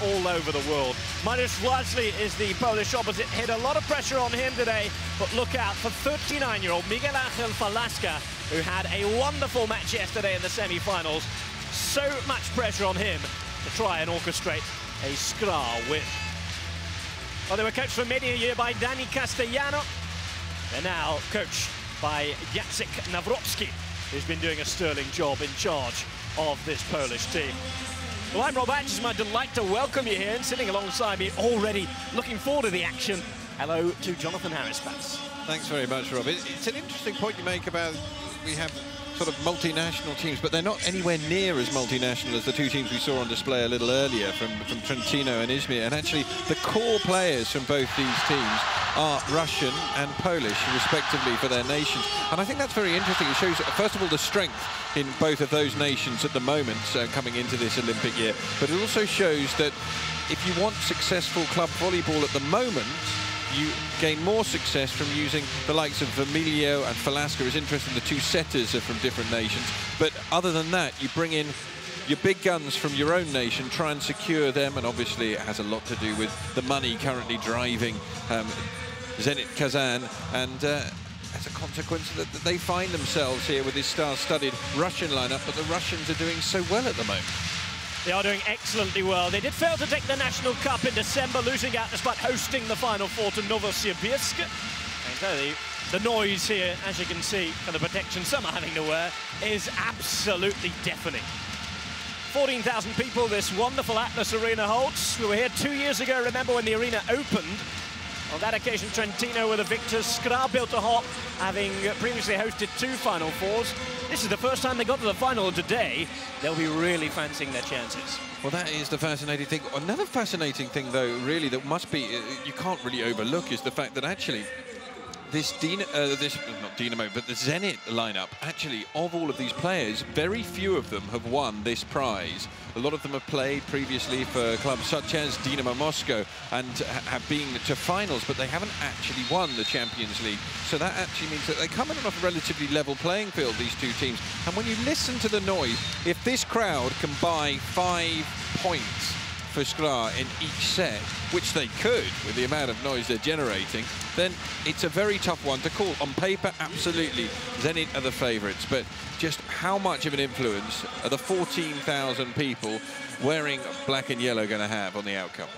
all over the world. Mariusz Władysław is the Polish opposite. Hit a lot of pressure on him today, but look out for 39-year-old Miguel Angel Falasca, who had a wonderful match yesterday in the semi-finals. So much pressure on him to try and orchestrate a Skra win. Well, they were coached for many a year by Dani Castellano. They're now coached by Jacek Nawrocki, who's been doing a sterling job in charge of this Polish team. Well, I'm Rob Atch. It's my delight to welcome you here, and sitting alongside me, already looking forward to the action. Hello to Jonathan Harris-Batts. Thanks very much, Rob. It's an interesting point you make about we have sort of multinational teams, but they're not anywhere near as multinational as the two teams we saw on display a little earlier from Trentino and Izmir. And actually, the core players from both these teams are Russian and Polish, respectively, for their nations. And I think that's very interesting. It shows, first of all, the strength in both of those nations at the moment coming into this Olympic year. But it also shows that if you want successful club volleyball at the moment, you gain more success from using the likes of Vermilio and Falasca. It's interesting, the two setters are from different nations. But other than that, you bring in your big guns from your own nation, try and secure them, and obviously it has a lot to do with the money currently driving Zenit Kazan, and as a consequence that they find themselves here with this star-studded Russian lineup, but the Russians are doing so well at the moment. They are doing excellently well. They did fail to take the National Cup in December, losing out despite hosting the Final Four to Novosibirsk. I can tell you, the noise here, as you can see, for the protection some are having to wear, is absolutely deafening. 14,000 people this wonderful Atlas Arena holds. We were here 2 years ago, remember, when the arena opened. On that occasion, Trentino were the victors. Skra built a hop, having previously hosted 2 Final Fours. This is the first time they got to the final today. They'll be really fancying their chances. Well, that is the fascinating thing. Another fascinating thing, though, really, that must be, you can't really overlook, is the fact that actually this not Dynamo, but the Zenit lineup, actually, of all of these players, very few of them have won this prize. A lot of them have played previously for clubs such as Dynamo Moscow and have been to finals, but they haven't actually won the Champions League. So that actually means that they come in on a relatively level playing field, these two teams. And when you listen to the noise, if this crowd can buy 5 points for Skra in each set, which they could with the amount of noise they're generating, then it's a very tough one to call. On paper, absolutely, Zenit are the favourites, but just how much of an influence are the 14,000 people wearing black and yellow going to have on the outcome?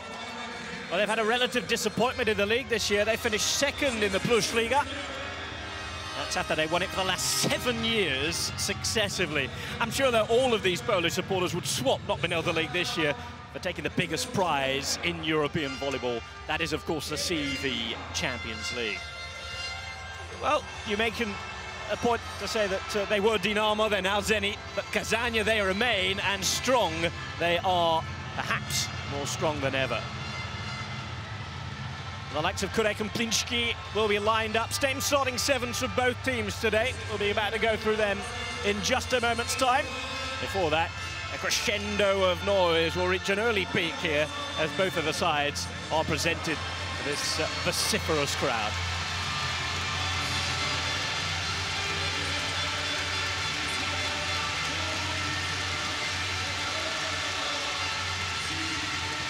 Well, they've had a relative disappointment in the league this year. They finished second in the Plus Liga. That's after they won it for the last 7 years successively. I'm sure that all of these Polish supporters would swap not being able to league this year for taking the biggest prize in European volleyball. That is, of course, the CV Champions League. Well, you make a point to say that they were Dynamo, they're now Zenit, but Kazania, they remain, and strong, they are perhaps more strong than ever. The likes of Kurek and Plinski will be lined up. Same starting 7s for both teams today. We'll be about to go through them in just a moment's time. Before that, a crescendo of noise will reach an early peak here as both of the sides are presented to this vociferous crowd.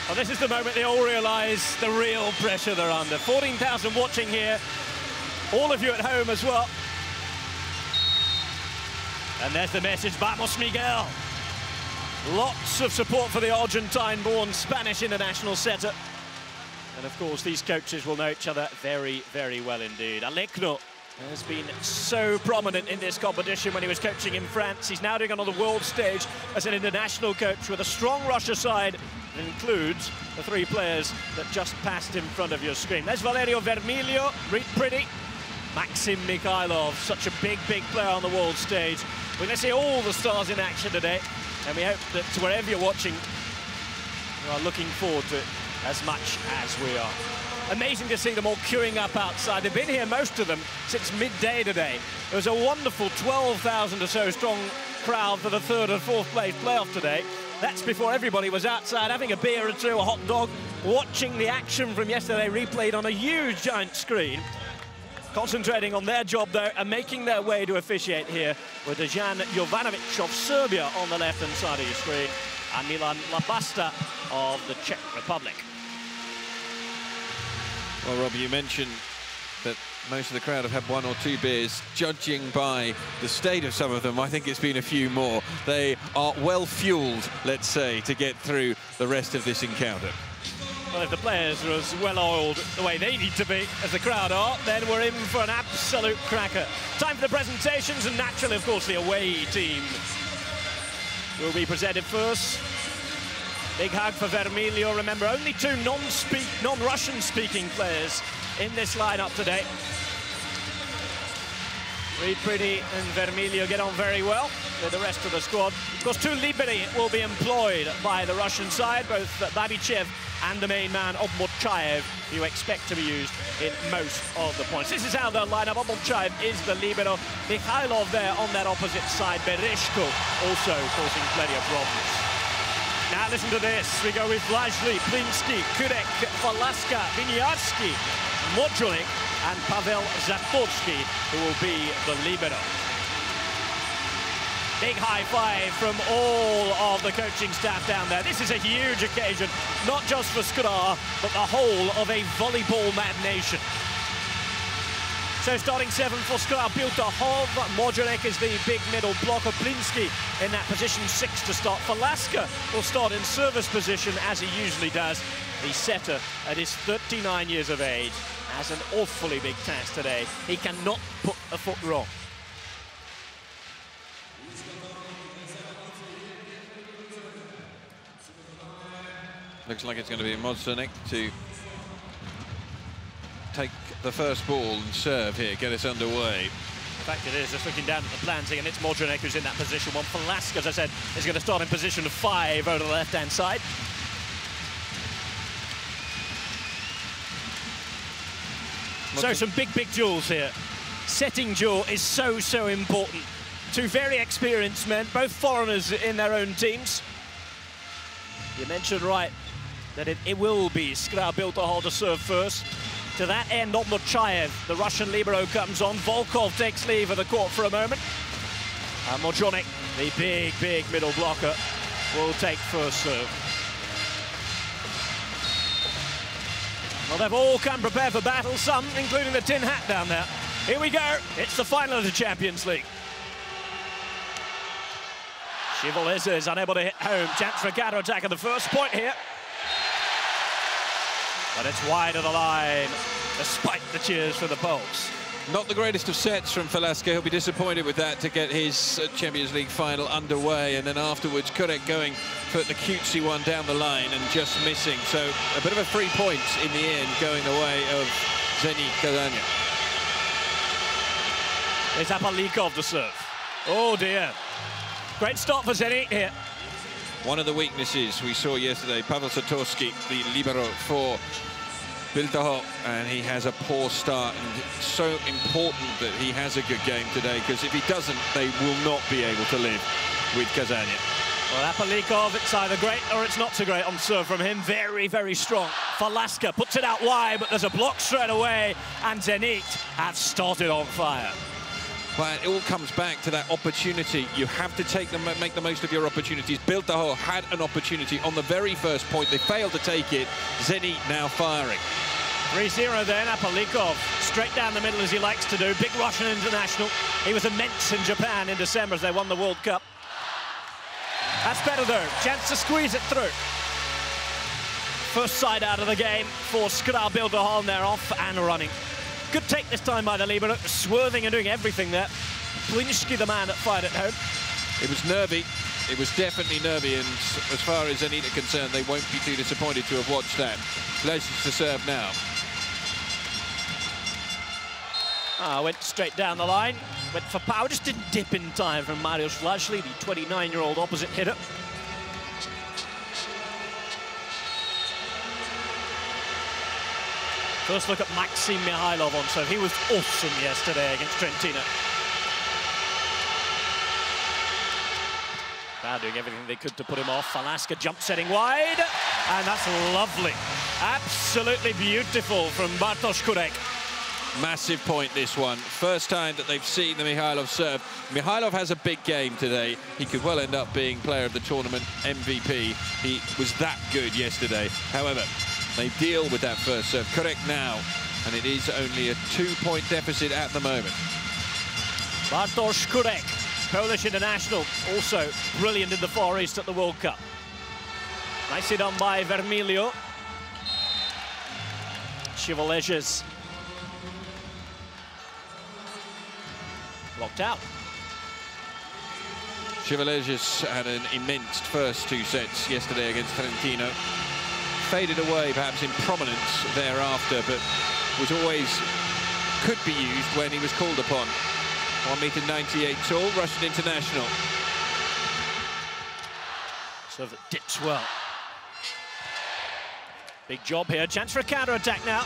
Well, this is the moment they all realise the real pressure they're under. 14,000 watching here, all of you at home as well. And there's the message, Vamos Miguel. Lots of support for the Argentine-born Spanish international setter. And of course, these coaches will know each other very, very well indeed. Alekno has been so prominent in this competition when he was coaching in France. He's now doing it on the world stage as an international coach with a strong Russia side that includes the 3 players that just passed in front of your screen. There's Valerio Vermilio, pretty. Maxim Mikhailov, such a big, big player on the world stage. We're going to see all the stars in action today. And we hope that wherever you're watching, you are looking forward to it as much as we are. Amazing to see them all queuing up outside. They've been here, most of them, since midday today. It was a wonderful 12,000 or so strong crowd for the 3rd and 4th place playoff today. That's before everybody was outside having a beer or 2, a hot dog, watching the action from yesterday replayed on a huge giant screen. Concentrating on their job, though, and making their way to officiate here with Dejan Jovanovic of Serbia on the left-hand side of your screen. and Milan Labasta of the Czech Republic. Well, Robbie, you mentioned that most of the crowd have had 1 or 2 beers. Judging by the state of some of them, I think it's been a few more. They are well fueled, let's say, to get through the rest of this encounter. Well, if the players are as well-oiled the way they need to be as the crowd are, then we're in for an absolute cracker. Time for the presentations, and naturally, of course, the away team will be presented first. Big hug for Vermilio. Remember, only 2 non-Russian speaking players in this lineup today. Reid Priddy and Vermilio get on very well with the rest of the squad. Of course, 2 liberi will be employed by the Russian side, both Babichev and the main man, Obmochaev, who you expect to be used in most of the points. This is how the lineup. Obmochaev is the libero. Mikhailov there on that opposite side. Bereshko also causing plenty of problems. Now listen to this. We go with Vlajli, Plinsky, Kurek, Falaska, Viniarski, Mojolik, and Pavel Zatorsky, who will be the libero. Big high five from all of the coaching staff down there. This is a huge occasion, not just for Skra, but the whole of a volleyball-mad nation. So starting 7 for Skra, Biltahov. Mojolik is the big middle blocker. Plinsky in that position 6 to start. Falaska will start in service position, as he usually does. The setter, at his 39 years of age, has an awfully big task today. He cannot put a foot wrong. Looks like it's going to be Mojolik to take the first ball and serve here, get us underway. In fact, it is, just looking down at the planting, and it's Mojolik who's in that position. One Falaska, as I said, is going to start in position 5 over the left-hand side. So some big duels here. Setting duel is so important. 2 very experienced men, both foreigners in their own teams. You mentioned right that it will be Skra Biltahov to serve first. To that end, Obmochaev, the Russian libero, comes on. Volkov takes leave of the court for a moment. And Mojolik, the big middle blocker, will take first serve. Well, they've all come prepared for battle, some including the tin hat down there. Here we go, it's the final of the Champions League. Shivalisa is unable to hit home. Chance for a counter-attack at the first point here. But it's wide of the line, despite the cheers for the Poles. Not the greatest of sets from Falaska. He'll be disappointed with that to get his Champions League final underway. And then afterwards, Kurek going for the cutesy one down the line and just missing. So a bit of a 3 points in the end, going the way of zenit Kazan. It's Apalikov to serve. Oh dear. Great start for zenit here. One of the weaknesses we saw yesterday, Pavel Zatorsky, the libero for Biltahov, and he has a poor start, and it's so important that he has a good game today, because if he doesn't, they will not be able to live with Kazan. Well, Apalikov, it's either great or it's not so great on serve from him. Very strong. Falaska puts it out wide, but there's a block straight away, and zenit have started on fire. But it all comes back to that opportunity. You have to make the most of your opportunities. Biltahov had an opportunity on the very first point. They failed to take it. zenit now firing. 3-0 then, Apalikov, straight down the middle as he likes to do. Big Russian international. He was immense in Japan in December as they won the World Cup. That's better though, chance to squeeze it through. First side out of the game for Skra Biltahov, and they're off and running. Good take this time by the libero, swerving and doing everything there. Plinsky, the man that fired at home. It was nervy. It was definitely nervy, and as far as zenit are concerned, they won't be too disappointed to have watched that. Vlasic to serve now. Went straight down the line, went for power, just didn't dip in time from Mariusz Vlajli, the 29-year-old opposite hitter. First look at Maxim Mikhailov on serve. He was awesome yesterday against Trentino. Now doing everything they could to put him off. Falaska jump setting wide, and that's lovely. Absolutely beautiful from Bartosz Kurek. Massive point, this one. First time that they've seen the Mikhailov serve. Mikhailov has a big game today. He could well end up being player of the tournament, MVP. He was that good yesterday. However, they deal with that first serve. Correct now. And it is only a 2-point deficit at the moment. Bartosz Kurek, Polish international, also brilliant in the Far East at the World Cup. Nicely done by Vermilio. Chivaleges. Blocked out. Chivaleges had an immense first 2 sets yesterday against Trentino. Faded away, perhaps in prominence thereafter, but was always, could be used when he was called upon. 1.98 m tall, Russian international. Serve that dips well. Big job here, chance for a counter-attack now.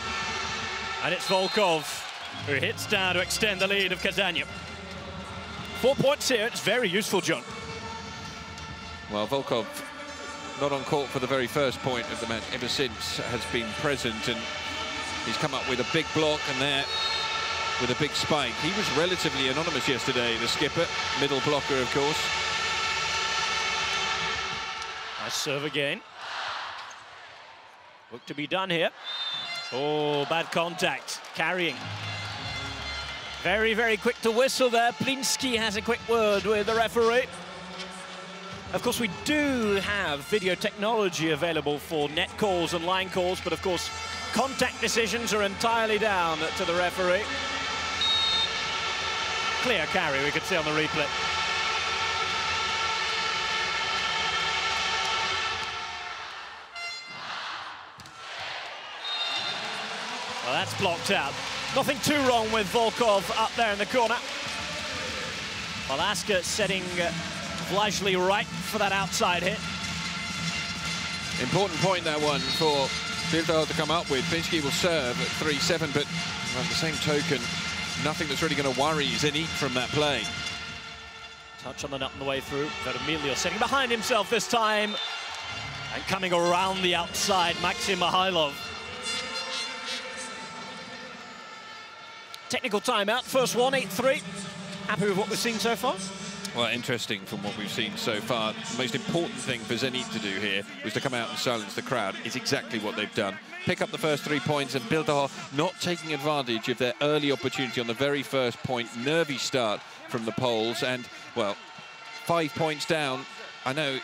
And it's Volkov who hits down to extend the lead of Kazanyev. 4 points here, it's very useful, John. Well, Volkov, not on court for the very first point of the match ever since, has been present, and he's come up with a big block and there with a big spike. He was relatively anonymous yesterday, the skipper, middle blocker, of course. Nice serve again. Work to be done here. Oh, bad contact, carrying. Very, very quick to whistle there. Plinsky has a quick word with the referee. Of course, we do have video technology available for net calls and line calls, but of course, contact decisions are entirely down to the referee. Clear carry, we could see on the replay. Well, that's blocked out. Nothing too wrong with Volkov up there in the corner. Valaska setting Vlajli right for that outside hit. Important point, that one, for Bilbao to come up with. Plinsky will serve at 3-7, but on the same token, nothing that's really going to worry zenit from that play. Touch on the nut on the way through. Vermilio sitting behind himself this time. And coming around the outside, Maxim Mikhailov. Technical timeout, first one, 8-3. Happy with what we've seen so far? Well, interesting from what we've seen so far. The most important thing for zenit to do here was to come out and silence the crowd. It's exactly what they've done. Pick up the first 3 points, and Bilbao not taking advantage of their early opportunity on the very first point. Nervy start from the Poles, and, well, 5 points down. I know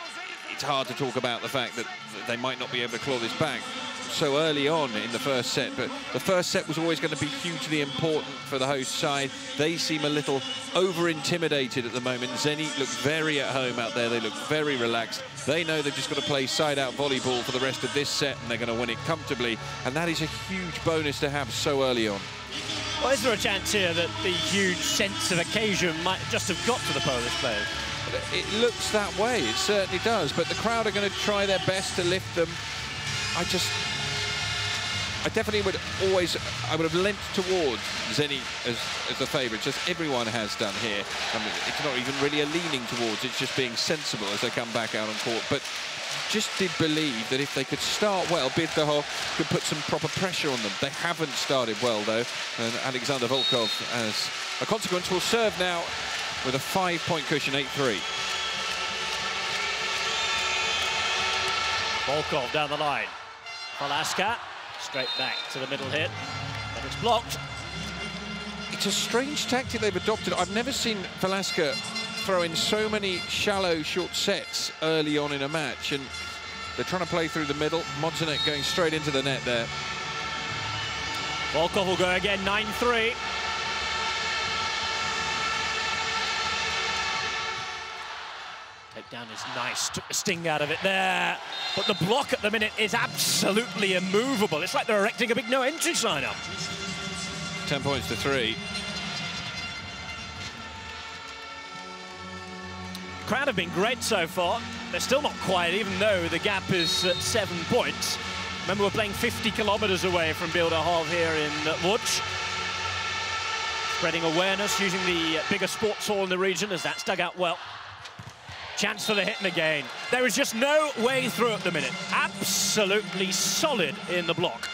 it's hard to talk about the fact that they might not be able to claw this back so early on in the first set, but the first set was always going to be hugely important for the host side. They seem a little over-intimidated at the moment. Zenit look very at home out there. They look very relaxed. They know they've just got to play side-out volleyball for the rest of this set, and they're going to win it comfortably, and that is a huge bonus to have so early on. Well, is there a chance here that the huge sense of occasion might just have got to the Polish players? It looks that way, it certainly does, but the crowd are going to try their best to lift them. I definitely would I would have leant towards zenit as the favourite, just everyone has done here. I mean, it's not even really a leaning towards, it's just being sensible as they come back out on court. But just did believe that if they could start well, Bilbao could put some proper pressure on them. They haven't started well, though, and Alexander Volkov, as a consequence, will serve now with a 5-point cushion, 8-3. Volkov down the line. Valaska. Straight back to the middle hit, but it's blocked. It's a strange tactic they've adopted. I've never seen Valaska throw in so many shallow, short sets early on in a match, and they're trying to play through the middle. Modzanek going straight into the net there. Volkov will go again, 9-3. Takedown is nice, took the sting out of it there. But the block at the minute is absolutely immovable. It's like they're erecting a big no-entry sign up. 10 points to 3. Crowd have been great so far. They're still not quiet, even though the gap is at 7 points. Remember, we're playing 50 kilometers away from Bilbao here in Łódź. Spreading awareness, using the bigger sports hall in the region, as that's dug out well. Chance for the hit and again. There is just no way through at the minute. Absolutely solid in the block.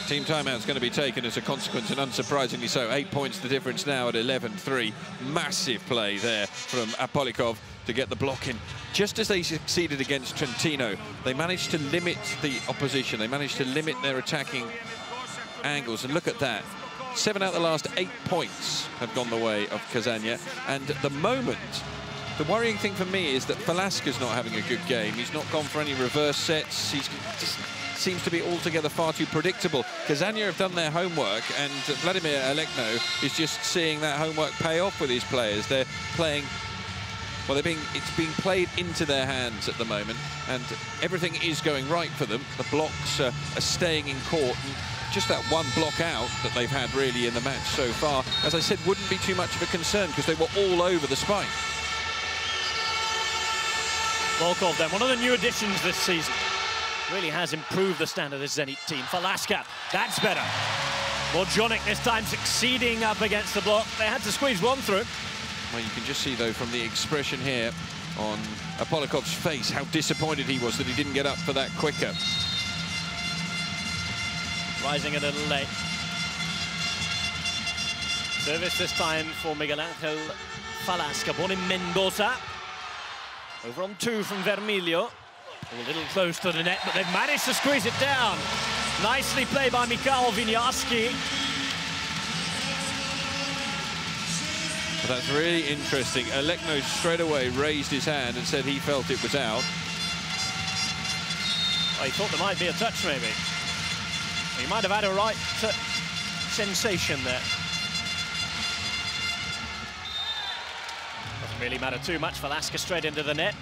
Team timeout's going to be taken as a consequence, and unsurprisingly so. 8 points the difference now at 11-3. Massive play there from Apolikov to get the block in. Just as they succeeded against Trentino, they managed to limit the opposition. They managed to limit their attacking angles, and look at that. 7 out of the last 8 points have gone the way of Kazania, and at the moment, the worrying thing for me is that Velasquez's not having a good game. He's not gone for any reverse sets. He's just seems to be altogether far too predictable. Kazania have done their homework, and Vladimir Alekno is just seeing that homework pay off with his players. They're playing, well, it's being played into their hands at the moment, and everything is going right for them. The blocks are staying in court, and just that one block out that they've had really in the match so far, as I said, wouldn't be too much of a concern because they were all over the spike. Volkov then, one of the new additions this season. Really has improved the standard of this Zenit team. Velasquez, that's better. Morjonic this time succeeding up against the block. They had to squeeze one through. Well, you can just see, though, from the expression here on Apolikov's face, how disappointed he was that he didn't get up for that quicker. Rising a little late. Service this time for Miguel Angel Velasquez, born in Mendoza. Over on 2 from Vermilio. A little close to the net, but they've managed to squeeze it down. Nicely played by Mikhail Winiarski. That's really interesting. Alekno straight away raised his hand and said he felt it was out. Well, he thought there might be a touch, maybe. He might have had a right sensation there. Doesn't really matter too much. Velasquez straight into the net.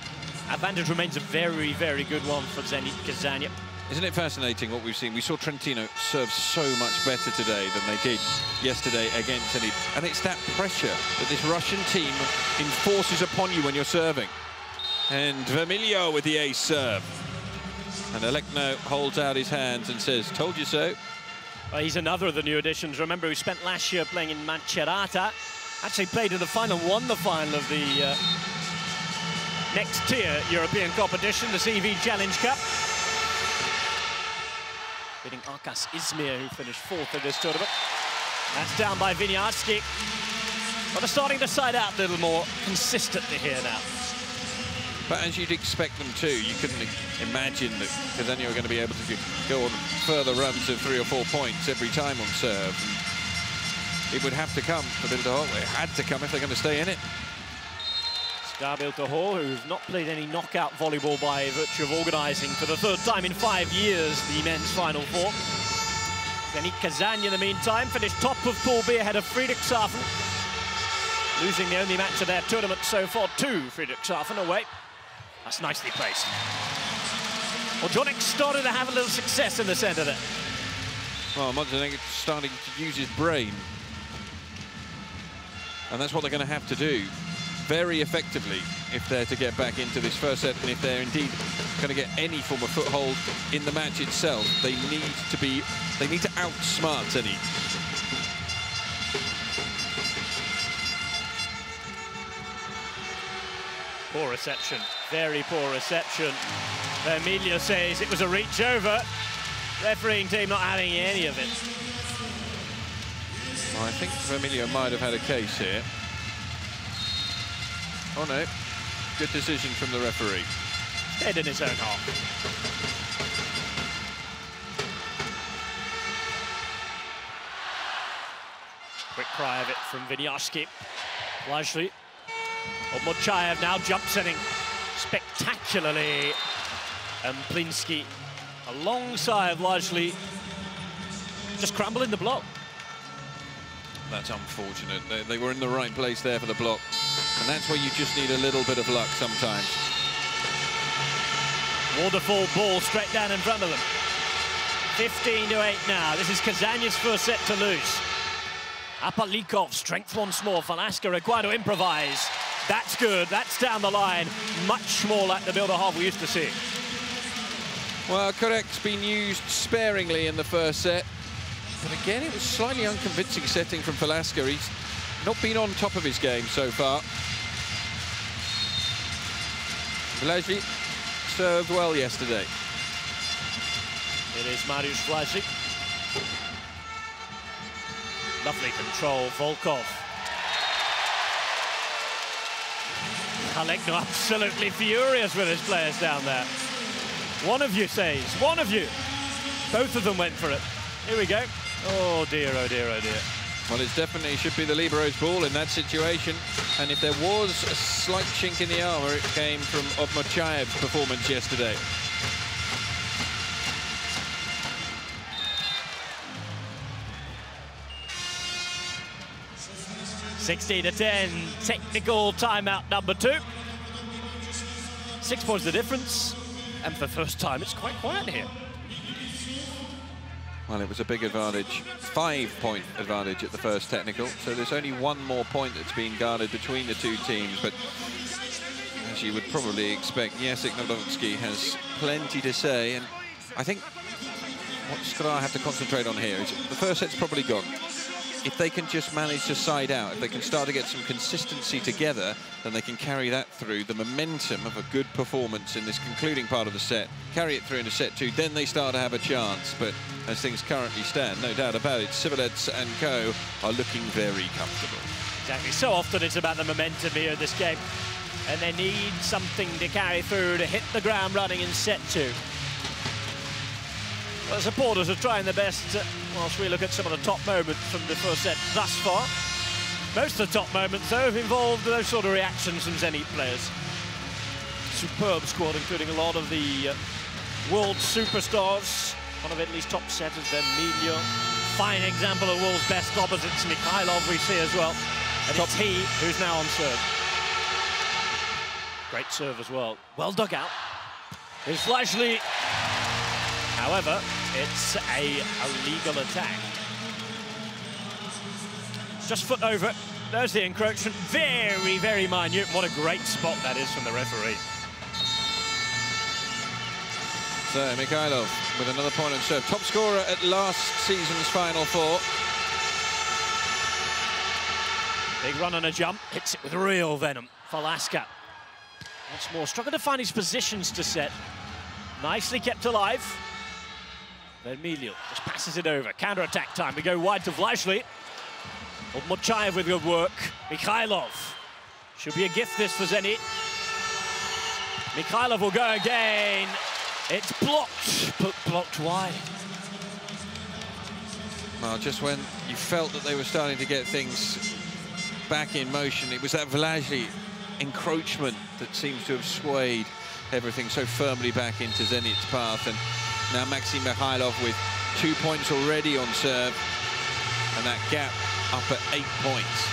Advantage remains a very, very good one for Zenit Kazania. Isn't it fascinating what we've seen? We saw Trentino serve so much better today than they did yesterday against Zenit. And it's that pressure that this Russian team enforces upon you when you're serving. And Vermilio with the ace serve. And Alekno holds out his hands and says, told you so. Well, he's another of the new additions. Remember, he spent last year playing in Macerata. Actually played in the final, won the final of the next tier European competition, the CV Challenge Cup. Beating Arkas Izmir, who finished 4th in this tournament. That's down by Winiarski. But they're starting to side out a little more consistently here now. But as you'd expect them to, you couldn't imagine that Kazania were going to be able to go on further runs of 3 or 4 points every time on serve. And it would have to come for Bilbao. It had to come if they're going to stay in it. Stabil Tahor, who've not played any knockout volleyball by virtue of organising for the 3rd time in 5 years the men's Final Four. Zenit Kazania, in the meantime, finished top of Pool B ahead of Friedrichshafen, losing the only match of their tournament so far to Friedrichshafen away. That's nicely placed. Morjonic started to have a little success in the centre there. Well, Morjonic starting to use his brain. And that's what they're going to have to do very effectively if they're to get back into this first set, and if they're indeed going to get any form of foothold in the match itself. They need to outsmart Zenit. Poor reception, very poor reception. Vermilio says it was a reach over. Refereeing team not having any of it. Well, I think Vermilio might have had a case here. Oh no, good decision from the referee. Head in his own half. Quick cry of it from Winiarski. Lajli. Mochayev now jump setting spectacularly. And Plinsky alongside Lajli just crumbling the block. That's unfortunate. They were in the right place there for the block. And that's where you just need a little bit of luck sometimes. Waterfall ball straight down in front of them. 15-8 now. This is Kazania's first set to lose. Apolikov, strength once more. Velasquez required to improvise. That's good. That's down the line. Much more like the Bilbao we used to see. Well, Korek's been used sparingly in the first set. But again, it was slightly unconvincing setting from Velasquez. He's not been on top of his game so far. Vlasic served well yesterday. It is Mariusz Vlasic. Lovely control, Volkov. Alekno absolutely furious with his players down there. One of you says, one of you. Both of them went for it. Here we go. Oh dear, oh dear, oh dear. Well, it definitely should be the libero's ball in that situation. And if there was a slight chink in the armour, it came from Obmochayev's performance yesterday. (16-10), technical timeout number 2. 6 points the difference, and for the first time, it's quite quiet here. Well, it was a big advantage, 5-point advantage at the first technical, so there's only one more point that's being guarded between the two teams, but as you would probably expect, Jacek Narodowski has plenty to say, and I think what Skra have to concentrate on here is the first set's probably gone. If they can just manage to side out, if they can start to get some consistency together, then they can carry that through, the momentum of a good performance in this concluding part of the set, carry it through into set 2, then they start to have a chance. But as things currently stand, no doubt about it, Civilets and co are looking very comfortable. Exactly, so often it's about the momentum here in this game, and they need something to carry through to hit the ground running in set 2. Well, supporters are trying their best whilst we look at some of the top moments from the first set thus far. Most of the top moments, though, have involved those sort of reactions from Zenit players. Superb squad, including a lot of the world superstars. One of Italy's top setters, Emilio. Fine example of world's best opposites, Mikhailov, we see as well. And it's he who's now on serve. Great serve as well. Well dug out. Here's Vlajli. However, it's a legal attack. Just foot over it. There's the encroachment. Very, very minute. What a great spot that is from the referee. So, Mikhailov with another point on serve. Top scorer at last season's Final Four. Big run on a jump. Hits it with real venom for Laska. Once more, struggled to find his positions to set. Nicely kept alive. Emilio just passes it over. Counter-attack time. We go wide to Vlajli. Obmochayev with good work. Mikhailov. Should be a gift this for Zenit. Mikhailov will go again. It's blocked, but blocked wide. Well, just when you felt that they were starting to get things back in motion, it was that Vlajli encroachment that seems to have swayed everything so firmly back into Zenit's path. And now Maxim Mikhailov with 2 points already on serve, and that gap up at 8 points.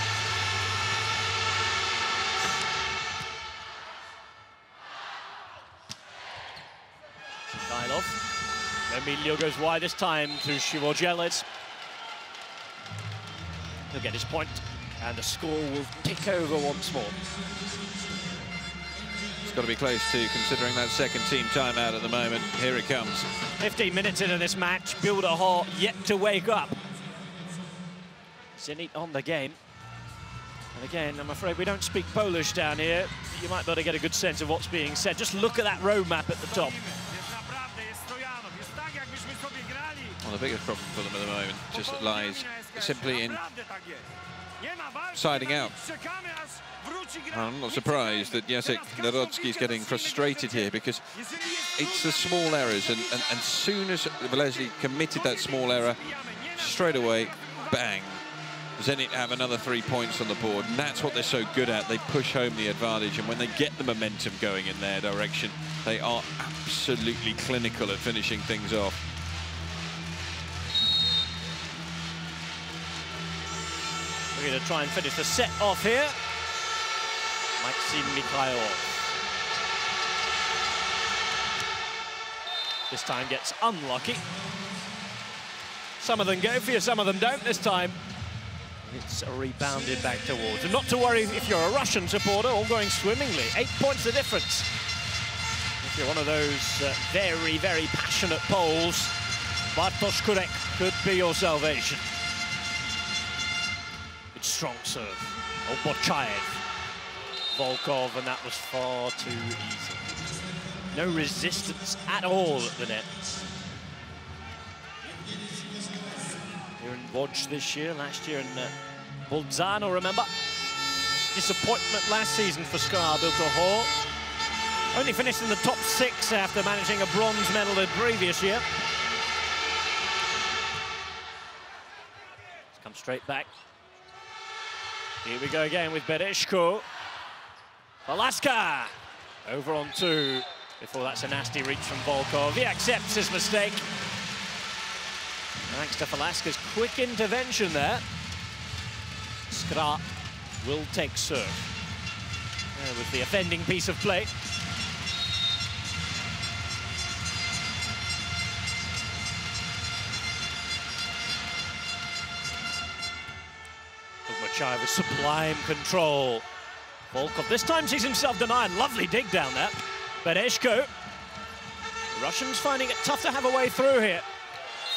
Mikhailov. Emilio goes wide this time to Shivojeles. He'll get his point, and the score will tick over once more. It's got to be close to considering that second team timeout at the moment. Here it comes. 15 minutes into this match, Bilderhall yet to wake up. Zenit on the game. And again, I'm afraid we don't speak Polish down here. You might be able to get a good sense of what's being said. Just look at that road map at the top. Well, the biggest problem for them at the moment just lies simply in siding out. I'm not surprised that Jacek Narodowski is getting frustrated here, because it's the small errors, and soon as Vlajli committed that small error, straight away, bang, Zenit have another 3 points on the board, and that's what they're so good at. They push home the advantage, and when they get the momentum going in their direction, they are absolutely clinical at finishing things off. We're going to try and finish the set off here. Maxim Mikhailov. This time gets unlucky. Some of them go for you, some of them don't this time. It's rebounded back towards. And not to worry if you're a Russian supporter, all going swimmingly. 8 points the difference. If you're one of those very, very passionate Poles, Bartosz Kurek could be your salvation. Good strong serve. Obmochayev. Volkov, and that was far too easy. No resistance at all at the net. Łódź this year, last year in Bolzano, remember? Disappointment last season for Skra Biltoho. Only finished in the top 6 after managing a bronze medal the previous year. Let's come straight back. Here we go again with Bereshko. Alaska over on 2. Before that's a nasty reach from Volkov. He accepts his mistake. Thanks to Velasquez's quick intervention there. Skra will take serve. There was the offending piece of play. Machai with sublime control. Volkov this time sees himself denied. Lovely dig down there. Bereshko. Russians finding it tough to have a way through here.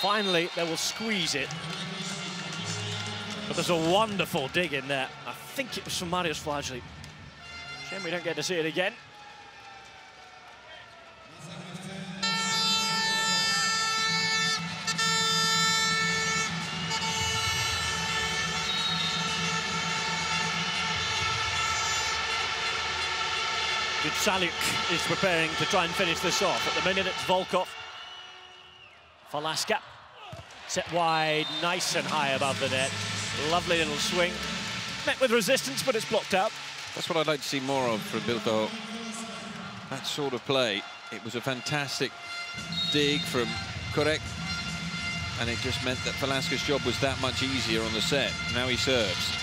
Finally, they will squeeze it. But there's a wonderful dig in there. I think it was from Mariusz Flajli. Shame we don't get to see it again. Saluk is preparing to try and finish this off. At the minute, it's Volkov. Velasquez. Set wide, nice and high above the net. Lovely little swing. Met with resistance, but it's blocked out. That's what I'd like to see more of from Bilto. That sort of play. It was a fantastic dig from Kurek. And it just meant that Velasquez's job was that much easier on the set. Now he serves.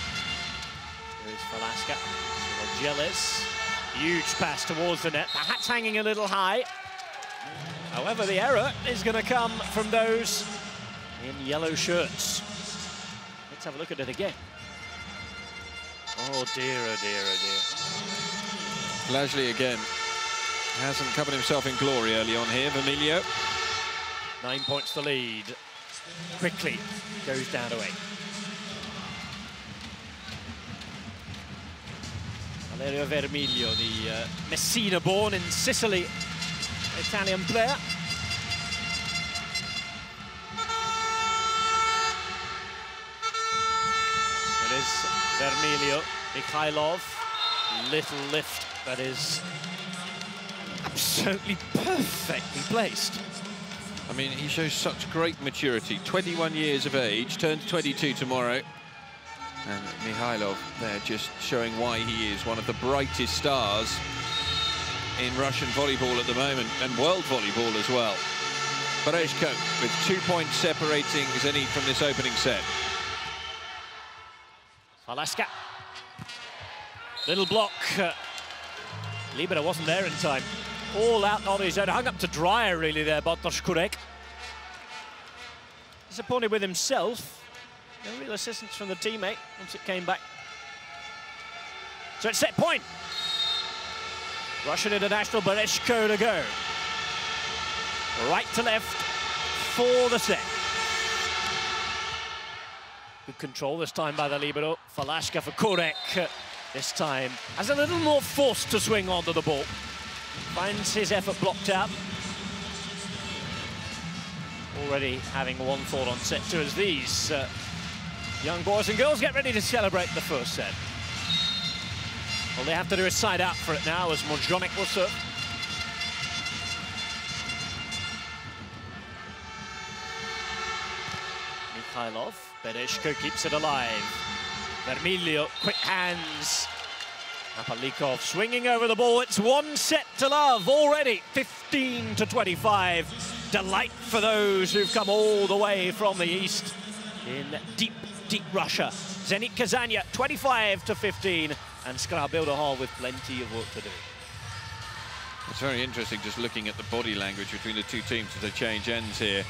Here's Velasquez. Jealous. Huge pass towards the net, perhaps hanging a little high. However, the error is going to come from those in yellow shirts. Let's have a look at it again. Oh dear, oh dear, oh dear. Flajli again hasn't covered himself in glory early on here. Vermilio. 9 points the lead. Quickly goes down to 8. Valerio Vermiglio, the Messina-born in Sicily Italian player. It is Vermiglio, Mikhailov, little lift that is absolutely perfectly placed. I mean, he shows such great maturity. 21 years of age, turns 22 tomorrow. And Mikhailov there just showing why he is one of the brightest stars in Russian volleyball at the moment, and world volleyball as well. Bereshko with 2 points separating zenit from this opening set. Alaska. Little block. Libera wasn't there in time. All out on his own. Hung up to dry, really, there, Bartosz Kurek. Disappointed with himself. No real assistance from the teammate once it came back. So it's set point. Russian international Bereshko to go. Right to left for the set. Good control this time by the libero. Falashka for Kurek. This time has a little more force to swing onto the ball. Finds his effort blocked out. Already having one thought on set 2 as these young boys and girls get ready to celebrate the first set. All they have to do is side out for it now as Mojonik will serve. Mikhailov, Bereshko keeps it alive. Vermiglio, quick hands. Napalikov swinging over the ball. It's 1 set to love already. 15-25. Delight for those who've come all the way from the east in deep Russia. Zenit Kazania 25-15, and Skra Bilderhall with plenty of work to do. It's very interesting just looking at the body language between the two teams as they change ends here.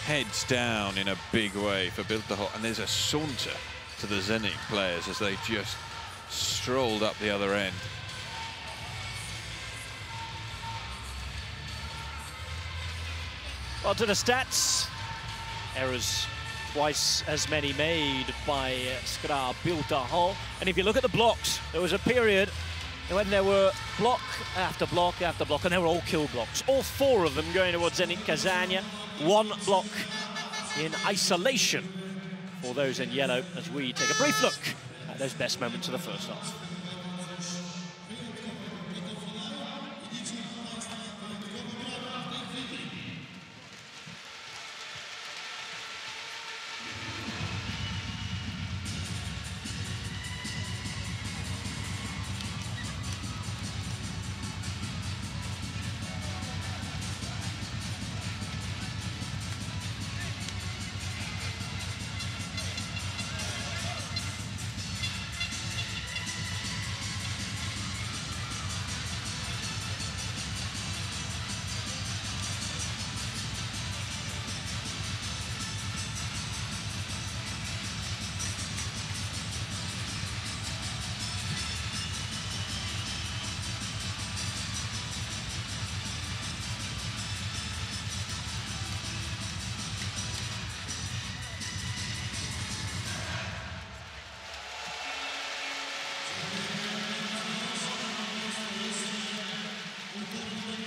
Heads down in a big way for Bilderhall, and there's a saunter to the Zenit players as they just strolled up the other end. Well, to the stats, errors twice as many made by Skra Bilderhall. And if you look at the blocks, there was a period when there were block after block after block, and they were all kill blocks. All 4 of them going towards Zenit Kazania. 1 block in isolation for those in yellow as we take a brief look at those best moments of the first half.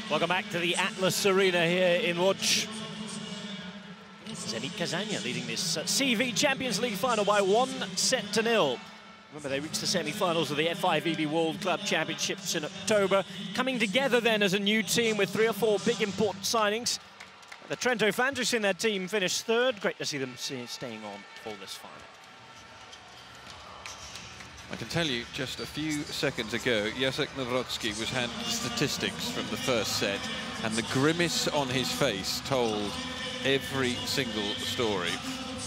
Welcome back to the Atlas Arena here in Łódź. Zenit Kazania leading this CV Champions League final by 1-0. Remember, they reached the semi-finals of the FIVB World Club Championships in October, coming together then as a new team with 3 or 4 big important signings. The Trento fans who've seen their team finish third. Great to see them staying on for this final. I can tell you, just a few seconds ago, Jacek Nawrocki was handed the statistics from the first set, and the grimace on his face told every single story.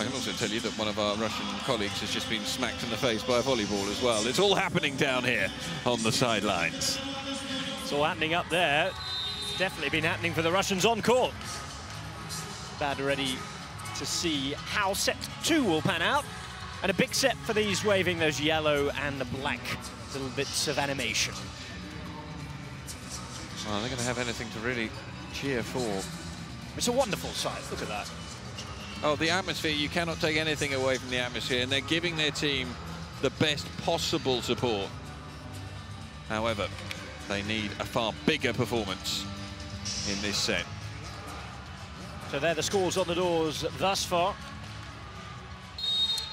I can also tell you that one of our Russian colleagues has just been smacked in the face by a volleyball as well. It's all happening down here on the sidelines. It's all happening up there. It's definitely been happening for the Russians on court. Bad ready to see how set 2 will pan out. And a big set for these waving those yellow and the black little bits of animation. Well, they're going to have anything to really cheer for. It's a wonderful sight. Look at that. Oh, the atmosphere. You cannot take anything away from the atmosphere, and they're giving their team the best possible support. However, they need a far bigger performance in this set. So they're the scores on the doors thus far.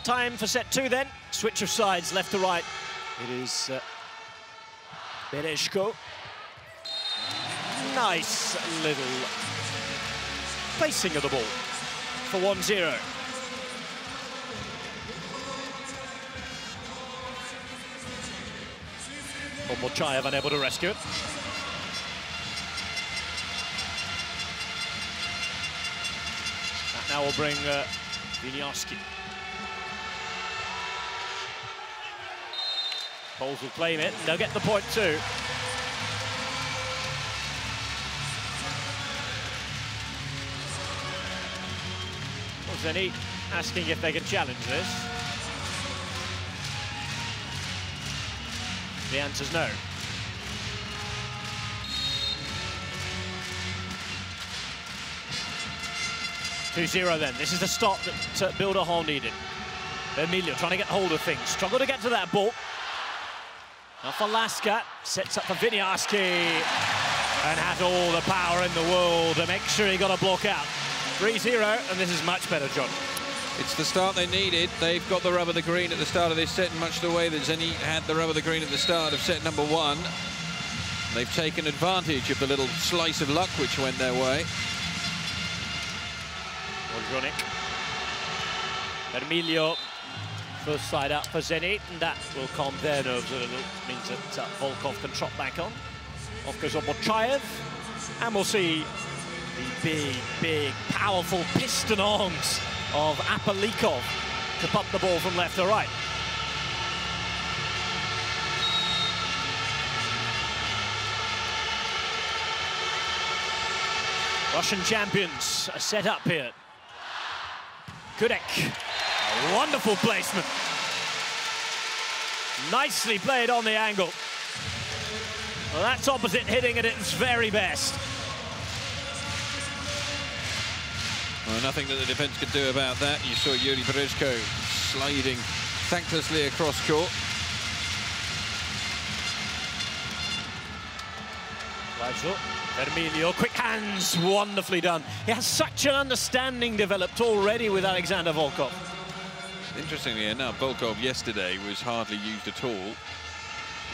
Time for set 2 then. Switch of sides, left to right. It is Bereshko. Nice little placing of the ball for 1-0. Mochayev unable to rescue it. That now will bring Winiarski. Poles will claim it, and they'll get the point too. Well, Zenit asking if they can challenge this. The answer's no. (2-0) then. This is the stop that Builder Hall needed. Emilio trying to get hold of things. Struggle to get to that ball. Now for Laska, sets up for Winiarski, and has all the power in the world to make sure he got a block out. 3-0, and this is much better, John. It's the start they needed. They've got the rub of the green at the start of this set, much the way that Zenit had the rub of the green at the start of set number 1. They've taken advantage of the little slice of luck which went their way. Wojronik. Emilio. First side up for Zenit, and that will calm their nerves a little. Means that Volkov can trot back on. Off goes on Mochayev, and we'll see the big, powerful piston arms of Apolikov to pump the ball from left to right. Russian champions are set up here. Kudek. A wonderful placement. Nicely played on the angle. Well, that's opposite hitting at its very best. Well, nothing that the defence could do about that. You saw Yuri Bereshko sliding thanklessly across court. Emilio, quick hands, wonderfully done. He has such an understanding developed already with Alexander Volkov. Interestingly enough, Volkov yesterday was hardly used at all.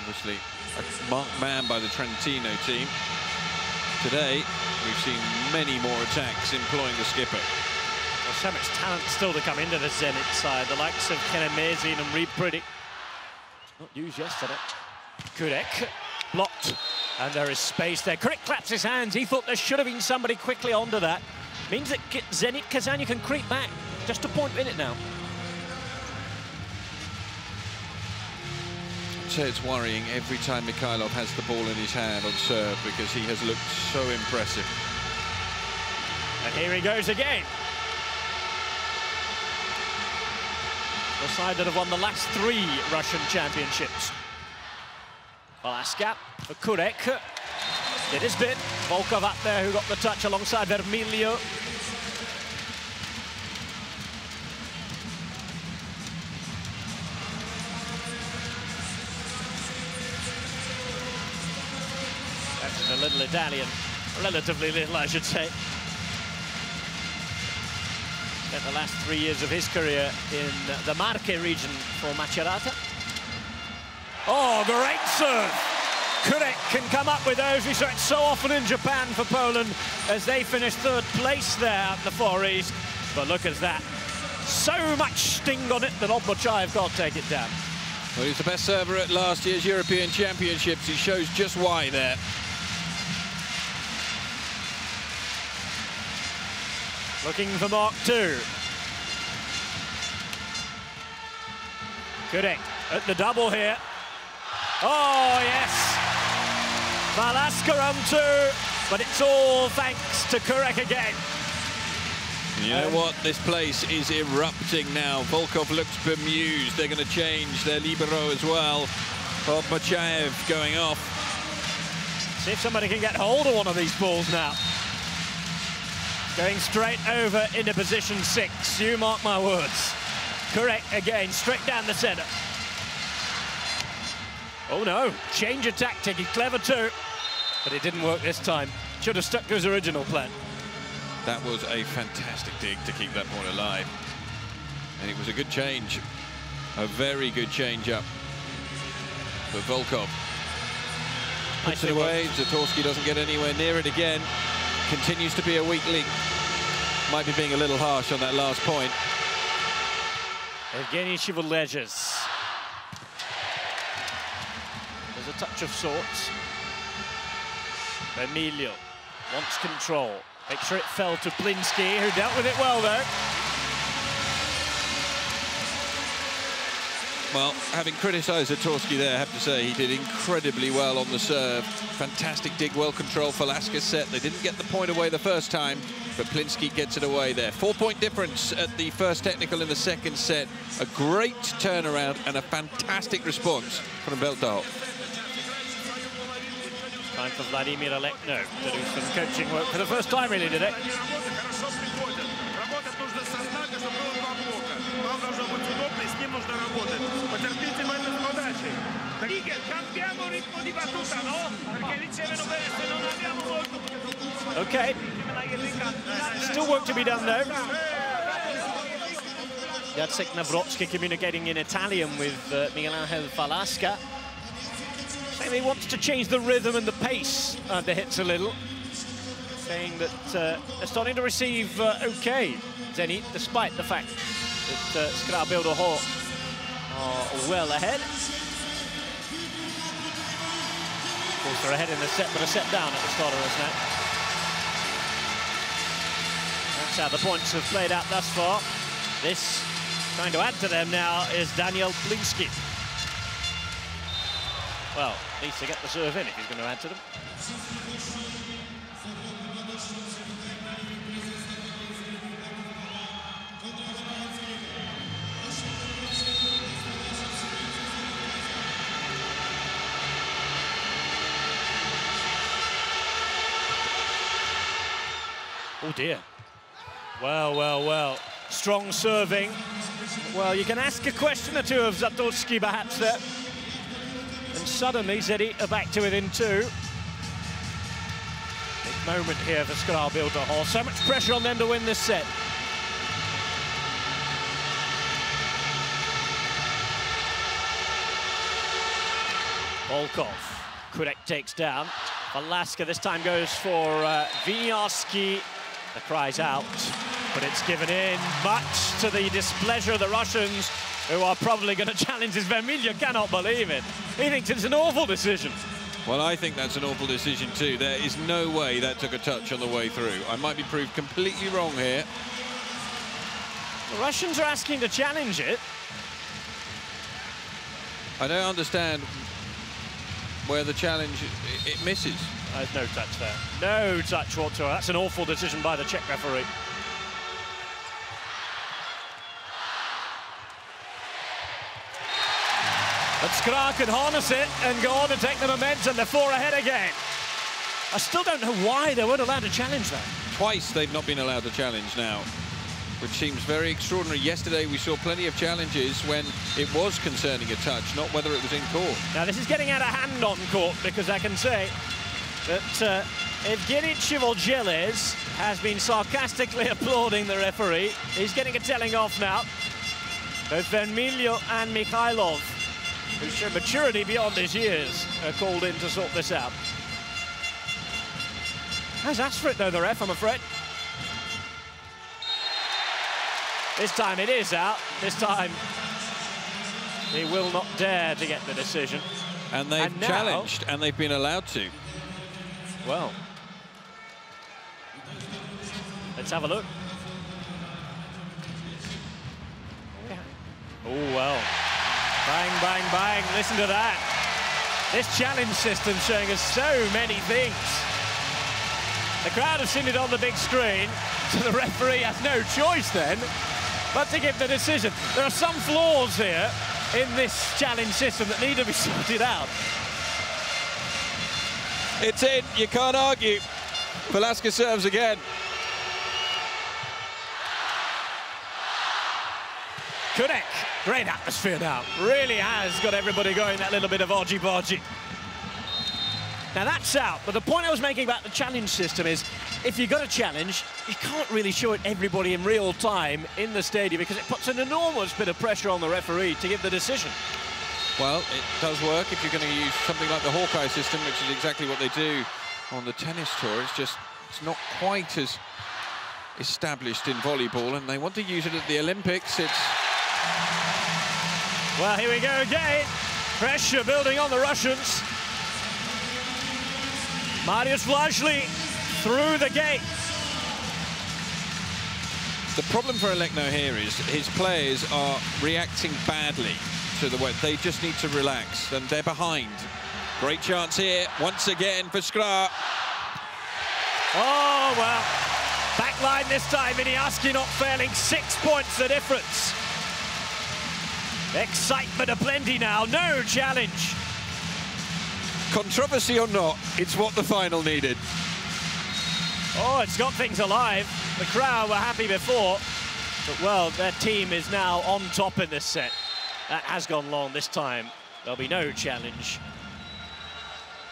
Obviously, a marked man by the Trentino team. Today, we've seen many more attacks employing the skipper. Well, so much talent still to come into the Zenit side. The likes of Kenemezin and Reed Priddy. Not used yesterday. Kurek blocked, and there is space there. Kurek claps his hands. He thought there should have been somebody quickly onto that. Means that Zenit Kazan can creep back. Just a point in it now. I'd say it's worrying every time Mikhailov has the ball in his hand on serve, because he has looked so impressive. And here he goes again. The side that have won the last 3 Russian championships. Valaska for Kurek. Did his bit. Volkov up there, who got the touch alongside Vermilio. That's a little Italian. Relatively little, I should say. Spent the last 3 years of his career in the Marche region for Macerata. Oh, great serve! Kurek can come up with those. We saw it so often in Japan for Poland as they finished 3rd place there at the Far East. But look at that. So much sting on it that Obmochaev can't take it down. Well, he's the best server at last year's European Championships. He shows just why there. Looking for Mark II. Kurek at the double here. Oh, yes. Valaska on 2, but it's all thanks to Kurek again. You know what? This place is erupting now. Volkov looks bemused. They're going to change their libero as well. Obmochaev going off. See if somebody can get hold of one of these balls now. Going straight over into position 6. You mark my words. Kurek again, straight down the centre. Oh no, change of tactic. He's clever too, but it didn't work this time. Should have stuck to his original plan. That was a fantastic dig to keep that point alive. And it was a good change. A very good change up for Volkov. Puts it away. Zatorsky doesn't get anywhere near it again. Continues to be a weak link. Might be being a little harsh on that last point. Evgeny Shivolezh's. There's a touch of sorts. Emilio wants control. Make sure it fell to Plinsky, who dealt with it well, though. Well, having criticised Zatorsky there, I have to say he did incredibly well on the serve. Fantastic dig, well controlled. Valaska's set. They didn't get the point away the first time, but Plinsky gets it away there. 4-point difference at the first technical in the second set. A great turnaround and a fantastic response from Beltahov. Time for Vladimir Alekno to do some coaching work for the first time, really, today. Okay. Still work to be done, though. Jacek Nawrocki communicating in Italian with Miguel Angel Valaska. Saying he wants to change the rhythm and the pace of the hits a little. Saying that they're starting to receive okay, Zenit, despite the fact that Skrabildo Hall are well ahead. Of course, they're ahead in the set, but a set down at the start of this match. That's how the points have played out thus far. This, trying to add to them now, is Daniel Plinsky. Well, needs to get the serve in if he's going to add to them. Oh dear. Well, well, well. Strong serving. Well, you can ask a question or two of Zatorsky perhaps there. And suddenly Zenit are back to within 2. Big moment here for Skrabildo Hall. So much pressure on them to win this set. Volkov. Kurek takes down. Alaska this time goes for Winiarski. The cry's out, but it's given in, much to the displeasure of the Russians, who are probably going to challenge this. Vermillion cannot believe it. He thinks it's an awful decision. Well, I think that's an awful decision too. There is no way that took a touch on the way through. I might be proved completely wrong here. The Russians are asking to challenge it. I don't understand where the challenge, it misses. There's no touch there. No touch whatsoever. That's an awful decision by the Czech referee. But Skra can harness it and go on to take the momentum. They're 4 ahead again. I still don't know why they weren't allowed to challenge that. Twice they've not been allowed to challenge now, which seems very extraordinary. Yesterday we saw plenty of challenges when it was concerning a touch, not whether it was in court. Now this is getting out of hand on court, because I can say that Evgeny Chivolgeles has been sarcastically applauding the referee. He's getting a telling off now. Both Vermillion and Mikhailov, who show maturity beyond his years, are called in to sort this out. Has asked for it though, the ref, I'm afraid. This time it is out. This time he will not dare to get the decision. And they've challenged, and they've been allowed to. Well, let's have a look. Oh, well. Bang, bang, bang. Listen to that. This challenge system showing us so many things. The crowd have seen it on the big screen, so the referee has no choice then but to give the decision. There are some flaws here in this challenge system that need to be sorted out. It's in, you can't argue. Velasquez serves again. Kurek, great atmosphere now. Really has got everybody going that little bit of argy-bargy. Now that's out, but the point I was making about the challenge system is, if you've got a challenge, you can't really show it everybody in real time in the stadium, because it puts an enormous bit of pressure on the referee to give the decision. Well, it does work if you're going to use something like the Hawkeye system, which is exactly what they do on the tennis tour. It's not quite as established in volleyball, and they want to use it at the Olympics. Well, here we go again. Pressure building on the Russians. Mariusz Vlažný through the gate. The problem for Alekno here is his players are reacting badly to the way. They just need to relax, and they're behind. Great chance here, once again for Skra. Oh, well. Backline this time, Winiarski not failing. 6 points the difference. Excitement aplenty now, no challenge. Controversy or not, it's what the final needed. Oh, it's got things alive. The crowd were happy before, but well, their team is now on top in this set. That has gone long this time. There'll be no challenge.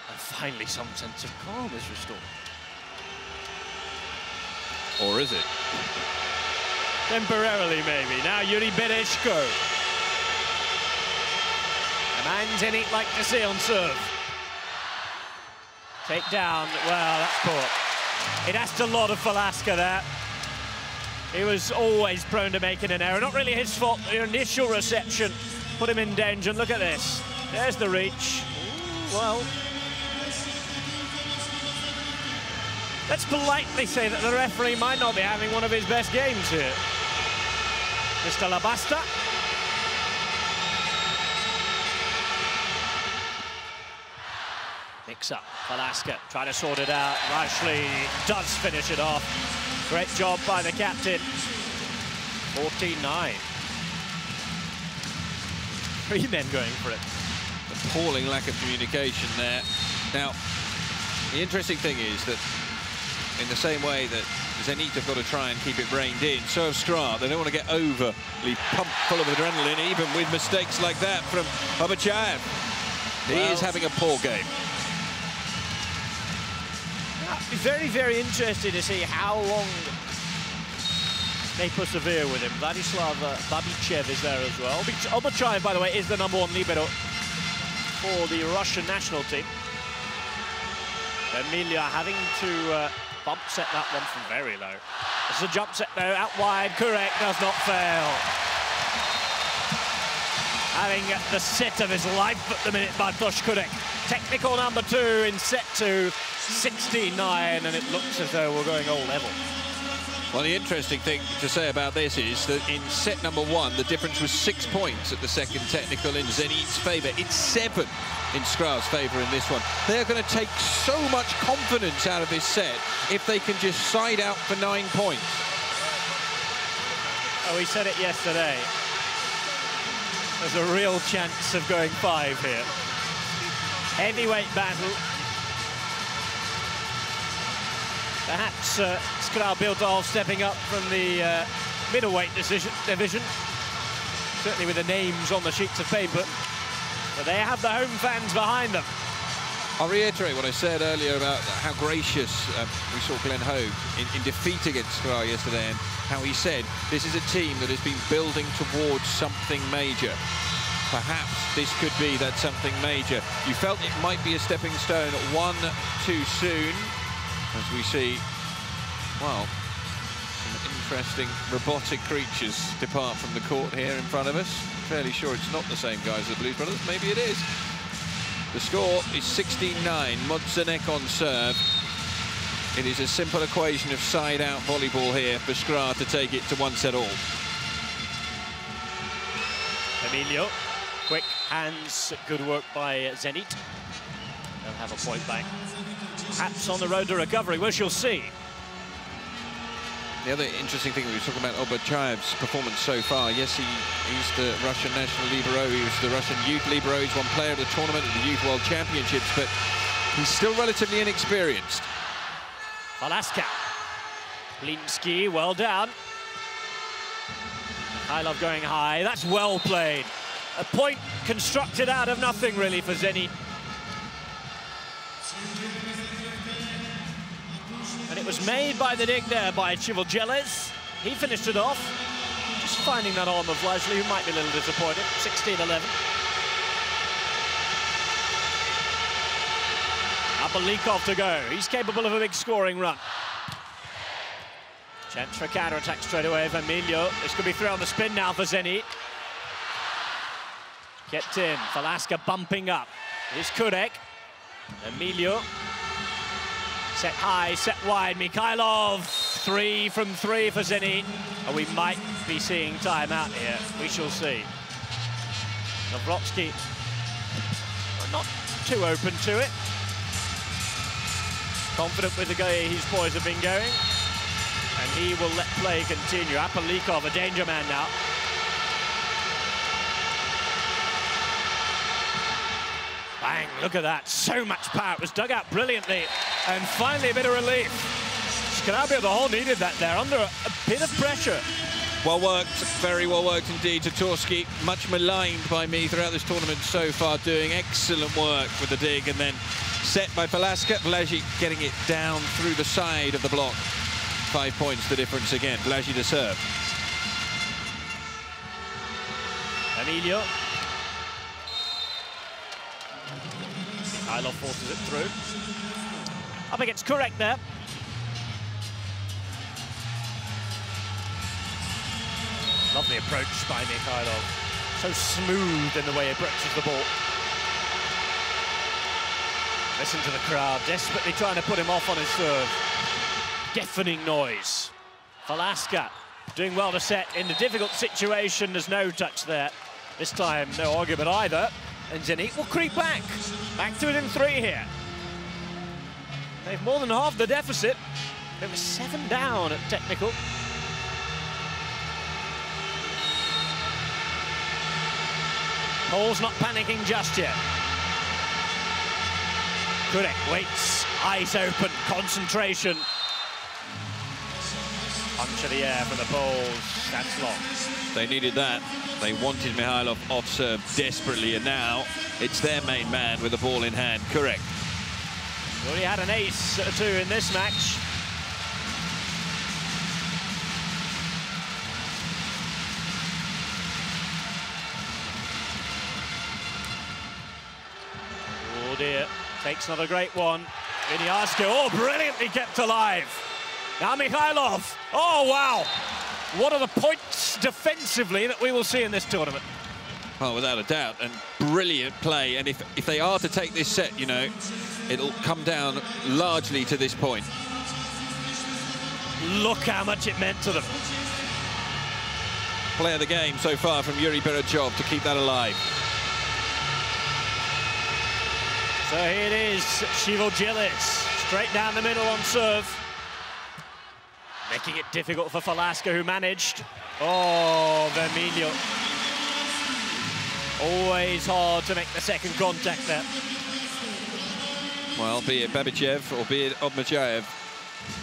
And finally, some sense of calm is restored. Or is it? Temporarily, maybe. Now, Yuri Bereshko. The man's in it like to see on serve. Take down, well, that's poor. It asked a lot of Velasquez there. He was always prone to making an error. Not really his fault. The initial reception put him in danger. Look at this. There's the reach. Ooh, well. Let's politely say that the referee might not be having one of his best games here. Mr. Labasta. Mix up. Velasquez trying to sort it out. Vlažný does finish it off. Great job by the captain. 14-9. 3 men going for it. Appalling lack of communication there. Now, the interesting thing is that in the same way that Zenit have got to try and keep it reined in, so have Skra. They don't want to get overly pumped full of adrenaline, even with mistakes like that from Babachaev. He is having a poor game. I'd be very, very interested to see how long they persevere with him. Vladislav Babichev is there as well. Babichev, by the way, is the #1 libero for the Russian national team. Emilia having to bump set that one from very low. This is a jump set though, out wide, correct, does not fail. Having the set of his life at the minute, Bartosz Kurek. Technical number 2 in set 2, 69, and it looks as though we're going all level. Well, the interesting thing to say about this is that in set number 1, the difference was 6 points at the second technical in zenith's favour. It's 7 in Skrav's favour in this one. They're going to take so much confidence out of this set if they can just side out for 9 points. Oh, we said it yesterday. There's a real chance of going 5 here. Heavyweight battle. Perhaps Skrav Biltov stepping up from the middleweight division. Certainly with the names on the sheets of paper. But they have the home fans behind them. I'll reiterate what I said earlier about how gracious we saw Glenn Hogue in defeat against Skrav yesterday, and how he said this is a team that has been building towards something major. Perhaps this could be that something major. You felt it might be a stepping stone one too soon, as we see, well, some interesting robotic creatures depart from the court here in front of us. Fairly sure it's not the same guys as the Blues Brothers, maybe it is. The score is 16-9, Modzanek on serve. It is a simple equation of side-out volleyball here for Skrav to take it to 1 set all. Emilio, quick hands, good work by Zenit. They'll have a point back. Perhaps on the road to recovery, we shall see. The other interesting thing, we were talking about Obachayev's performance so far. Yes, he's the Russian national libero. He was the Russian youth libero. He's won player of the tournament at the Youth World Championships, but he's still relatively inexperienced. Valaska. Blinsky, well down. Mikhailov going high. That's well played. A point constructed out of nothing, really, for Zenit. And it was made by the dig there by Chivoljeles. He finished it off. Just finding that arm of Vlasley, who might be a little disappointed. 16-11. Abalikov to go. He's capable of a big scoring run. Chance for a counter-attack straight away for Emilio. This could be through on the spin now for Zenit. Kept in. Valaska bumping up. Here's Kurek. Emilio. Set high, set wide. Mikhailov, 3 from 3 for Zenit. And we might be seeing time out here. We shall see. Navrotsky not too open to it. Confident with the way his boys have been going. And he will let play continue. Apalikov, a danger man now. Bang, look at that. So much power. It was dug out brilliantly. And finally a bit of relief. Skrabia, the whole needed that there, under a bit of pressure. Well worked, very well worked indeed. Tatorsky, much maligned by me throughout this tournament so far, doing excellent work with the dig, and then set by Valaska. Vlasic getting it down through the side of the block. 5 points the difference again. Vlasic to serve. Emilio. Mikhailov forces it through. Up against Kurek there. Lovely approach by Mikhailov. So smooth in the way he approaches the ball. Listen to the crowd, desperately trying to put him off on his serve. Deafening noise. Valaska doing well to set in a difficult situation. There's no touch there. This time, no argument either. And Zenit will creep back. Back to it in 3 here. They've more than halved the deficit. They were 7 down at technical. Poles not panicking just yet. Kurek waits, eyes open, concentration. Punch of the air from the Poles, that's long. They needed that. They wanted Mikhailov off serve desperately, and now it's their main man with the ball in hand. Kurek. Already had an ace or 2 in this match. dear. Takes another great one. Iniasko, oh, brilliantly kept alive. Now Mikhailov. Oh, wow. What are the points defensively that we will see in this tournament? Oh, without a doubt, and brilliant play. And if they are to take this set, you know, it'll come down largely to this point. Look how much it meant to them. Play of the game so far from Yuri Berachov to keep that alive. So here it is, Shivo-Gillis, straight down the middle on serve. Making it difficult for Velasco, who managed. Oh, Vermilio. Always hard to make the second contact there. Well, be it Babichev or be it Obmajayev,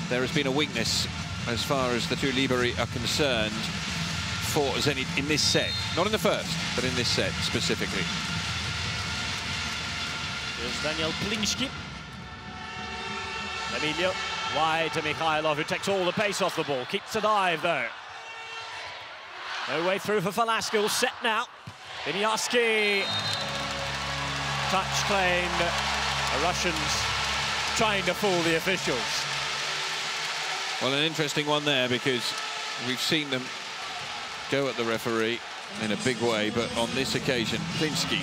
there has been a weakness as far as the two Liberi are concerned for Zenit in this set. Not in the first, but in this set specifically. Here's Daniel Plinski. Emilio wide to Mikhailov, who takes all the pace off the ball. Keeps it alive, though. No way through for Velasco. Set now. Iniaski. Touch claimed. The Russians trying to fool the officials. Well, an interesting one there, because we've seen them go at the referee in a big way, but on this occasion, Plinski.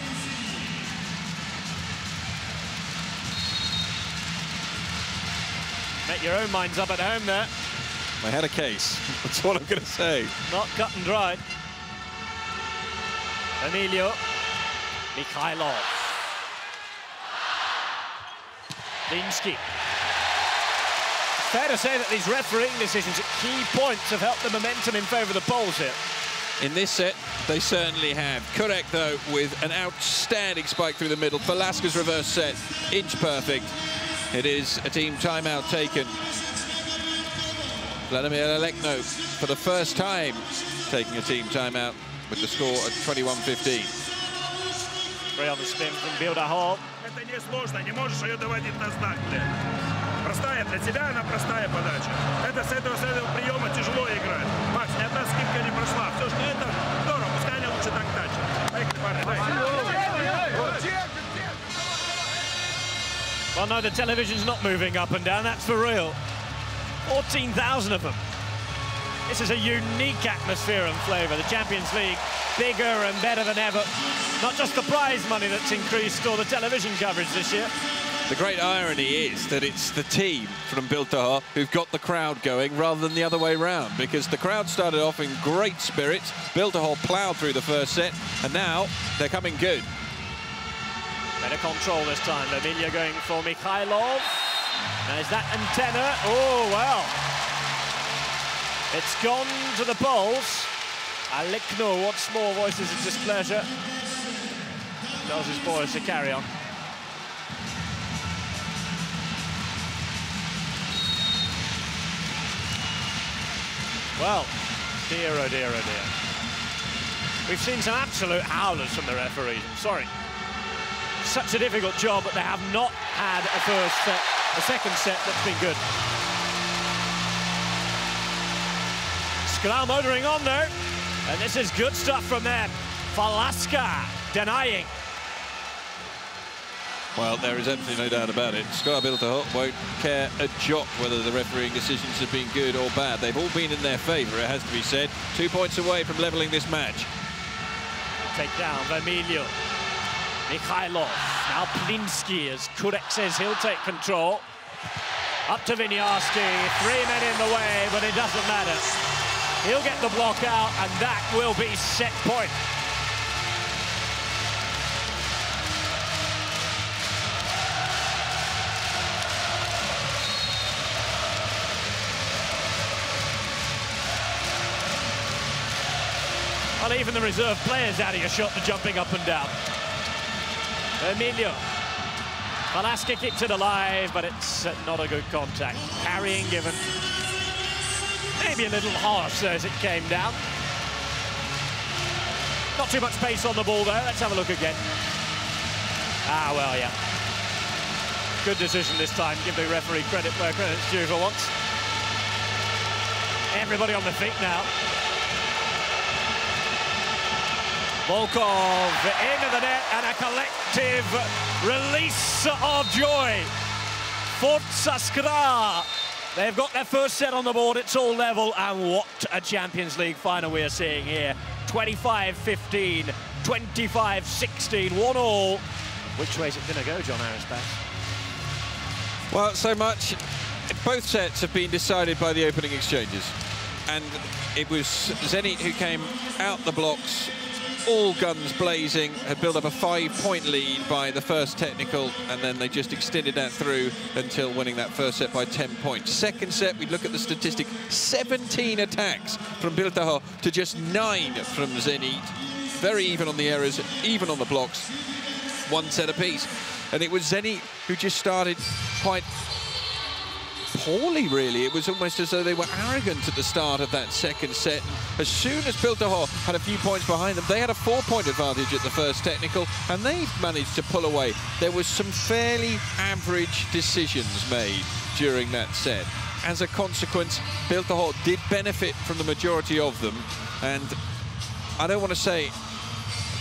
Make your own minds up at home there. I had a case, that's what I'm going to say. Not cut and dried. Emilio. Mikhailov. Plinski. Fair to say that these refereeing decisions at key points have helped the momentum in favour of the Poles here. In this set, they certainly have. Kurek, though, with an outstanding spike through the middle. Velasquez reverse set, inch perfect. It is a team timeout taken. Vladimir Alekno, for the first time, taking a team timeout with the score at 21-15. 3 on the spin from Bilda Hall. Это не сложно, не можешь ее доводить на знак, блин. Простая для тебя, она простая подача. Это с этого приема тяжело играть. Макс, ни одна скидка не прошла. Все, что это здорово, пускай они лучше так тачат. Поехали, парни, Well, no, the television's not moving up and down, that's for real. 14,000 of them. This is a unique atmosphere and flavour. The Champions League, bigger and better than ever. Not just the prize money that's increased or the television coverage this year. The great irony is that it's the team from Biltahar who've got the crowd going rather than the other way round, because the crowd started off in great spirits. Biltahar ploughed through the first set, and now they're coming good. Better control this time. Vermilio going for Mikhailov. Now is that antenna? Oh, well. It's gone to the Poles. Alekno once more voices his displeasure. Tells his boys to carry on. Well, dear, oh dear, oh dear. We've seen some absolute howlers from the referees, I'm sorry. Such a difficult job, but they have not had a second set that's been good. Skral motoring on though, and this is good stuff from them. Falaska denying. Well, there is absolutely no doubt about it. Skra Biltahar won't care a jot whether the refereeing decisions have been good or bad. They've all been in their favour, it has to be said. 2 points away from levelling this match. Take down Vermilio. Mikhailov. Now Plinski, as Kurek says he'll take control. Up to Viniarski. 3 men in the way, but it doesn't matter. He'll get the block out, and that will be set point. Well, even the reserve players out of your shot to jumping up and down. Emilio. Velasquez keeps it alive, but it's not a good contact. Carrying given. Maybe a little harsh as it came down. Not too much pace on the ball, though. Let's have a look again. Ah, well, yeah. Good decision this time. Give the referee credit where credit's due for once. Everybody on the feet now. Volkov into the net and a collective release of joy. Forza Skra. They've got their first set on the board, it's all level, and what a Champions League final we're seeing here. 25-15, 25-16, 1-1. Which way is it going to go, John Harris-Bass? Well, so much. Both sets have been decided by the opening exchanges. And it was zenit who came out the blocks, all guns blazing, had built up a 5-point lead by the first technical, and then they just extended that through until winning that first set by 10 points. Second set, we look at the statistic, 17 attacks from Biltaho to just 9 from zenit. Very even on the errors, even on the blocks, 1 set apiece. And it was zenit who just started quite poorly, really. It was almost as though they were arrogant at the start of that second set. As soon as Biltaho had a few points behind them, they had a 4-point advantage at the first technical, and they managed to pull away. There was some fairly average decisions made during that set. As a consequence, Biltaho did benefit from the majority of them, and I don't want to say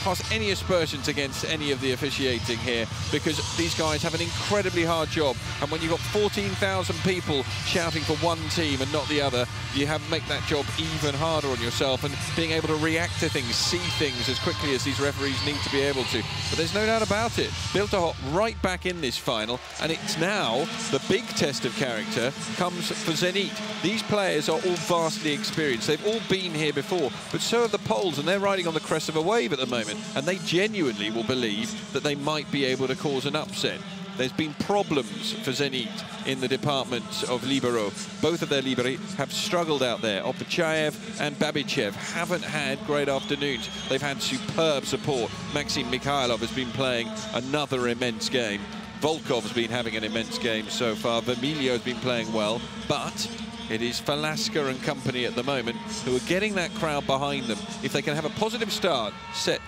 pass any aspersions against any of the officiating here, because these guys have an incredibly hard job, and when you've got 14,000 people shouting for one team and not the other, you make that job even harder on yourself, and being able to react to things, see things as quickly as these referees need to be able to. But there's no doubt about it, Biltaho right back in this final, and it's now the big test of character comes for zenit. These players are all vastly experienced, they've all been here before, but so have the Poles, and they're riding on the crest of a wave at the moment. And they genuinely will believe that they might be able to cause an upset. There's been problems for zenit in the department of libero. Both of their liberi have struggled out there. Opachayev and Babichev haven't had great afternoons. They've had superb support. Maxim Mikhailov has been playing another immense game. Volkov's been having an immense game so far. Vermilio's been playing well, but it is Falaska and company at the moment who are getting that crowd behind them. If they can have a positive start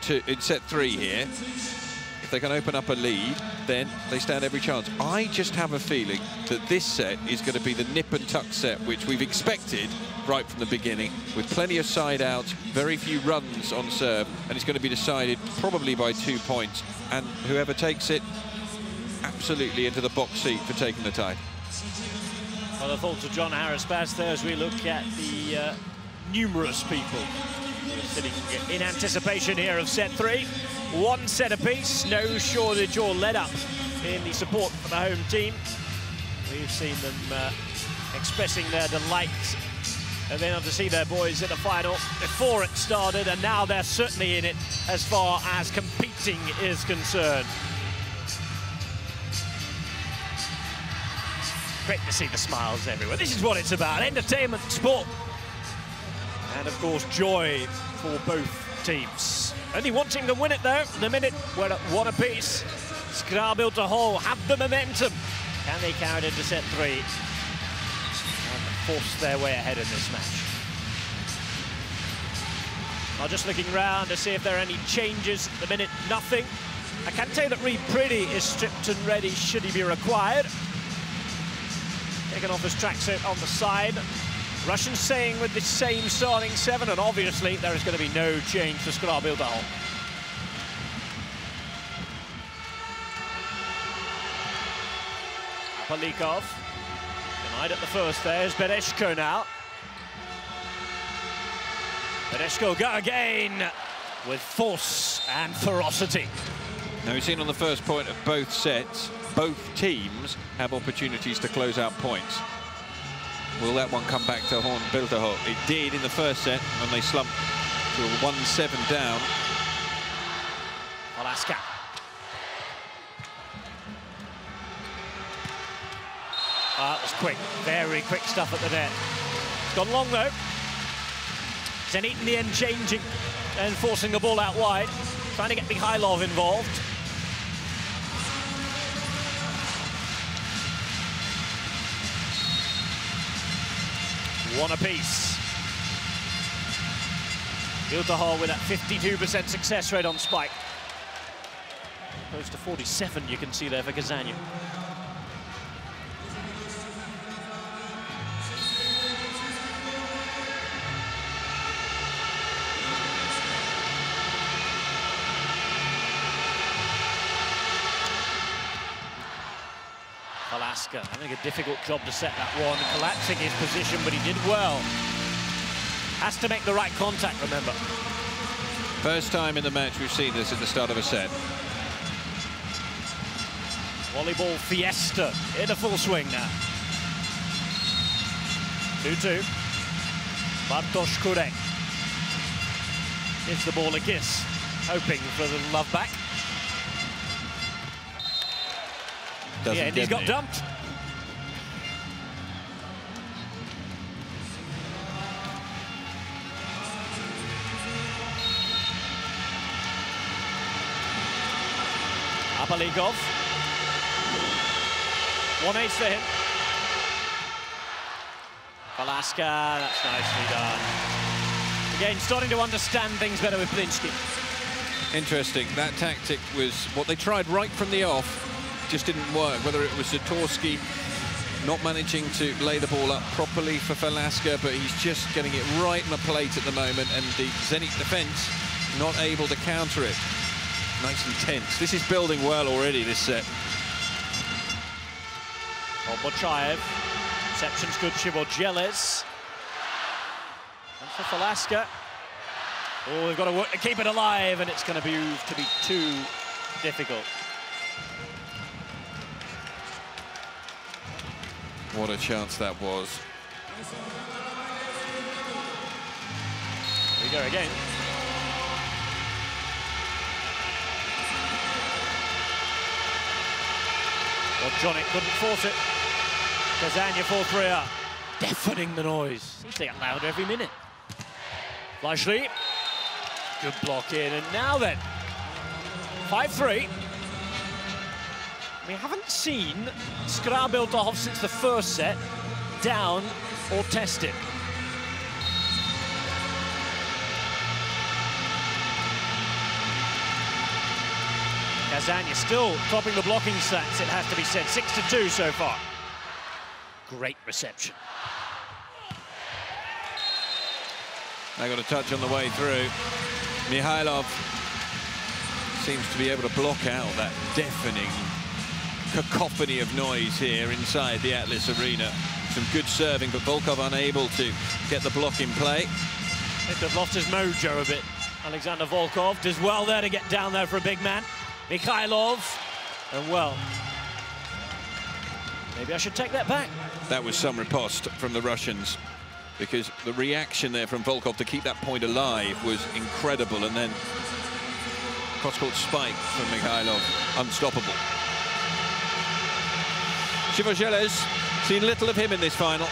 in set 3 here, if they can open up a lead, then they stand every chance. I just have a feeling that this set is going to be the nip and tuck set, which we've expected right from the beginning, with plenty of side outs, very few runs on serve, and it's going to be decided probably by 2 points. And whoever takes it, absolutely into the box seat for taking the tie. Well, the thoughts of John Harris-Bass there as we look at the numerous people who are sitting in anticipation here of set 3. 1 set apiece, no shortage or let-up in the support for the home team. We've seen them expressing their delight of being able to see their boys in the final before it started, and now they're certainly in it as far as competing is concerned. Great to see the smiles everywhere. This is what it's about, entertainment, sport, and of course joy for both teams. Only one team can win it though. In a minute, we're at 1 apiece. Skra Biltaho have the momentum. Can they carry it into set 3 and force their way ahead in this match? I'm just looking round to see if there are any changes. At the minute, nothing. I can tell you that Reed Priddy is stripped and ready should he be required. Taken off his tracksuit on the side. Russian staying with the same starting 7, and obviously there is going to be no change for Skra Biltaho. Palikov denied at the first. There's Bereshko now. Bereshko go again with force and ferocity. Now we've seen on the first point of both sets, both teams have opportunities to close out points. Will that one come back to Horn Biltaho? It did in the first set when they slumped to a 1-7 down. Alaska. That was quick, very quick stuff at the net. It's gone long though. zenit in the end changing and forcing the ball out wide, trying to get Mikhailov involved. One apiece. Biltaho with that 52% success rate on spike. Close to 47 you can see there for Kazanyu. Velasquez having a difficult job to set that one, collapsing his position, but he did well. Has to make the right contact, remember. First time in the match we've seen this at the start of a set. Volleyball fiesta in a full swing now. 2-2. Bartosz Kurek gives the ball a kiss, hoping for the love back. Yeah, and he's got dumped. Apaligov. 1-ace to him. Velasquez, that's nicely done. Again, starting to understand things better with Plinsky. Interesting. That tactic was what they tried right from the off. Just didn't work. Whether it was Zatorski not managing to lay the ball up properly for Velasquez, but he's just getting it right on the plate at the moment, and the Zenit defense not able to counter it. Nice and tense. This is building well already, this set. Obochayev. Reception's good, Chivojeles. And for Velasquez. Oh, they've got to work to keep it alive, and it's going to be too difficult. What a chance that was. Here we go again. Well, Johnny couldn't force it. Kazania 4-3 up. Deafening the noise. Seems to get louder every minute. Flashley. Good block in, and now then. 5-3. We haven't seen Skra built off since the first set, down or tested. Kazania still topping the blocking stats, it has to be said. 6-2 so far. Great reception. They got a touch on the way through. Mikhailov seems to be able to block out that deafening cacophony of noise here inside the Atlas Arena. Some good serving, but Volkov unable to get the block in play. It could have lost his mojo a bit. Alexander Volkov does well there to get down there for a big man. Mikhailov, and well, maybe I should take that back. That was some riposte from the Russians, because the reaction there from Volkov to keep that point alive was incredible, and then cross-court spike from Mikhailov, unstoppable. Chivojeles, seen little of him in this final.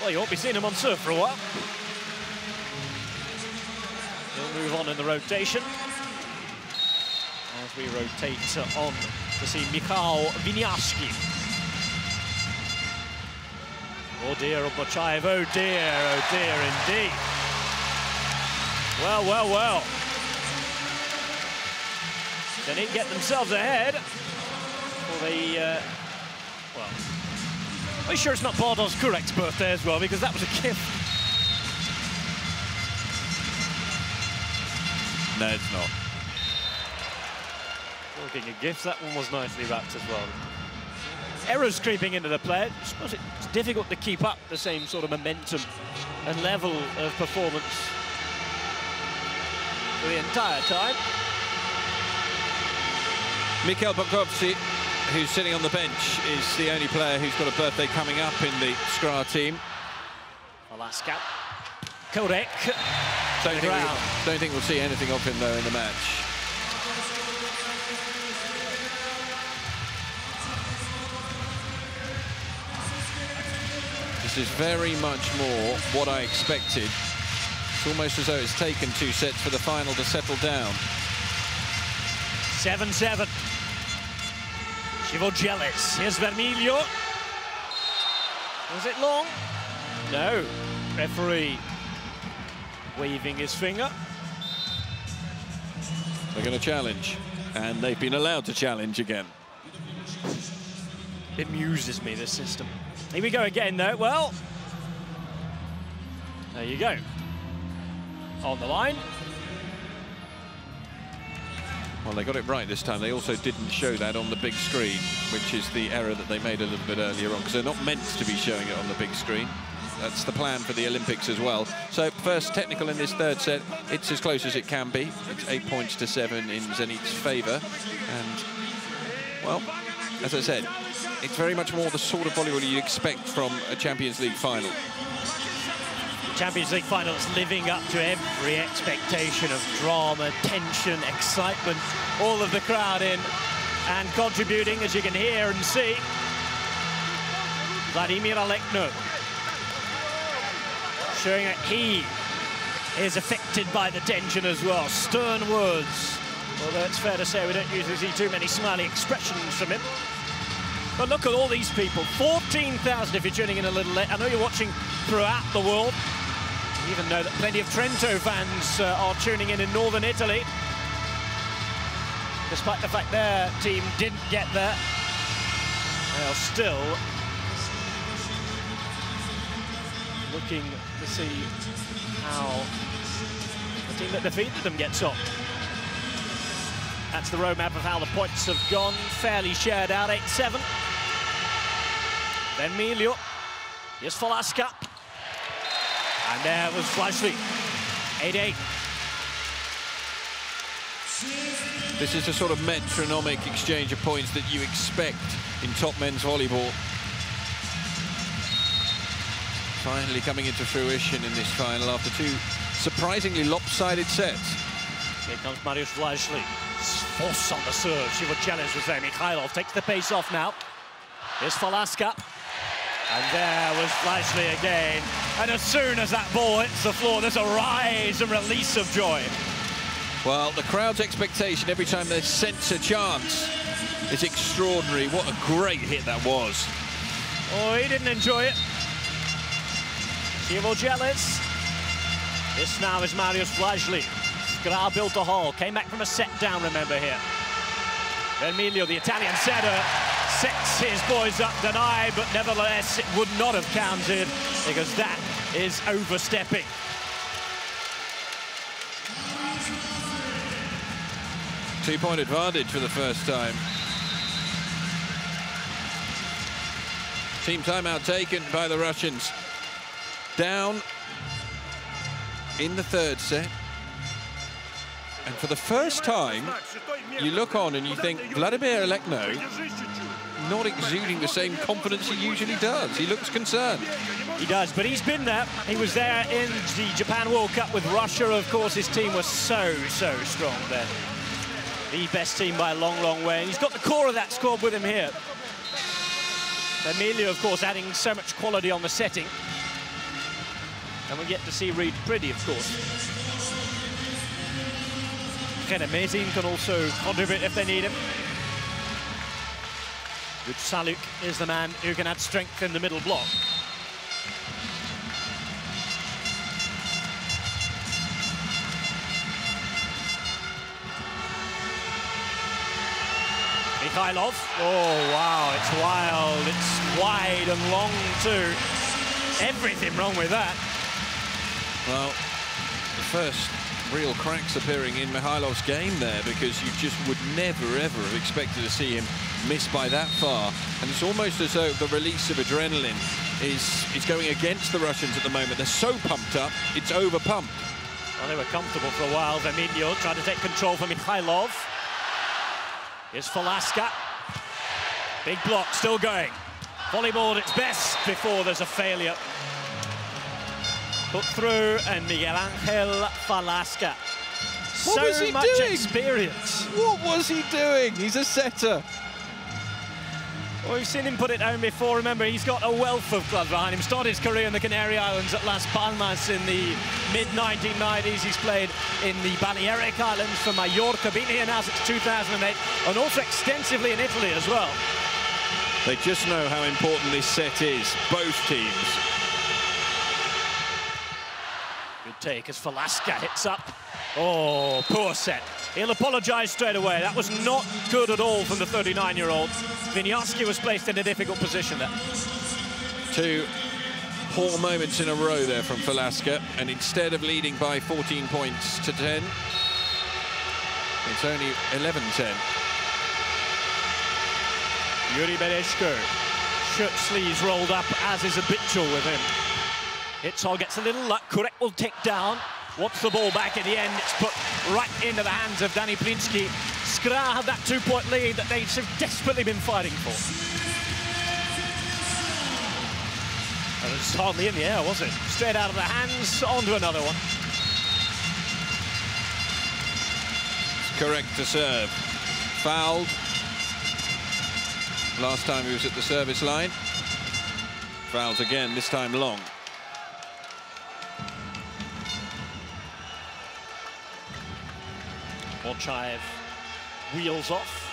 Well, you won't be seeing him on serve for a while. He'll move on in the rotation. As we rotate on to see Michał Winiarski. Oh dear, Obochayev, oh dear indeed. Well, well, well. They need to get themselves ahead. For the, well, are you sure it's not Bartosz Kurek's birthday as well, because that was a gift. No, it's not. Talking of gifts, that one was nicely wrapped as well. Errors creeping into the play. I suppose it's difficult to keep up the same sort of momentum and level of performance for the entire time. Mikhail Bokovci, who's sitting on the bench, is the only player who's got a birthday coming up in the Skra team. Velasquez. Kurek. Don't think we'll see anything of him, though, in the match. This is very much more what I expected. It's almost as though it's taken 2 sets for the final to settle down. 7-7. Chivojeles. Here's Vermilio. Was it long? No. Referee waving his finger. They're going to challenge, and they've been allowed to challenge again. It amuses me, this system. Here we go again, though. Well, there you go. On the line. Well, they got it right this time. They also didn't show that on the big screen, which is the error that they made a little bit earlier on, because they're not meant to be showing it on the big screen. That's the plan for the Olympics as well. So first technical in this third set. It's as close as it can be. It's 8 points to 7 in zenith's favour. And, well, as I said, it's very much more the sort of volleyball you expect from a Champions League final. Champions League final is living up to every expectation of drama, tension, excitement, all of the crowd in and contributing, as you can hear and see. Vladimir Alekno showing that he is affected by the tension as well. Stern words, although it's fair to say we don't usually see too many smiley expressions from him. But look at all these people, 14,000 if you're tuning in a little late. I know you're watching throughout the world. You even know that plenty of Trento fans are tuning in northern Italy, despite the fact their team didn't get there. They're still looking to see how the team that defeated them gets on. That's the roadmap of how the points have gone. Fairly shared out, 8-7. Then Emilio. Here's Falaska. And there was Flashly. 8-8. This is the sort of metronomic exchange of points that you expect in top men's volleyball. Finally coming into fruition in this final after two surprisingly lopsided sets. Here comes Mariusz Vlajli. Force on the serve. She would challenge with there. Mikhailov takes the pace off now. Here's Falaska. And there was Vlajli again. And as soon as that ball hits the floor, there's a rise and release of joy. Well, the crowd's expectation every time they sense a chance is extraordinary. What a great hit that was. Oh, he didn't enjoy it. Ivo Jealous. This now is Mariusz Vlajli. Skra built a hole, came back from a set down, remember here. Emilio, the Italian setter, sets his boys up denied, but nevertheless it would not have counted because that is overstepping. Two-point advantage for the first time. Team timeout taken by the Russians. Down in the third set. And for the first time, you look on and you think Vladimir Alekno not exuding the same confidence he usually does. He looks concerned. He does, but he's been there. He was there in the Japan World Cup with Russia. Of course, his team was so strong there. The best team by a long, long way. And he's got the core of that squad with him here. Emilio, of course, adding so much quality on the setting. And we get to see Reed Pretty, of course. Ken Amazing can also contribute if they need him. Good Saluk is the man who can add strength in the middle block. Mikhailov. Oh, wow, it's wild. It's wide and long, too. Everything wrong with that. Well, the first real cracks appearing in Mihailov's game there, because you just would never, ever have expected to see him miss by that far. And it's almost as though the release of adrenaline is going against the Russians at the moment. They're so pumped up, it's over-pumped. Well, they were comfortable for a while. Emilio trying to take control from Mikhailov. Here's Falaska. Big block, still going. Volleyball at its best before there's a failure. Put through, and Miguel Angel Falaska. So much experience. What was he doing? He's a setter. Well, we've seen him put it down before. Remember, he's got a wealth of clubs behind him. Started his career in the Canary Islands at Las Palmas in the mid-1990s. He's played in the Balearic Islands for Mallorca. Been here now since 2008, and also extensively in Italy as well. They just know how important this set is, both teams. Good take as Falaska hits up. Oh, poor set. He'll apologise straight away. That was not good at all from the 39-year-old. Winiarski was placed in a difficult position there. Two poor moments in a row there from Falaska, and instead of leading by 14 points to 10, It's only 11-10. Yuri Bereshko, shirt sleeves rolled up, as is habitual with him. Itzhol gets a little luck. Kurek will take down. Wants the ball back at the end. It's put right into the hands of Danny Plinsky. Skra had that 2-point lead that they'd so desperately been fighting for. And it was hardly in the air, was it? Straight out of the hands, onto another one. It's correct to serve. Fouled. Last time he was at the service line. Fouls again, this time long. Mochaev wheels off.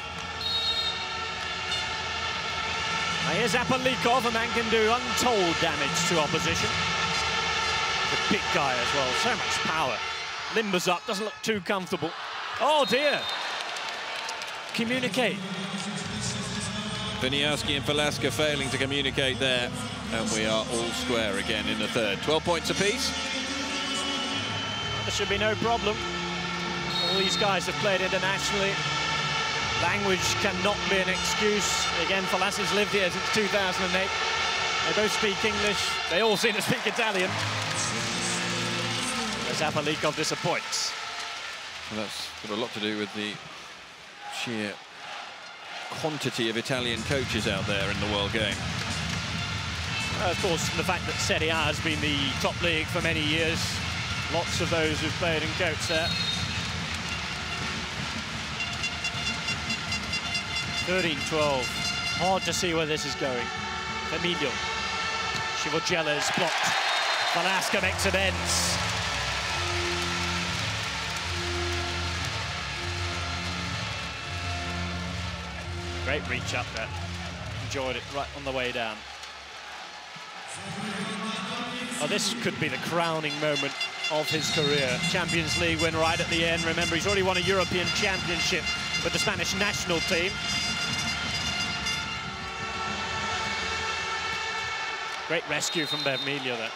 Now here's Apalikov, a man can do untold damage to opposition. The big guy as well, so much power. Limbers up, doesn't look too comfortable. Oh dear! Communicate. Viniarski and Velasca failing to communicate there, and we are all square again in the third. 12 points apiece. There should be no problem. All these guys have played internationally. Language cannot be an excuse. Again, Falasca's lived here since 2008. They both speak English. They all seem to speak Italian. As Apalikov disappoints. Well, that's got a lot to do with the sheer quantity of Italian coaches out there in the world game. Of course, the fact that Serie A has been the top league for many years. Lots of those who've played and coached there. 13-12. Hard to see where this is going. Emilio. Shivogela is blocked. Velasca makes amends. Great reach up there. Enjoyed it right on the way down. Oh, this could be the crowning moment of his career. Champions League win right at the end. Remember, he's already won a European Championship with the Spanish national team. Great rescue from Emilio there.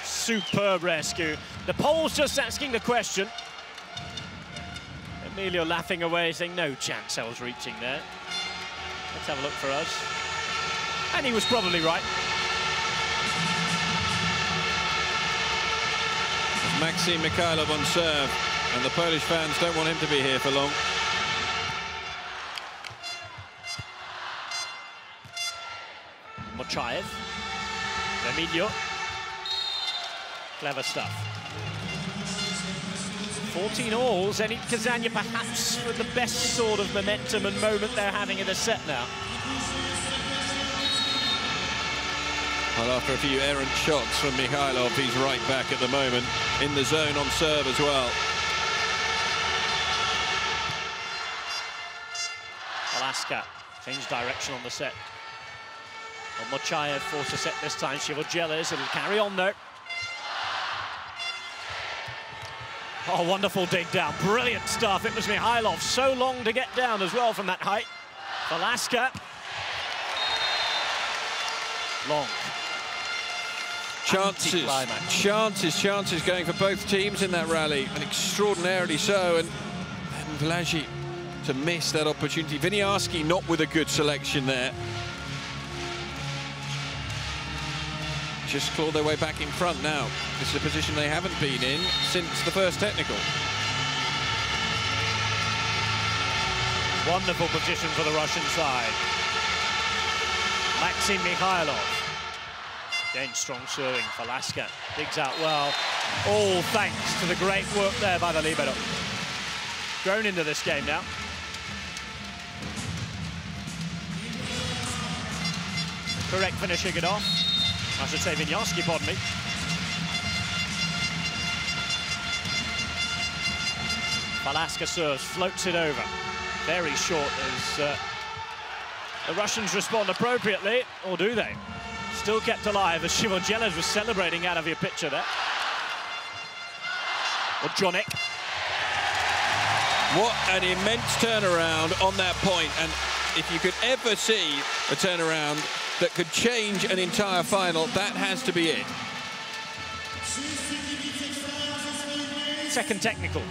Superb rescue. The Poles just asking the question. Emilio laughing away, saying no chance I was reaching there. Let's have a look for us. And he was probably right. Maxim Mikhailov on serve, and the Polish fans don't want him to be here for long. Mochaev. Emilio. Clever stuff. 14 alls, and Kazania perhaps with the best sort of momentum and moment they're having in the set now. Well, after a few errant shots from Mikhailov, he's right back at the moment, in the zone on serve as well. Velasca changed direction on the set. Well, Mochaev forced a set this time. Shivogela's, it'll carry on though. Oh, wonderful dig down. Brilliant stuff. It was Mikhailov. So long to get down as well from that height. Velasca. Long. Chances going for both teams in that rally, and extraordinarily so. And Vlasic to miss that opportunity. Viniarski not with a good selection there. Just claw their way back in front now. This is a position they haven't been in since the first technical. Wonderful position for the Russian side. Maxim Mikhailov. Again, strong serving. Velasca digs out well. All thanks to the great work there by the libero. Grown into this game now. Correct finishing it off. I should say Viniarski, pardon me. Velasca serves, floats it over. Very short as the Russians respond appropriately, or do they? Still kept alive as Shivogela was celebrating out of your picture there. Or Jonik. What an immense turnaround on that point, and if you could ever see a turnaround that could change an entire final, that has to be it. Second technical.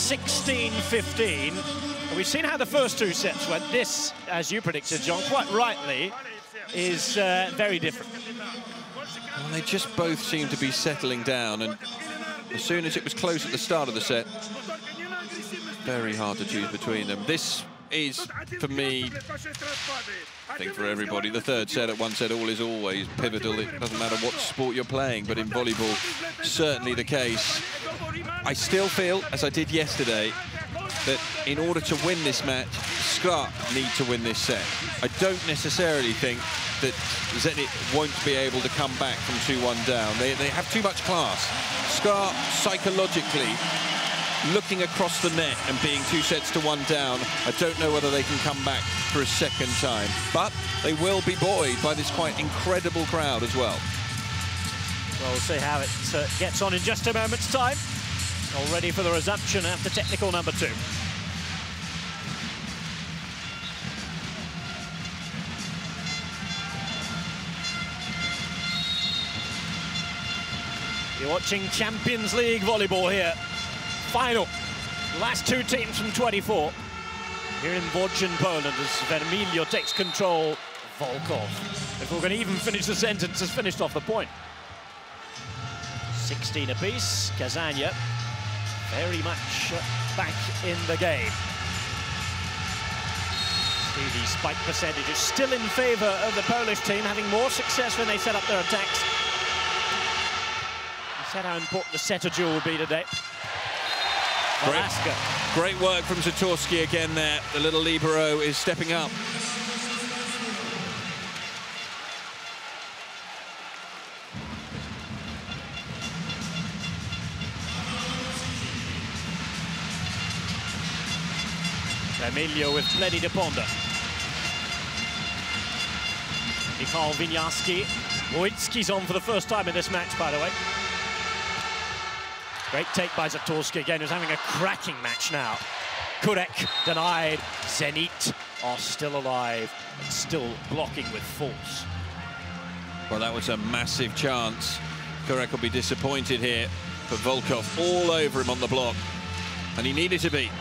16-15. We've seen how the first two sets went. This, as you predicted, John, quite rightly, is very different. Well, they just both seem to be settling down, and as soon as it was close at the start of the set, very hard to choose between them. This is, for me, I think for everybody, the third set at one set all is always pivotal. It doesn't matter what sport you're playing, but in volleyball, certainly the case. I still feel, as I did yesterday, that in order to win this match, Skarp need to win this set. I don't necessarily think that Zenit won't be able to come back from 2-1 down. They have too much class. Skarp, psychologically, looking across the net and being 2-1 down, I don't know whether they can come back for a second time. But they will be buoyed by this quite incredible crowd as well. Well, we'll see how it gets on in just a moment's time. All ready for the resumption after technical number 2. You're watching Champions League volleyball here. Final. Last two teams from 24. Here in Wodz, Poland, as Vermilio takes control. Volkov, if we're going to even finish the sentence, has finished off the point. 16 apiece. Kazania very much back in the game. See the spike percentage is still in favour of the Polish team, having more success when they set up their attacks. You said how important the setter duel will be today. Great work from Zatorski again there. The little libero is stepping up. Emilio with plenty to ponder. Michal Winiarski. Wojcicki's on for the first time in this match, by the way. Great take by Zatorski again, who's having a cracking match now. Kurek denied. Zenit are still alive and still blocking with force. Well, that was a massive chance. Kurek will be disappointed here, but Volkov all over him on the block, and he needed to be.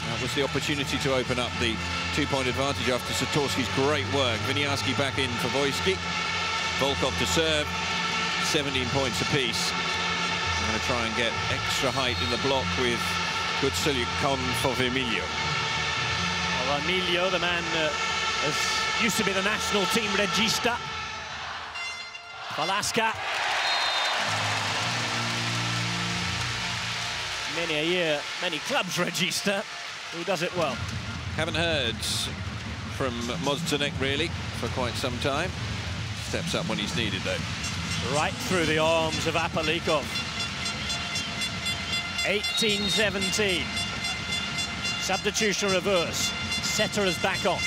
That was the opportunity to open up the two-point advantage after Zatorski's great work. Winiarski back in for Wojcicki. Volkov to serve. 17 points apiece. I'm going to try and get extra height in the block with good silicon for Vermilio. Well, Vermilio, the man used to be the national team regista. Velasca. Many a year, many clubs regista. Who does it well? Haven't heard from Mozzanek really for quite some time. Steps up when he's needed though. Right through the arms of Apalikov. 18-17. Substitution reverse. Setter is back on.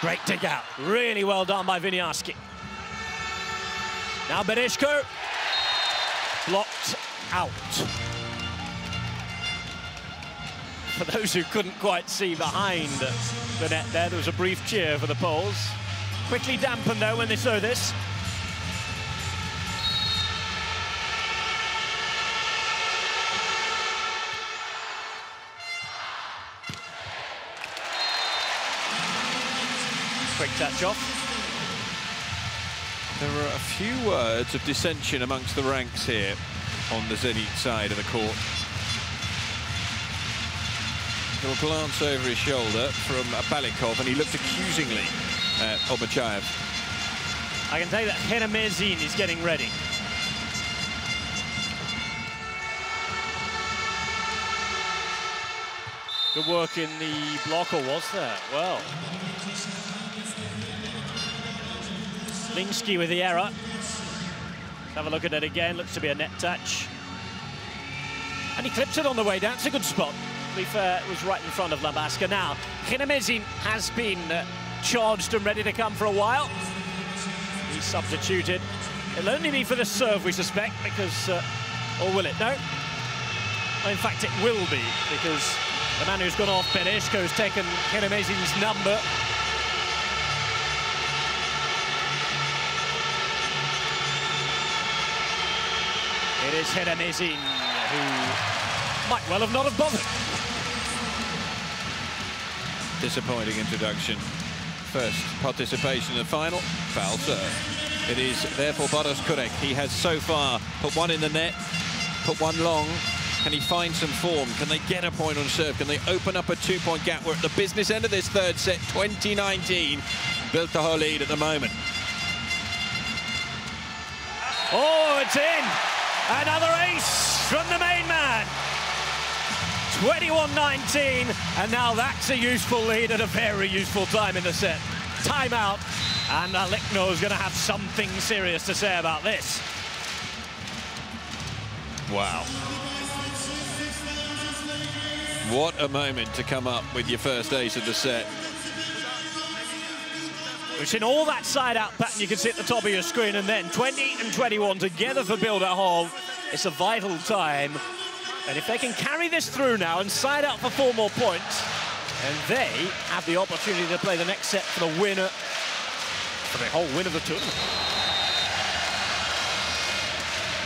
Great dig out. Really well done by Winiarski. Now Bereshko. Blocked out. For those who couldn't quite see behind the net there was a brief cheer for the Poles. Quickly dampened though when they saw this. Quick touch off. There are a few words of dissension amongst the ranks here on the Zenit side of the court. A little glance over his shoulder from Apalikov, and he looked accusingly at Obachayev. I can tell you that Heremezin is getting ready. Good work in the block, or was there? Well. Linsky with the error. Let's have a look at it again. Looks to be a net touch. And he clips it on the way down. It's a good spot. To be fair, it was right in front of Labaska. Now, Heremezin has been charged and ready to come for a while. He's substituted. It'll only be for the serve, we suspect, because... or will it? No? Well, in fact, it will be, because the man who's gone off, Bereshko, has taken Heremezin's number. It is Heremezin who might well have not have bothered. Disappointing introduction. First participation in the final, foul serve. It is therefore Boris Kurek. He has so far put one in the net, put one long. Can he find some form? Can they get a point on serve? Can they open up a 2-point gap? We're at the business end of this third set, 2019. Biltaho lead at the moment. Oh, it's in! Another ace from the main man. 21-19, and now that's a useful lead at a very useful time in the set. Timeout, and Alekno is going to have something serious to say about this. Wow. What a moment to come up with your first ace of the set. We've seen all that side-out pattern you can see at the top of your screen, and then 20 and 21 together for Biltaho. It's a vital time, and if they can carry this through now and side out for 4 more points, and they have the opportunity to play the next set for the winner, for the whole win of the tournament.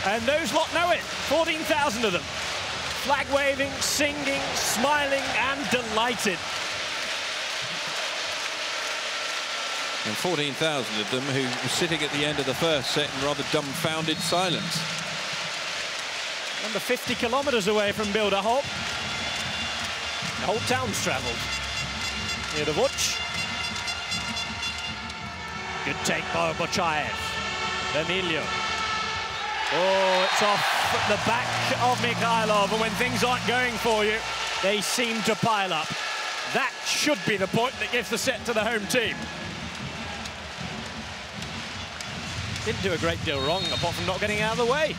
And those lot know it, 14,000 of them. Flag waving, singing, smiling, and delighted. And 14,000 of them who were sitting at the end of the first set in rather dumbfounded silence. Under 50 kilometers away from Biltaho. The whole town's travelled. Here to Vuch. Good take by Bochaev. Emilio. Oh, it's off the back of Mikhailov, and when things aren't going for you, they seem to pile up. That should be the point that gives the set to the home team. Didn't do a great deal wrong, apart from not getting out of the way.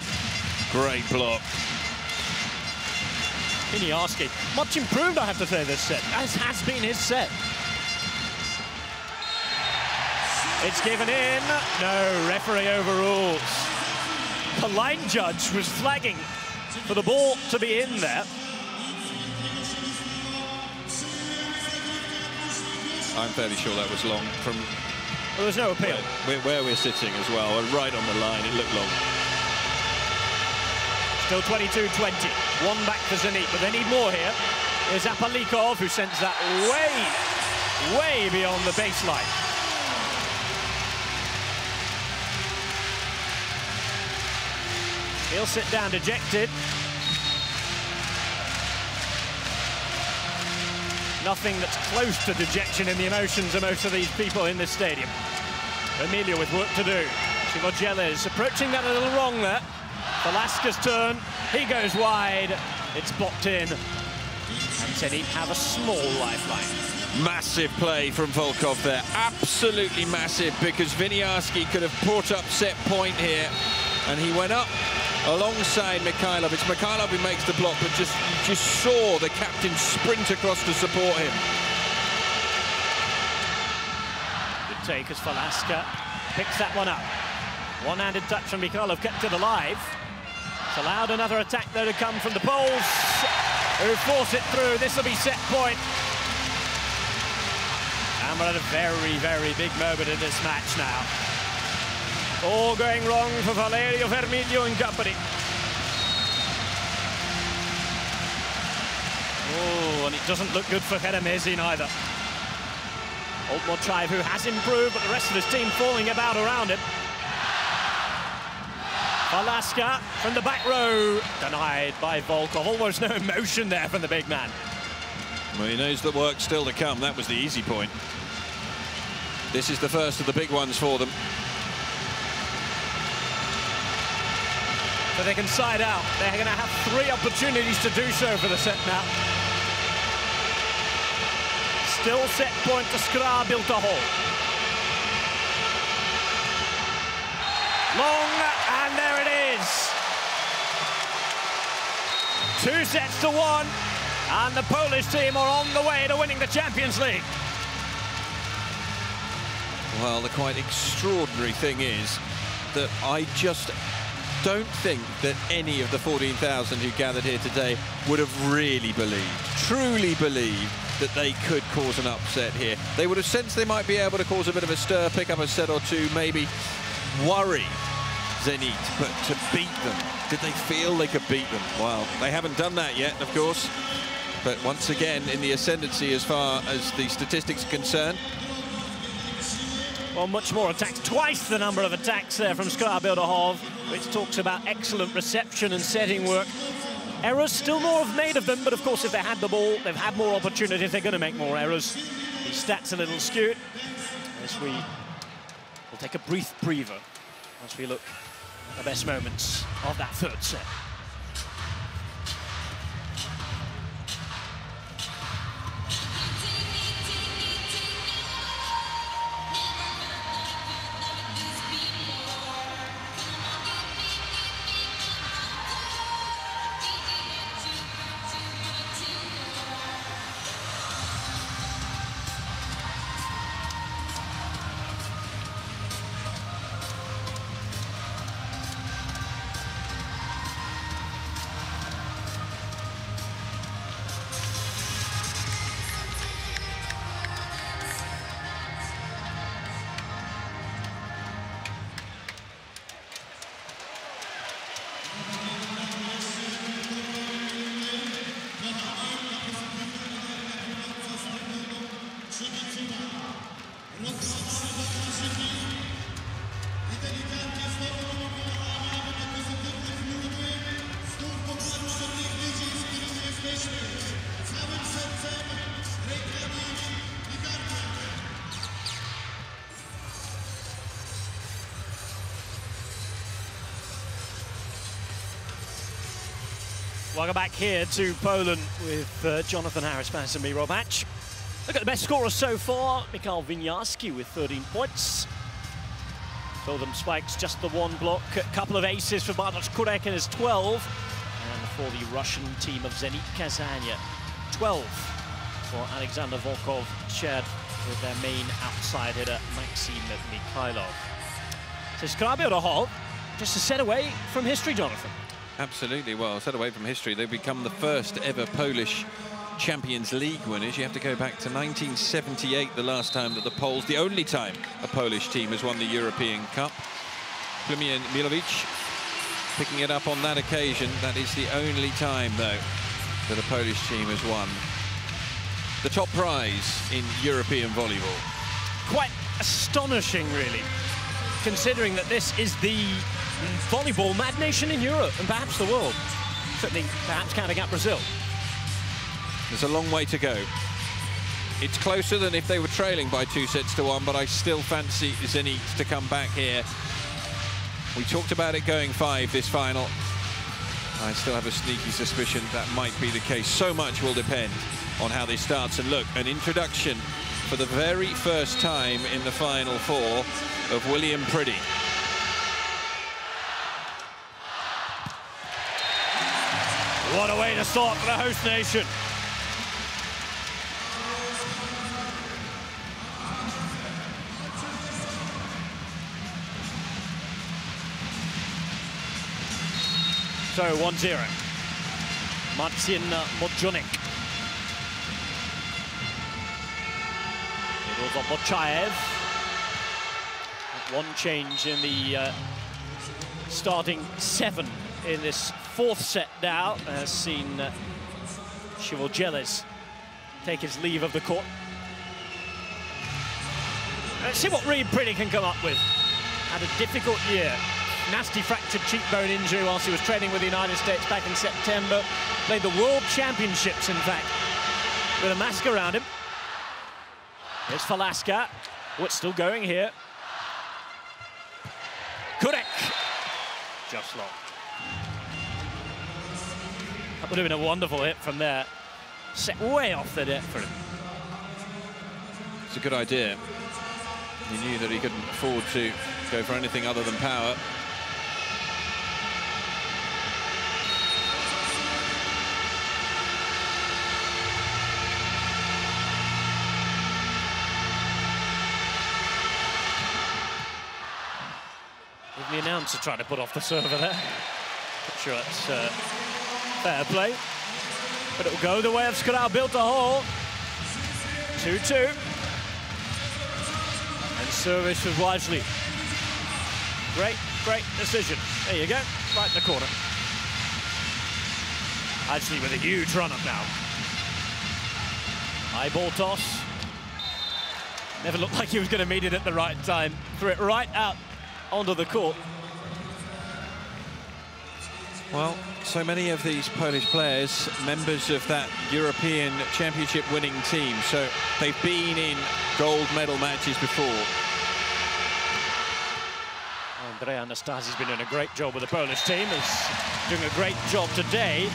Great block. Iniarski, much improved, I have to say, this set, as has been his set. It's given in. No, referee overrules. The line judge was flagging for the ball to be in there. I'm fairly sure that was long from... Well, there's no appeal. Where we're sitting as well, right on the line, it looked long. Still 22-20, one back for Zenit, but they need more here. There's Apalikov, who sends that way beyond the baseline. He'll sit down dejected. Nothing that's close to dejection in the emotions of most of these people in this stadium. Emilio with work to do. Chivogeles approaching that a little wrong there. Velasquez's turn, he goes wide, it's blocked in, and Zenit have a small lifeline. Massive play from Volkov there, absolutely massive, because Winiarski could have brought up set point here, and he went up alongside Mikhailov. It's Mikhailov who makes the block, but you just saw the captain sprint across to support him. Good take as Velasquez picks that one up. One-handed touch from Mikhailov, kept it alive. It's allowed another attack there to come from the Poles, who force it through. This will be set point. And we're at a very, very big moment in this match now. All going wrong for Valerio Vermiglio and company. Oh, and it doesn't look good for Heremezin either. Old Mochaev, who has improved, but the rest of his team falling about around him. Velasquez from the back row, denied by Volkov. Almost no emotion there from the big man. Well, he knows the work's still to come. That was the easy point. This is the first of the big ones for them. So they can side out. They're going to have 3 opportunities to do so for the set now. Still set point to Skra Biltaho. Long, and there it is. 2 sets to 1, and the Polish team are on the way to winning the Champions League. Well, the quite extraordinary thing is that I just don't think that any of the 14,000 who gathered here today would have really believed, truly believed, that they could cause an upset here. They would have sensed they might be able to cause a bit of a stir, pick up a set or two, maybe worry Zenit, but to beat them, did they feel they could beat them? Well, they haven't done that yet, of course, but once again in the ascendancy as far as the statistics are concerned. Well, much more attacks, twice the number of attacks there from Skra-Bilderhov, which talks about excellent reception and setting work. Errors, still more have made of them, but of course if they had the ball, they've had more opportunities, they're going to make more errors. These stats a little skewed as we will take a brief breather as we look at the best moments of that third set. Welcome back here to Poland with Jonathan Harris, and me, Rob Hatch. Look at the best scorers so far. Mikhail Winiarski with 13 points. Film spikes just the one block. A couple of aces for Bartosz Kurek in his 12. And for the Russian team of Zenit Kazan, 12 for Alexander Volkov, shared with their main outside hitter, Maxim Mikhailov. So Skra-Bilderhov, just a set away from history, Jonathan. Absolutely. Well, set away from history, they've become the first ever Polish Champions League winners. You have to go back to 1978, the last time that the Poles, the only time a Polish team has won the European Cup. Plumien Milovic picking it up on that occasion. That is the only time, though, that a Polish team has won the top prize in European volleyball. Quite astonishing, really, considering that this is the volleyball mad nation in Europe and perhaps the world. Certainly, perhaps counting out Brazil. There's a long way to go. It's closer than if they were trailing by 2-1, but I still fancy Zenit to come back here. We talked about it going 5 this final. I still have a sneaky suspicion that might be the case. So much will depend on how this starts. And look, an introduction for the very first time in the Final Four of William Priddy. What a way to start for the host nation. So 1-0. Marcin Modjonik. It was on Mochaev. One change in the starting 7 in this fourth set now has seen Shivoljeles take his leave of the court. Let's see what Reid Priddy can come up with. Had a difficult year. Nasty fractured cheekbone injury whilst he was training with the United States back in September. Played the World Championships, in fact, with a mask around him. Here's Falaska. Oh, it's still going here. Kurek. Just long. That would have been a wonderful hit from there. Set way off the net for him. It's a good idea. He knew that he couldn't afford to go for anything other than power. Even the announcer trying to put off the server there. Not sure that's fair play. But it will go the way of Skra-Bilderhov. 2-2. And service was Wisely. Great decision. There you go, right in the corner. Actually with a huge run-up now. High ball toss. Never looked like he was going to meet it at the right time. Threw it right out onto the court. Well, so many of these Polish players, members of that European Championship winning team, so they've been in gold medal matches before. Andrzej Anastasi's been doing a great job with the Polish team. He's doing a great job today.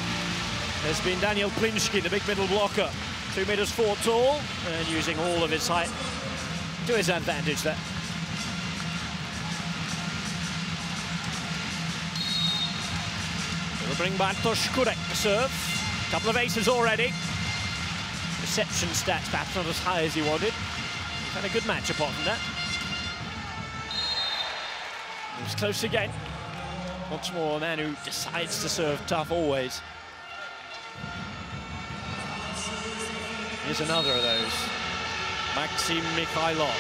There's been Daniel Pliński, the big middle blocker, 2 meters 4 tall, and using all of his height to his advantage there. We'll bring Bartosz Kurek to serve. Couple of aces already. Reception stats perhaps not as high as he wanted. He's had a good match apart from that. It was close again. Once more, a man who decides to serve tough always. Here's another of those. Maxim Mikhailov.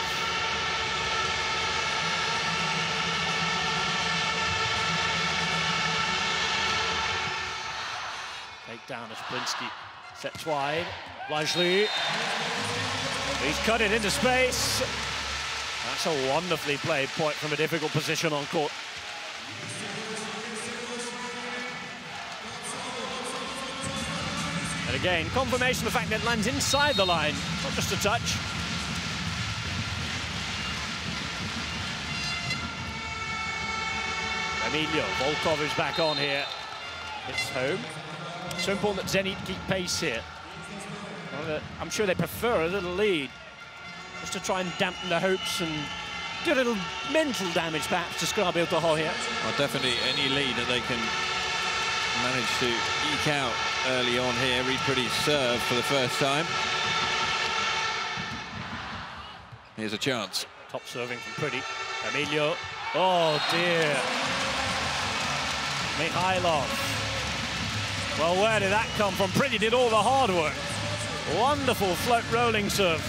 Take down as Pliński sets wide. Blajli. He's cut it into space. That's a wonderfully played point from a difficult position on court. And again, confirmation of the fact that it lands inside the line, not just a touch. Emilio Volkov is back on here. It's home. So important that Zenit keep pace here. Well, I'm sure they prefer a little lead, just to try and dampen the hopes and do a little mental damage, perhaps, to Skra Bielsko here. Well, definitely any lead that they can manage to eke out early on here. Reed Pretty serve for the first time. Here's a chance. Top serving from Pretty. Emilio. Oh, dear. Mikhailov. Well, where did that come from? Pretty did all the hard work. Wonderful float rolling serve.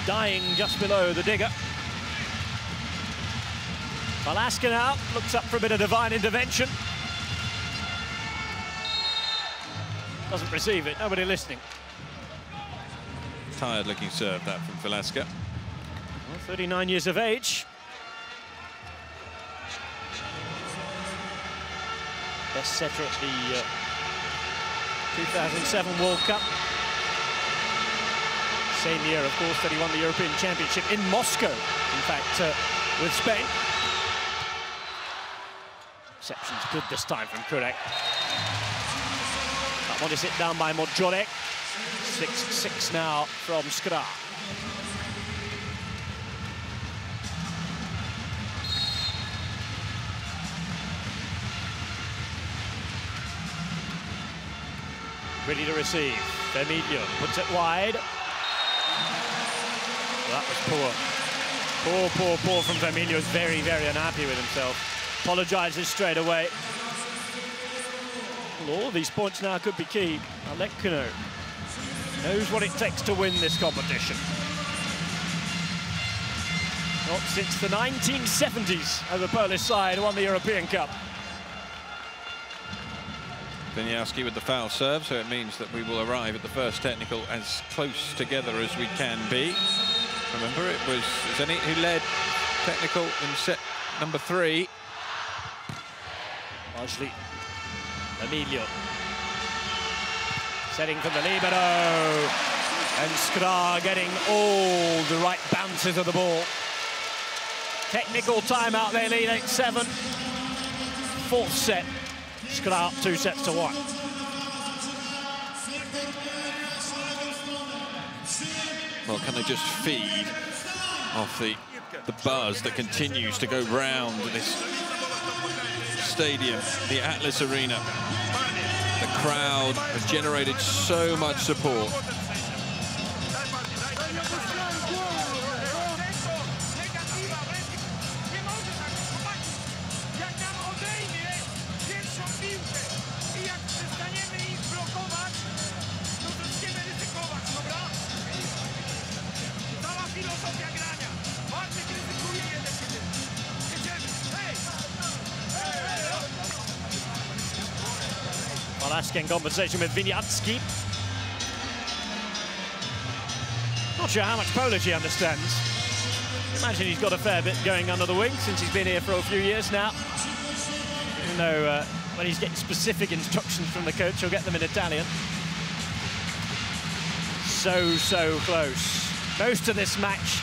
Dying just below the digger. Valaska now looks up for a bit of divine intervention. Doesn't receive it, nobody listening. Tired looking serve that from Valaska. Well, 39 years of age. Best setter at the 2007 World Cup. Same year, of course, that he won the European Championship in Moscow, in fact, with Spain. Reception's good this time from Kurek. That one is hit down by Modjorek. 6-6 now from Skra. Ready to receive. Emilio puts it wide. That was poor. Poor from Vermilio. Is very, very unhappy with himself. Apologises straight away. Well, all these points now could be key. Alekino knows what it takes to win this competition. Not since the 1970s has the Polish side won the European Cup. Wieniawski with the foul serve, so it means that we will arrive at the first technical as close together as we can be. Remember, it was Zenit who led technical in set number 3. Largely Emilio. Setting from the libero. And Skra getting all the right bounces of the ball. Technical timeout, they lead 8-7. 4th set. Skra up 2-1. Well, can they just feed off the buzz that continues to go round this stadium, the Atlas Arena? The crowd has generated so much support. Falaska in conversation with Winiarski. Not sure how much Polish he understands. Imagine he's got a fair bit going under the wing since he's been here for a few years now. Even though when he's getting specific instructions from the coach, he'll get them in Italian. So close. Most of this match,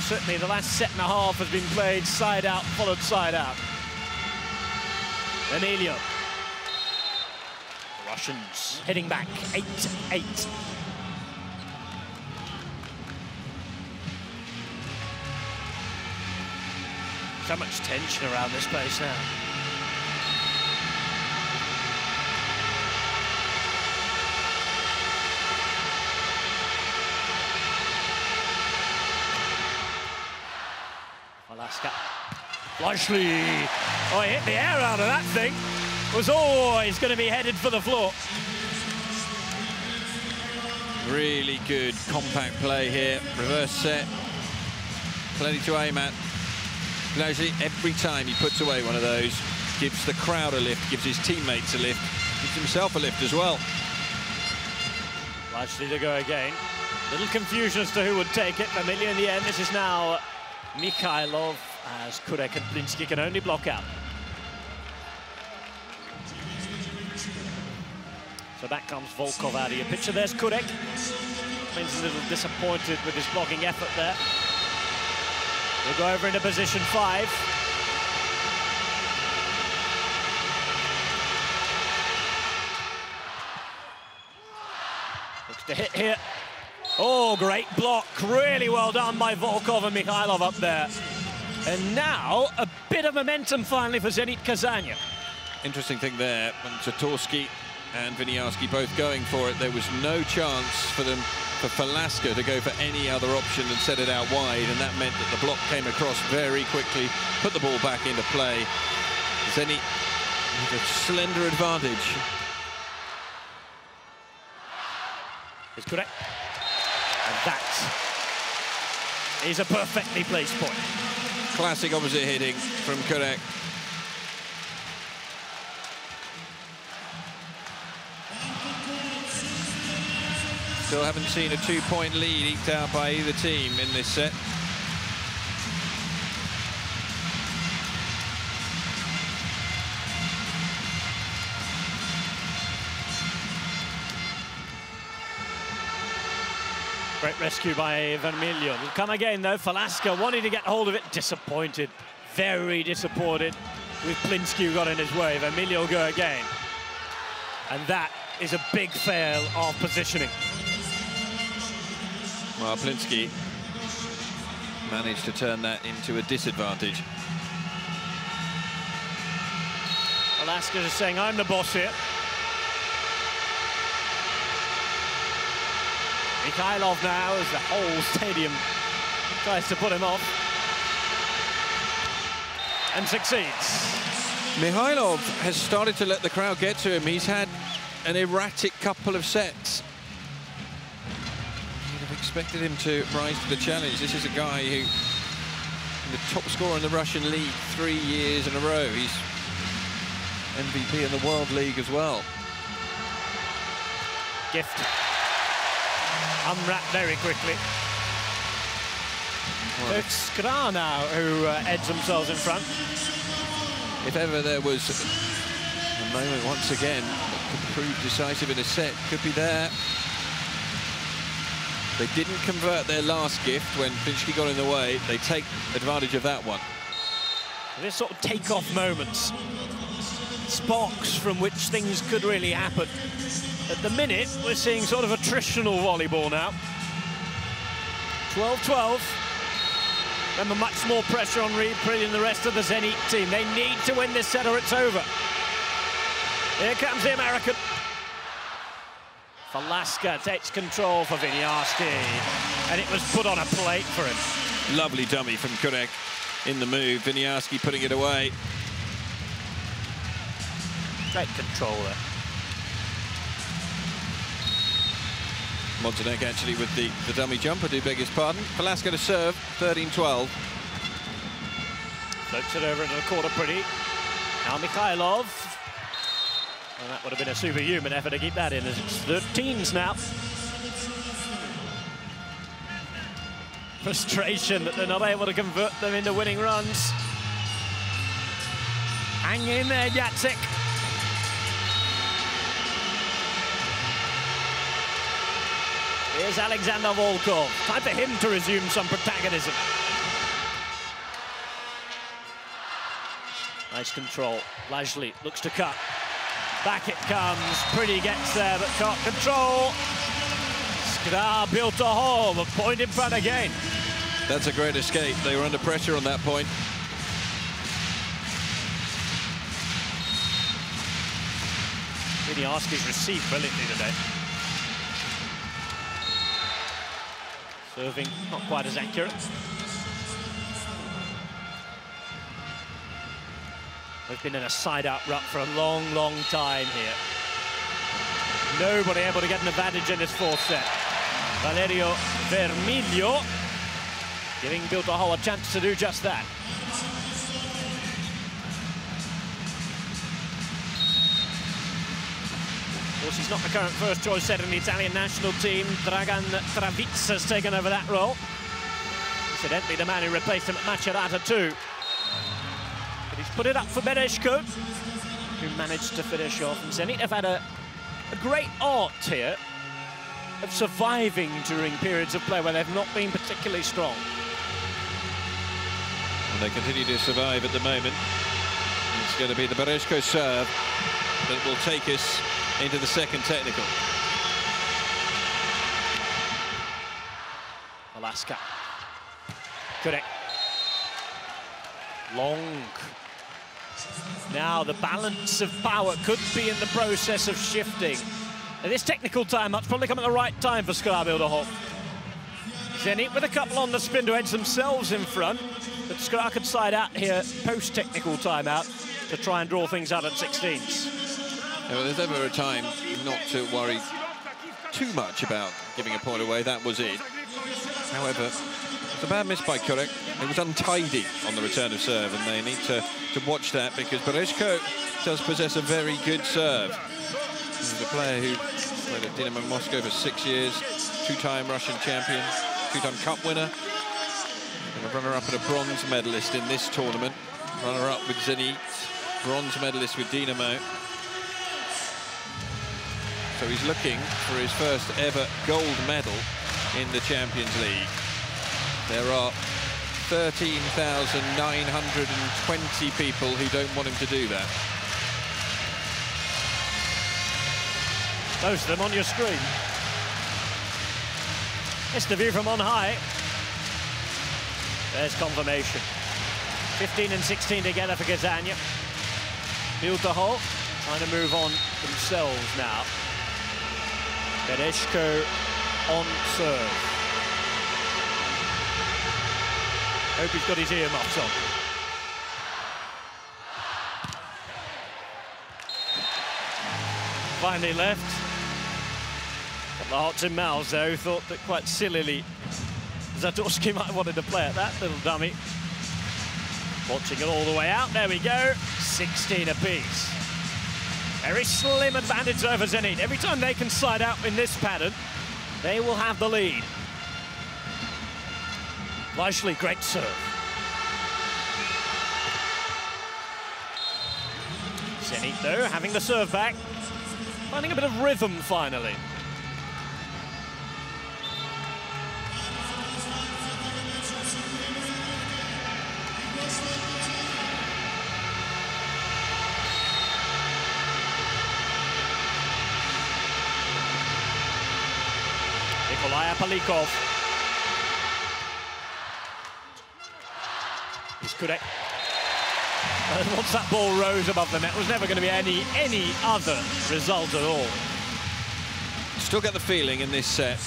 certainly the last set and a half, has been played side out, followed side out. Emilio. The Russians heading back, 8-8. So much tension around this place now. Alaska. Lashley. Oh, he hit the air out of that thing. Was always going to be headed for the floor. Really good compact play here. Reverse set. Plenty to aim at. Lashley, every time he puts away one of those, gives the crowd a lift, gives his teammates a lift, gives himself a lift as well. Lashley to go again. Little confusion as to who would take it. Familiar in the end. This is now Mikhailov, as Kurek and Plinsky can only block out. So back comes Volkov out of your picture. There's Kurek. Means a little disappointed with his blocking effort there. We'll go over into position 5. Looks to hit here. Oh, great block. Really well done by Volkov and Mikhailov up there. And now, a bit of momentum finally for Zenit Kazan. Interesting thing there, when Zatorsky and Winiarski both going for it, there was no chance for them, for Falaska to go for any other option and set it out wide, and that meant that the block came across very quickly, put the ball back into play. Zenit with a slender advantage. It's correct. And that is a perfectly placed point. Classic opposite hitting from Kurek. Still haven't seen a 2-point lead eked out by either team in this set. Great rescue by Vermillion. Will come again though. Falaska wanting to get hold of it, disappointed, very disappointed with Plinsky who got in his way. Vermillion will go again. And that is a big fail of positioning. Well, Plinsky managed to turn that into a disadvantage. Alaska is saying, I'm the boss here. Mikhailov now, as the whole stadium tries to put him off. And succeeds. Mikhailov has started to let the crowd get to him. He's had an erratic couple of sets. You'd have expected him to rise to the challenge. This is a guy who, the top scorer in the Russian league 3 years in a row. He's MVP in the World League as well. Gift. Unwrapped very quickly. Well, it's Skra now who edge themselves in front. If ever there was a moment once again that could prove decisive in a set, could be there. They didn't convert their last gift when Plinsky got in the way. They take advantage of that one. This sort of take-off moments, sparks from which things could really happen. At the minute, we're seeing sort of attritional volleyball now. 12-12. Remember, much more pressure on Reed Priddy and the rest of the Zenit team. They need to win this set or it's over. Here comes the American. Falaska takes control for Winiarski, and it was put on a plate for him. Lovely dummy from Kurek in the move. Winiarski putting it away. Great control there. Montenegro actually with the dummy jump, I do beg his pardon. Falaska to serve, 13-12. Floats it over into the corner pretty. Now Mikhailov. And that would have been a superhuman effort to keep that in, as it's 13s now. Frustration that they're not able to convert them into winning runs. Hang in there, Jacek. Here's Alexander Volkov. Time for him to resume some protagonism. Nice control. Lajli looks to cut. Back it comes. Pretty gets there, but can't control. Skra built a hole, a point in front again. That's a great escape. They were under pressure on that point. Viniarski's received brilliantly today. Serving not quite as accurate. We've been in a side-out rut for a long, long time here. Nobody able to get an advantage in this fourth set. Valerio Vermiglio giving Bilbao a chance to do just that. Of course, he's not the current first-choice setter in the Italian national team. Dragan Travic has taken over that role. Incidentally, the man who replaced him at Macerata too. But he's put it up for Bereshko, who managed to finish off. And Zenit have had a great art here of surviving during periods of play where they've not been particularly strong. And they continue to survive at the moment. It's going to be the Bereshko serve that will take us into the second technical. Alaska. Correct. Long. Now the balance of power could be in the process of shifting. And this technical timeout's probably come at the right time for Skra Bilderhof. Zenit with a couple on the spin to edge themselves in front, but Skra could side out here post-technical timeout to try and draw things out at 16s. Yeah, well, there's never a time not to worry too much about giving a point away. That was it. However, it's a bad miss by Kurek. It was untidy on the return of serve, and they need to watch that, because Bereshko does possess a very good serve. He's a player who played at Dynamo Moscow for 6 years, two-time Russian champion, two-time cup winner, and a runner-up and a bronze medalist in this tournament. Runner-up with Zenit, bronze medalist with Dynamo. So he's looking for his first ever gold medal in the Champions League. There are 13,920 people who don't want him to do that. Most of them on your screen. It's the view from on high. There's confirmation. 15 and 16 together for Gazania. Bilderhof trying to move on themselves now. Bereshko on serve. Hope he's got his earmuffs on. Finally left. Got the hearts and mouths there, who thought that quite sillily Zatorski might have wanted to play at that little dummy. Watching it all the way out. There we go. 16 apiece. Very slim advantage over Zenit. Every time they can side out in this pattern, they will have the lead. Lajli, great serve. Zenit, though, having the serve back. Finding a bit of rhythm, finally. Palikov. He's correct. And once that ball rose above the net, it was never going to be any other result at all. Still get the feeling in this set,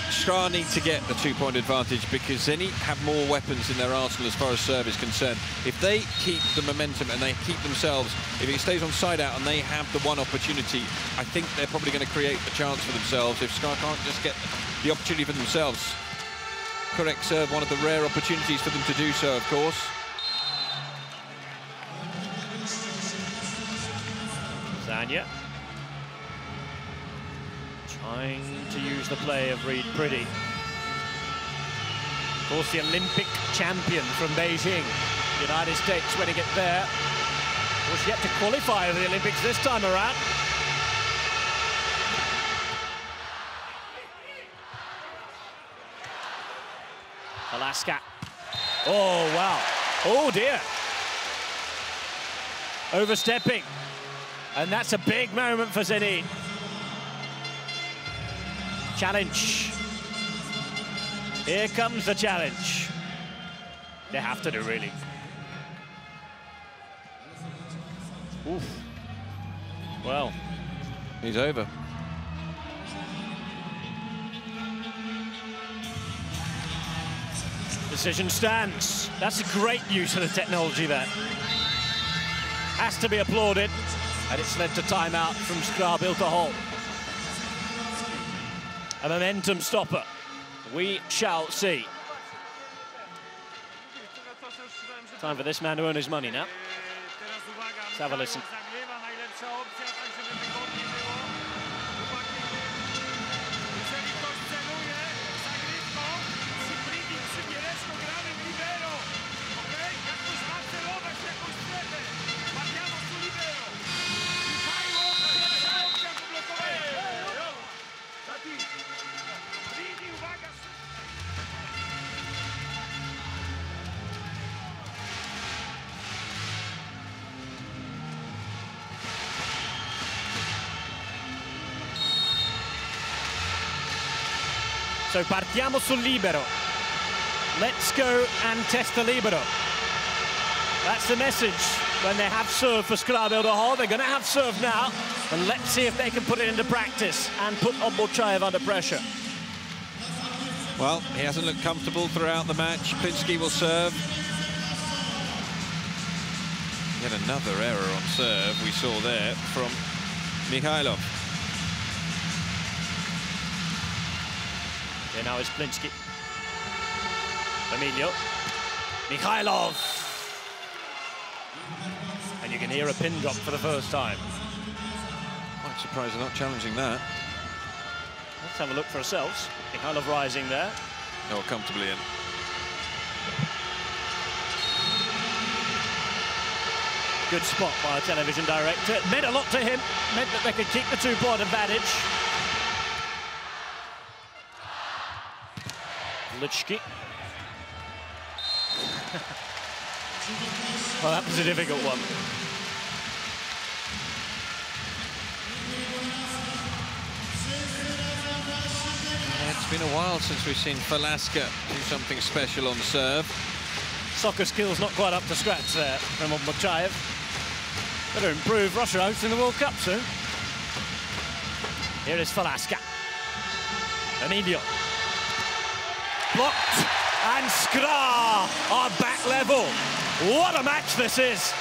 Skra need to get the two-point advantage, because Zenit have more weapons in their arsenal as far as serve is concerned. If they keep the momentum and they keep themselves, if it stays on side out and they have the one opportunity, I think they're probably going to create a chance for themselves if Skra can't just get the opportunity for themselves. Correct serve, one of the rare opportunities for them to do so, of course. Anya. Trying to use the play of Reed Priddy. Of course, the Olympic champion from Beijing. United States winning it there. Was yet to qualify for the Olympics this time around. Alaska. Oh, wow. Oh, dear. Overstepping. And that's a big moment for zenit. Challenge. Here comes the challenge. They have to do, really. Oof. Well. He's over. Decision stands. That's a great use of the technology there. Has to be applauded. And it's led to timeout from Skra-Bilterhol. A momentum stopper. We shall see. Time for this man to earn his money now. Let's have a listen. So partiamo sul libero. Let's go and test the libero. That's the message. When they have serve for Skra-Bilterhol, they're going to have serve now. And let's see if they can put it into practice and put Obbochayev under pressure. Well, he hasn't looked comfortable throughout the match. Plinsky will serve. Yet another error on serve we saw there from Mikhailov. Here now is Plinsky. Emilio. Mikhailov. And you can hear a pin drop for the first time. Quite surprised they're not challenging that. Let's have a look for ourselves. Mikhailov rising there. Oh, comfortably in. Good spot by a television director. It meant a lot to him. Meant that they could keep the 2-point advantage. Lichki. Well, that was a difficult one. It's been a while since we've seen Falaska do something special on serve. Soccer skills not quite up to scratch there from Obbochayev. Better improve. Russia hosting the World Cup soon. Here is Falaska. Emilio. Blocked, and Skra are back level. What a match this is.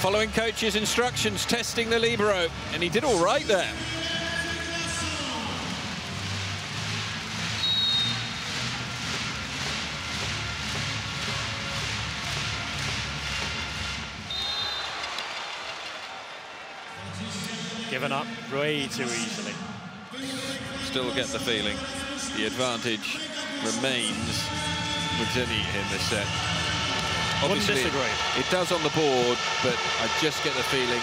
Following coach's instructions, testing the libero, and he did all right there. Given up way too easily. Still get the feeling the advantage remains with zenit in this set. Obviously, wouldn't disagree. It does on the board, but I just get the feeling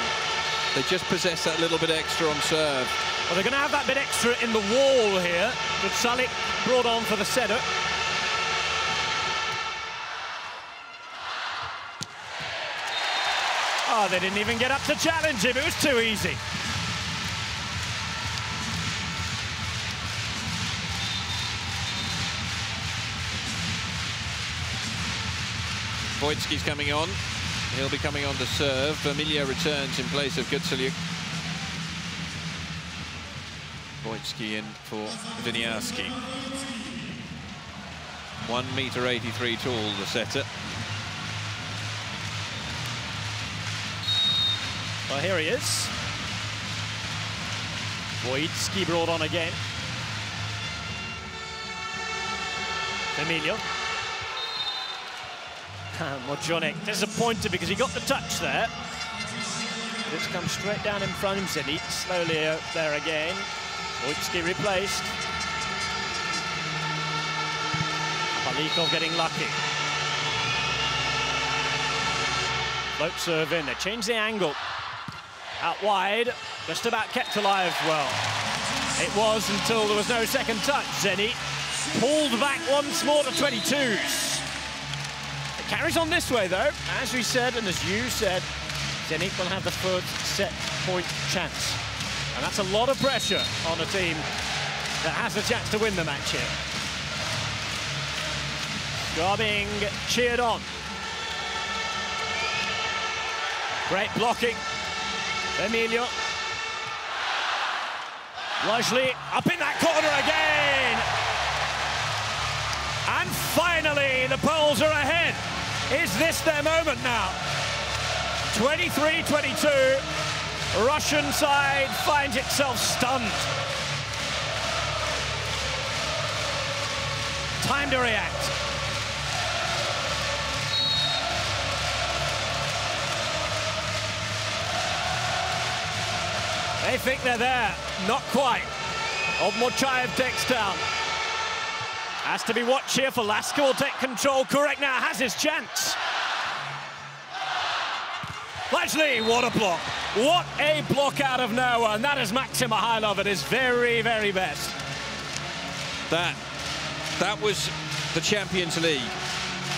they just possess that little bit extra on serve. Well, they're going to have that bit extra in the wall here, with Salik brought on for the setter. Oh, they didn't even get up to challenge him. It was too easy. Wojtski's coming on. He'll be coming on to serve. Vermillion returns in place of Gutsaliuk. Wojtski in for Winiarski. 1.83 m tall, the setter. Well, here he is. Wojtski brought on again. Emilio. Mojonek disappointed because he got the touch there. It's come straight down in front of zenC. Slowly out there again. Wojcicki replaced. Palikov getting lucky. Float serve in. They change the angle. Out wide. Just about kept alive well. It was until there was no second touch. zenC pulled back once more to 22s. It carries on this way, though. As we said, and as you said, zenC will have the first set point chance. And that's a lot of pressure on a team that has a chance to win the match here. Skra being cheered on. Great blocking. Emilio. Lashley up in that corner again. And finally, the Poles are ahead. Is this their moment now? 23-22. Russian side finds itself stunned. Time to react. They think they're there. Not quite. Obmochayev takes down. Has to be watched here for Lasker will take control. Kurek now has his chance. Lashley, what a block. What a block out of nowhere. And that is Maxim Mikhailov at his very, very best. That was the Champions League.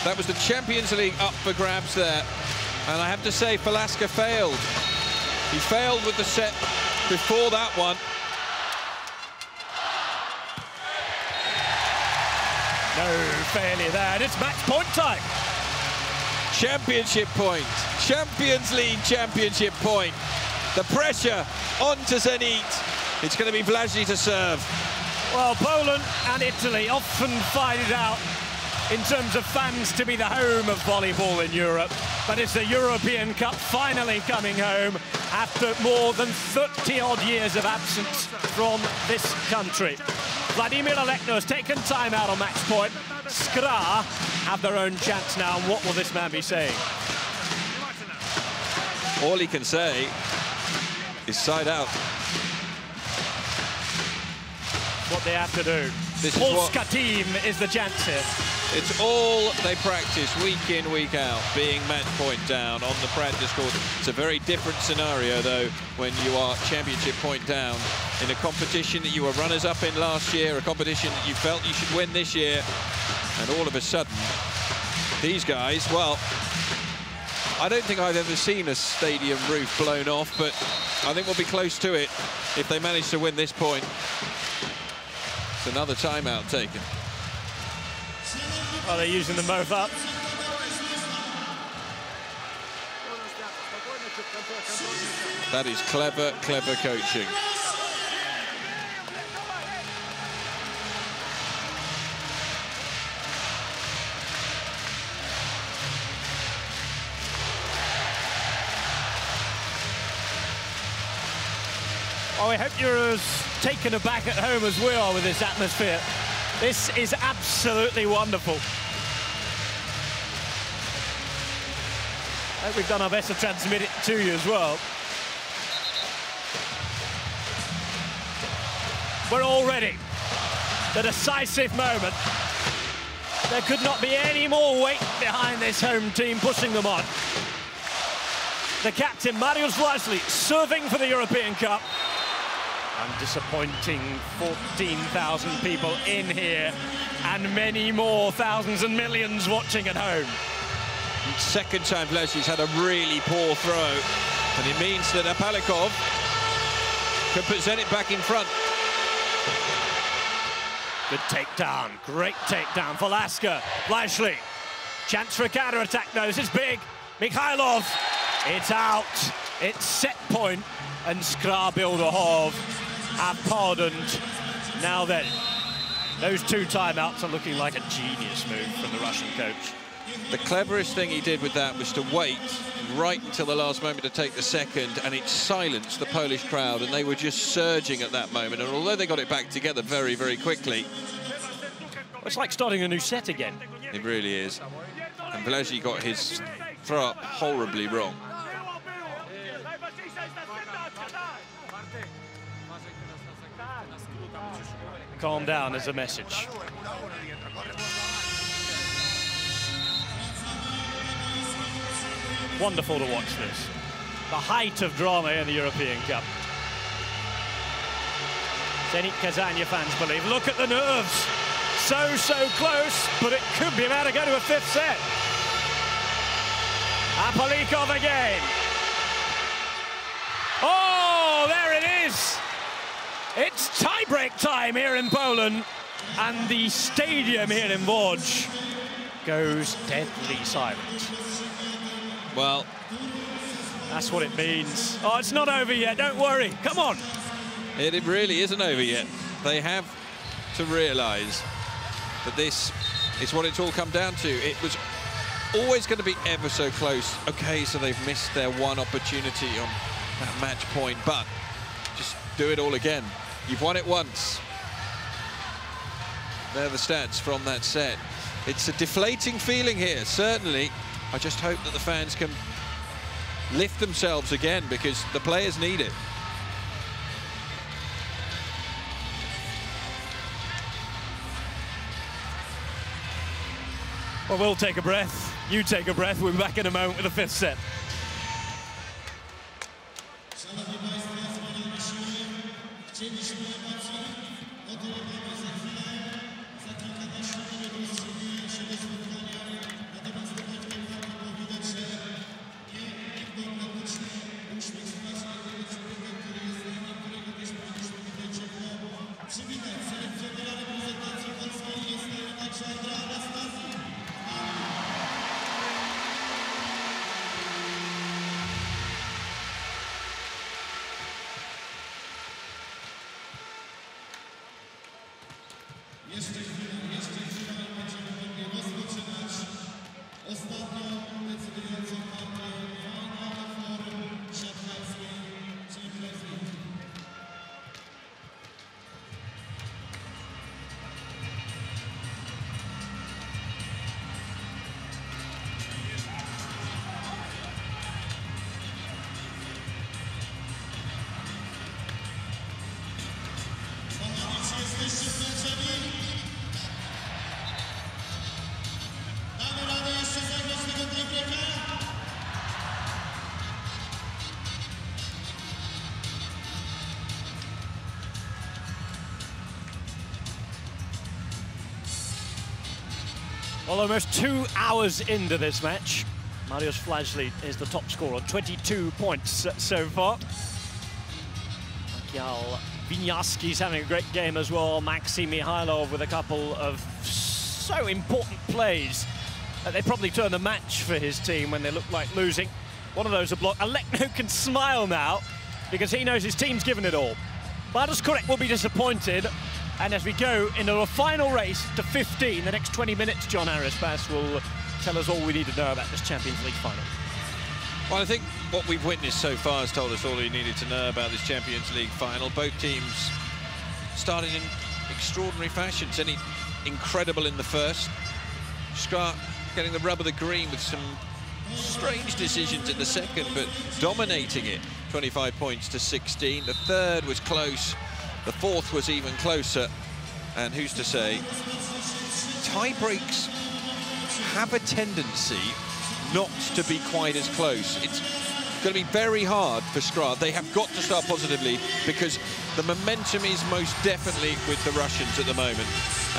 That was the Champions League up for grabs there. And I have to say, Lasker failed. He failed with the set before that one. No failure there, and it's match point time. Championship point. Champions League championship point. The pressure onto zenC. It's going to be Błażej to serve. Well, Poland and Italy often find it out in terms of fans to be the home of volleyball in Europe. But it's the European Cup finally coming home after more than 30-odd years of absence from this country. Vladimir Alekno has taken time out on match point. Skra have their own chance now, and what will this man be saying? All he can say is side out. What they have to do. Polska team is the chance here. It's all they practice week in, week out, being match point down on the practice court. It's a very different scenario, though, when you are championship point down in a competition that you were runners-up in last year, a competition that you felt you should win this year, and all of a sudden, these guys, well, I don't think I've ever seen a stadium roof blown off, but I think we'll be close to it if they manage to win this point. It's another timeout taken. Well, they're using them both up. That is clever, clever coaching. Well, I hope you're as taken aback at home as we are with this atmosphere. This is absolutely wonderful. I hope we've done our best to transmit it to you as well. We're all ready. The decisive moment. There could not be any more weight behind this home team pushing them on. The captain, Mariusz Lashley, serving for the European Cup. And disappointing 14,000 people in here and many more thousands and millions watching at home. Second time Błażej's had a really poor throw, and it means that Palikov can put zenC back in front. Good takedown, great takedown for Lasker. Lashley, chance for a counter-attack though, this is big. Mikhailov, it's out, it's set point, and Skra Bilderhov have pardoned. Now then, those two timeouts are looking like a genius move from the Russian coach. The cleverest thing he did with that was to wait right until the last moment to take the second, and it silenced the Polish crowd, and they were just surging at that moment. And although they got it back together very, very quickly... It's like starting a new set again. It really is. And Błażej got his throw up horribly wrong. calm down is a message. Wonderful to watch this. The height of drama in the European Cup. zenit Kazania fans believe. Look at the nerves. So close, but it could be about to go to a fifth set. Apolikov again. Oh, there it is. It's tie-break time here in Poland, and the stadium here in Łódź goes deadly silent. Well, that's what it means. Oh, it's not over yet, don't worry, come on. It really isn't over yet. They have to realise that this is what it's all come down to. It was always going to be ever so close. Okay, so they've missed their one opportunity on that match point, but just do it all again. You've won it once. There are the stats from that set. It's a deflating feeling here, certainly. I just hope that the fans can lift themselves again, because the players need it. Well, we'll take a breath. You take a breath. We'll be back in a moment with the fifth set. Well, almost 2 hours into this match, Mariusz Flajli is the top scorer, 22 points so far. Michał Winiarski's having a great game as well. Maxim Mihailov with a couple of so important plays that they probably turn the match for his team when they look like losing. One of those a block. Alekno can smile now because he knows his team's given it all. Bartosz Kurek will be disappointed. And as we go into a final race to 15, the next 20 minutes, John Harris-Bass will tell us all we need to know about this Champions League final. Well, I think what we've witnessed so far has told us all we needed to know about this Champions League final. Both teams started in extraordinary fashion. Zenit incredible in the first. Skra getting the rub of the green with some strange decisions in the second, but dominating it, 25 points to 16. The third was close. The fourth was even closer, and who's to say? Tie breaks have a tendency not to be quite as close. It's going to be very hard for Skra. They have got to start positively because the momentum is most definitely with the Russians at the moment.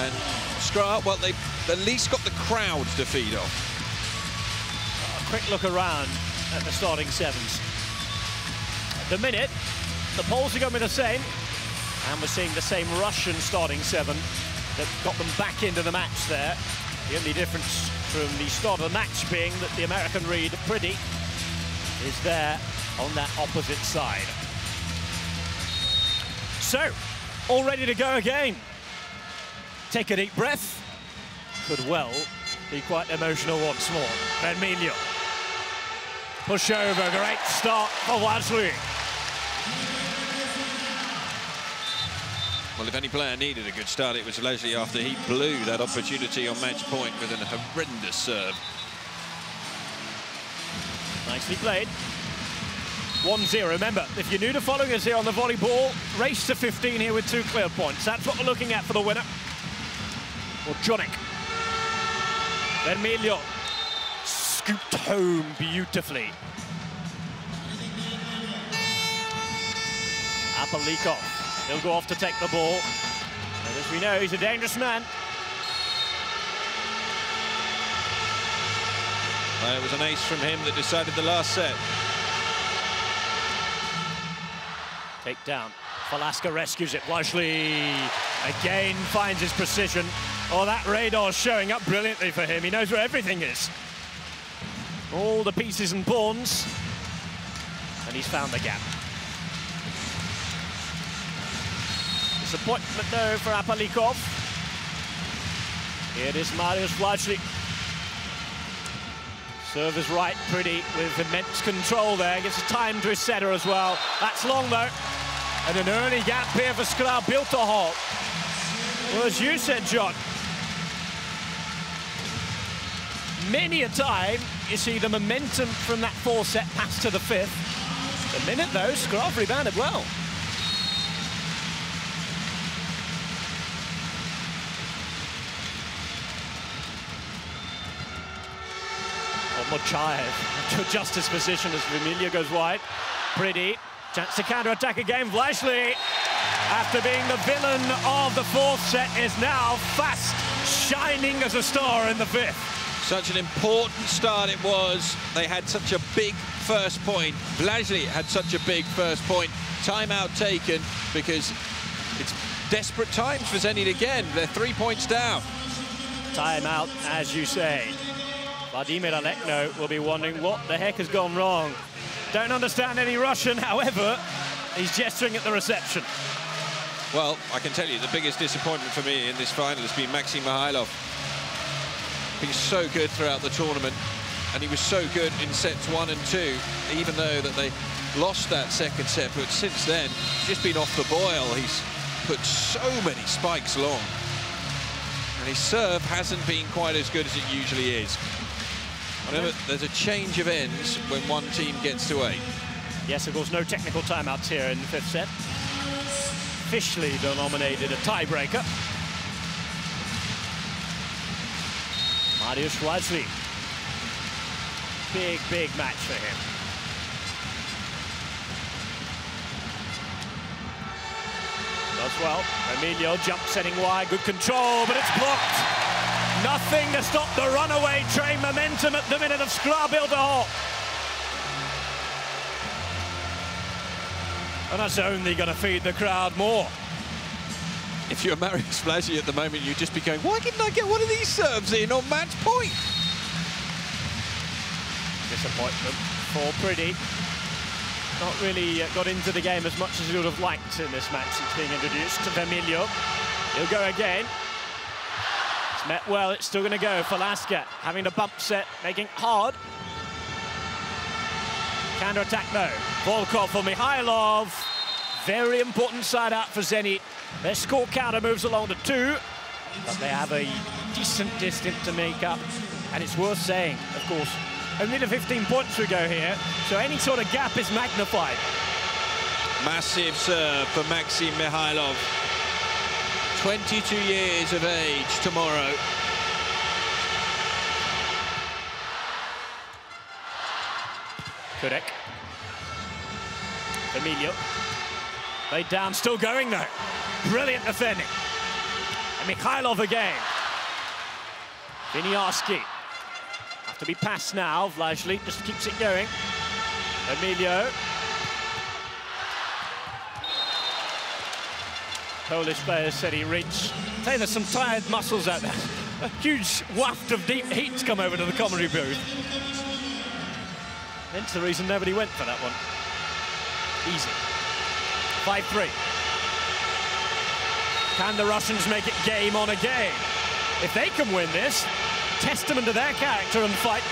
And Skra, well, they've at least got the crowd to feed off. A quick look around at the starting sevens. At the minute, the Poles are going to be the same. And we're seeing the same Russian starting seven that got them back into the match there. The only difference from the start of the match being that the American Reed Priddy is there on that opposite side. So, all ready to go again. Take a deep breath. Could well be quite emotional once more. Vermilio. Push over, great start for Flajli. Well, if any player needed a good start, it was Flajli after he blew that opportunity on match point with an horrendous serve. Nicely played. 1-0. Remember, if you're new to following us here on the volleyball, race to 15 here with 2 clear points. That's what we're looking at for the winner. Or Jonik. Vermiglio. Scooped home beautifully. Apalikov. He'll go off to take the ball. And as we know, he's a dangerous man. Well, it was an ace from him that decided the last set. Take down. Falaska rescues it. Lashley again finds his precision. Oh, that radar's showing up brilliantly for him. He knows where everything is. All the pieces and pawns. And he's found the gap. Disappointment, though, for Apalikov. Here it is, Mariusz Lashley. Serve is right, pretty, with immense control there. Gets a time to his setter as well. That's long, though. And an early gap here for Skra-Bilterholt. Well, as you said, John, many a time you see the momentum from that 4-set pass to the 5th. The minute, though, Skra rebounded well. Mochaev to adjust his position as Vermiglio goes wide. Pretty. Chance to counter-attack again. Lashley, after being the villain of the 4th set, is now fast shining as a star in the 5th. Such an important start it was. They had such a big first point. Lashley had such a big first point. Timeout taken because it's desperate times for Zenit again. They're 3 points down. Timeout, as you say. Vladimir Alekno will be wondering what the heck has gone wrong. Don't understand any Russian, however, he's gesturing at the reception. Well, I can tell you the biggest disappointment for me in this final has been Maxim Mikhailov. He's so good throughout the tournament, and he was so good in sets 1 and 2, even though that they lost that second set. But since then, he's just been off the boil. He's put so many spikes long, and his serve hasn't been quite as good as it usually is. Remember, there's a change of ends when one team gets to 8. Yes, of course, no technical timeouts here in the 5th set. Officially denominated a tiebreaker. Mariusz Lashley. Big, big match for him. Does well. Emilio jump setting wide, good control, but it's blocked. Nothing to stop the runaway train momentum at the minute of Skra-Bilterholt. And that's only going to feed the crowd more. If you're Mariusz Lashley at the moment, you'd just be going, why didn't I get one of these serves in on match point? Disappointment for Pretty. Not really got into the game as much as he would have liked in this match since being introduced to Vermiglio. He'll go again. It's met well, it's still going to go. Falaska having to bump set, making it hard. Counter-attack though. Volkov for Mikhailov. Very important side out for Zenit. Their score counter moves along to 2, but they have a decent distance to make up. And it's worth saying, of course, only the 15 points we go here, so any sort of gap is magnified. Massive serve for Maxim Mikhailov. 22 years of age tomorrow. Kudek. Emilio. Laid down, still going though. Brilliant defending. And Mikhailov again. Viniarski. Have to be passed now. Lashley just keeps it going. Emilio. Polish players said he reached. I say there's some tired muscles out there. A huge waft of deep heat's come over to the commentary booth. Hence the reason nobody went for that one. Easy. 5-3. Can the Russians make it game on a game? If they can win this, testament to their character and fight.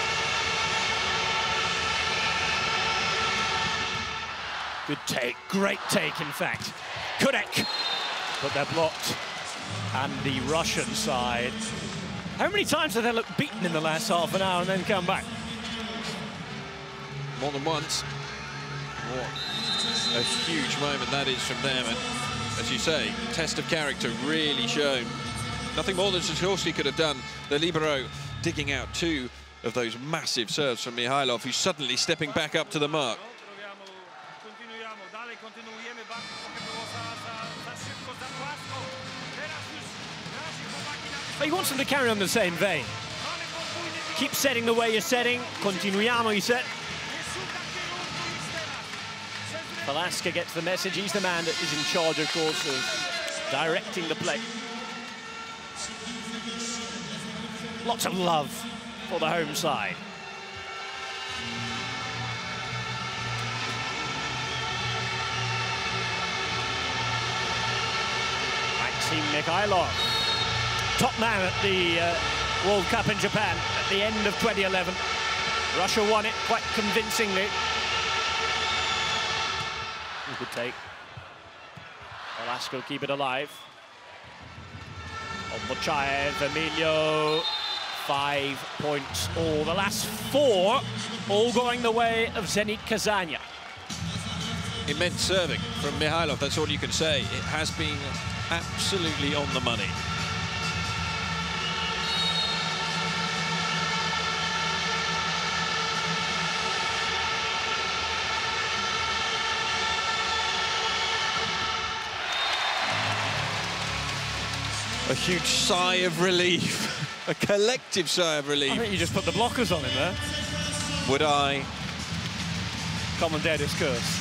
Good take, great take, in fact. Kudek, but they're blocked. And the Russian side, how many times have they looked beaten in the last half an hour and then come back? More than once. What a huge moment that is from them. And as you say, test of character really shown. Nothing more than ZenC could have done. The libero digging out two of those massive serves from Mihailov, who's suddenly stepping back up to the mark. He wants them to carry on the same vein. Keep setting the way you're setting. Continuiamo, he said. Velasquez gets the message. He's the man that is in charge, of course, of directing the play. Lots of love for the home side. Maxim Mikhailov, top man at the World Cup in Japan at the end of 2011. Russia won it quite convincingly. Good take. Velasco keep it alive. On Mochaev, Emilio, 5 points all. The last 4 all going the way of Zenit Kazan. Immense serving from Mihailov, that's all you can say. It has been absolutely on the money. A huge sigh of relief, a collective sigh of relief. I think you just put the blockers on him there. Would I? Commentator's curse.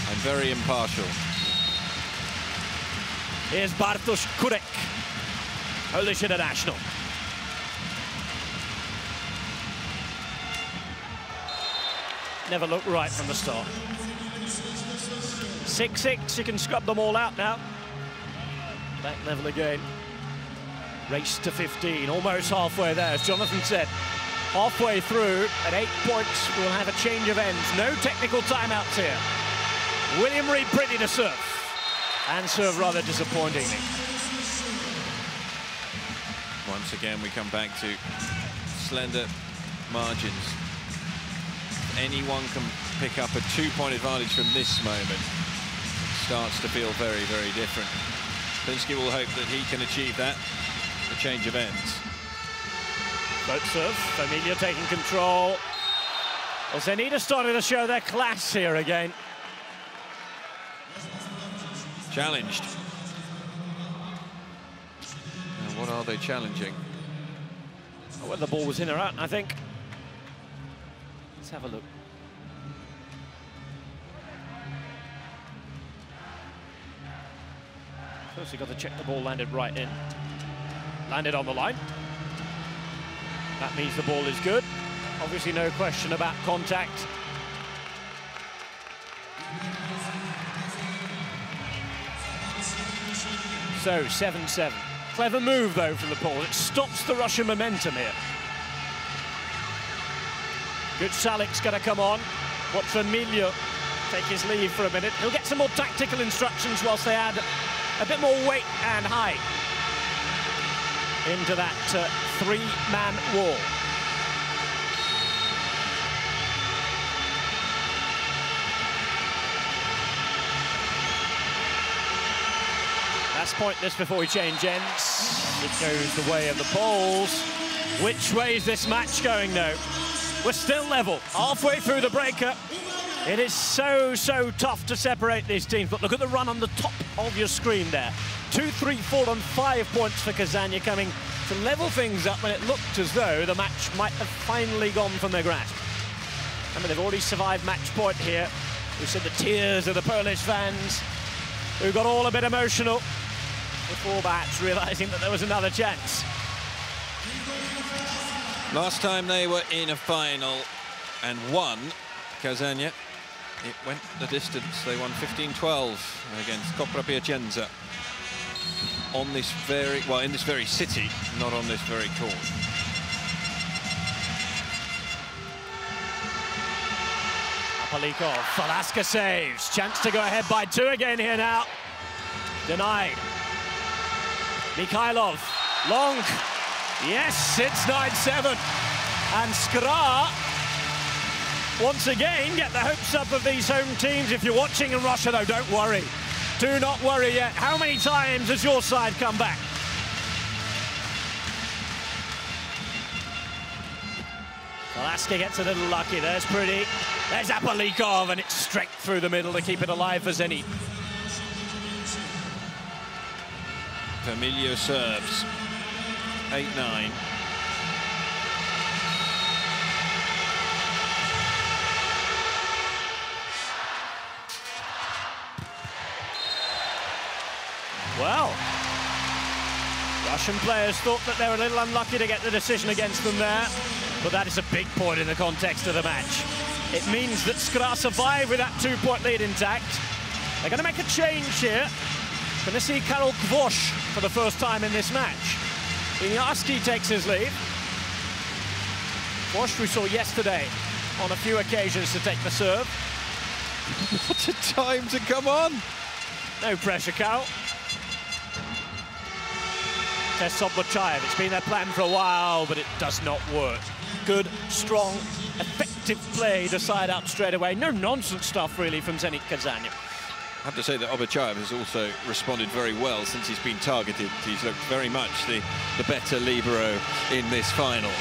I'm very impartial. Here's Bartosz Kurek, Polish international. Never looked right from the start. 6-6, you can scrub them all out now. Back level again. Race to 15, almost halfway there, as Jonathan said. Halfway through, at 8 points, we'll have a change of ends. No technical timeouts here. William Reid pretty to serve, and serve rather disappointingly. Once again, we come back to slender margins. Anyone can pick up a 2-point advantage from this moment. It starts to feel very, very different. Pinsky will hope that he can achieve that, the change of ends. Boat serve, Familia taking control. Well, Zenit are starting to show their class here again. Challenged. Now, what are they challenging? Oh, whether the ball was in or out, I think. Let's have a look. First, you've got to check the ball landed right in. Landed on the line. That means the ball is good. Obviously, no question about contact. So, 7-7. Clever move, though, from the ball. It stops the Russian momentum here. Good Salik's going to come on. Watch Emilio take his leave for a minute. He'll get some more tactical instructions whilst they add a bit more weight and height into that 3-man wall. Last point this before we change ends. It goes the way of the Poles. Which way is this match going, though? We're still level, halfway through the breaker. It is so tough to separate these teams, but look at the run on the top of your screen there. 2, 3, 4 and 5 points for Kazan coming to level things up when it looked as though the match might have finally gone from their grasp. I mean, they've already survived match point here. We said the tears of the Polish fans who got all a bit emotional before perhaps realising that there was another chance. Last time they were in a final and won, Kazan, it went the distance. They won 15-12 against Kopra Piacenza on this very, well, in this very city, not on this very court. Apalikov, Velasquez saves. Chance to go ahead by 2 again here now. Denied. Mikhailov, long. Yes, it's 9-7. And Skra once again get the hopes up of these home teams. If you're watching in Russia, though, don't worry. Do not worry yet. How many times has your side come back? Alaska gets a little lucky. There's Pretty. There's Apolikov, and it's straight through the middle to keep it alive for zenit. Familio serves. 8-9. Well, Russian players thought that they were a little unlucky to get the decision against them there, but that is a big point in the context of the match. It means that Skra survive with that 2-point lead intact. They're going to make a change here. Going to see Karol Gvosh for the first time in this match. Inyarski takes his leave. Gvosh we saw yesterday on a few occasions to take the serve. What a time to come on! No pressure, Karol. Test Soblochayev. It's been their plan for a while, but it does not work. Good, strong, effective play to side out straight away. No nonsense stuff, really, from Zenit Kazan. I have to say that Obachayev has also responded very well since he's been targeted. He's looked very much the better libero in this final.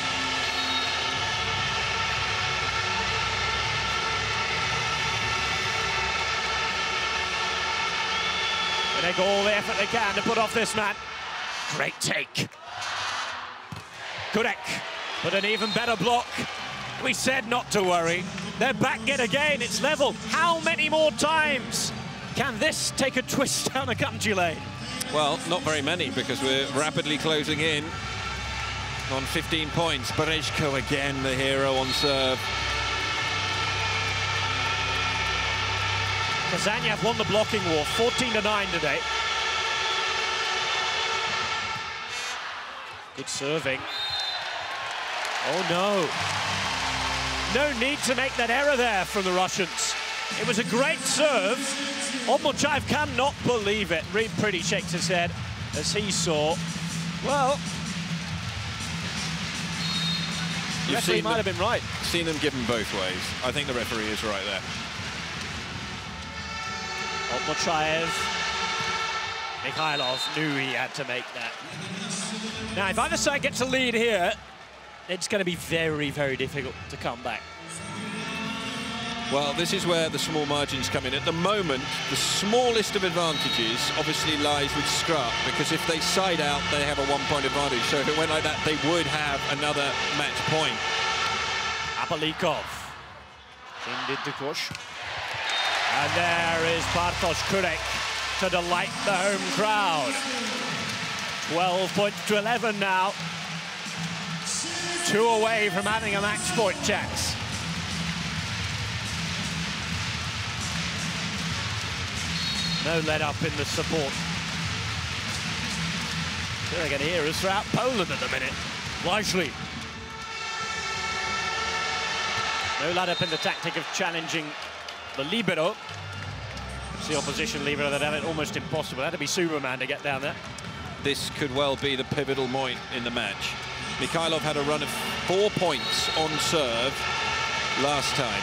They make all the effort they can to put off this man. Great take. Kurek, but an even better block. We said not to worry. They're back yet again. It's level. How many more times can this take a twist down a country lane? Well, not very many, because we're rapidly closing in on 15 points. Berezhko again, the hero on serve. Kazanyev won the blocking war, 14-9 today. Good serving. Oh no. No need to make that error there from the Russians. It was a great serve. Obmochayev cannot believe it. Reed Pretty shakes his head as he saw. Well, the referee might have been right. Seen them given both ways. I think the referee is right there. Obmochayev. Mikhailov knew he had to make that. Now, if either side gets a lead here, it's going to be very, very difficult to come back. Well, this is where the small margins come in. At the moment, the smallest of advantages obviously lies with Skra, because if they side out, they have a 1-point advantage. So if it went like that, they would have another match point. Apolikov. Did the push. And there is Bartosz Kurek to delight the home crowd. 12 points to 11 now. 2 away from having a match point chance. No let up in the support. They're going to hear us throughout Poland at the minute. Largely. No let up in the tactic of challenging the libero. It's the opposition libero that have it almost impossible. It had to be Superman to get down there. This could well be the pivotal point in the match. Mikhailov had a run of 4 points on serve last time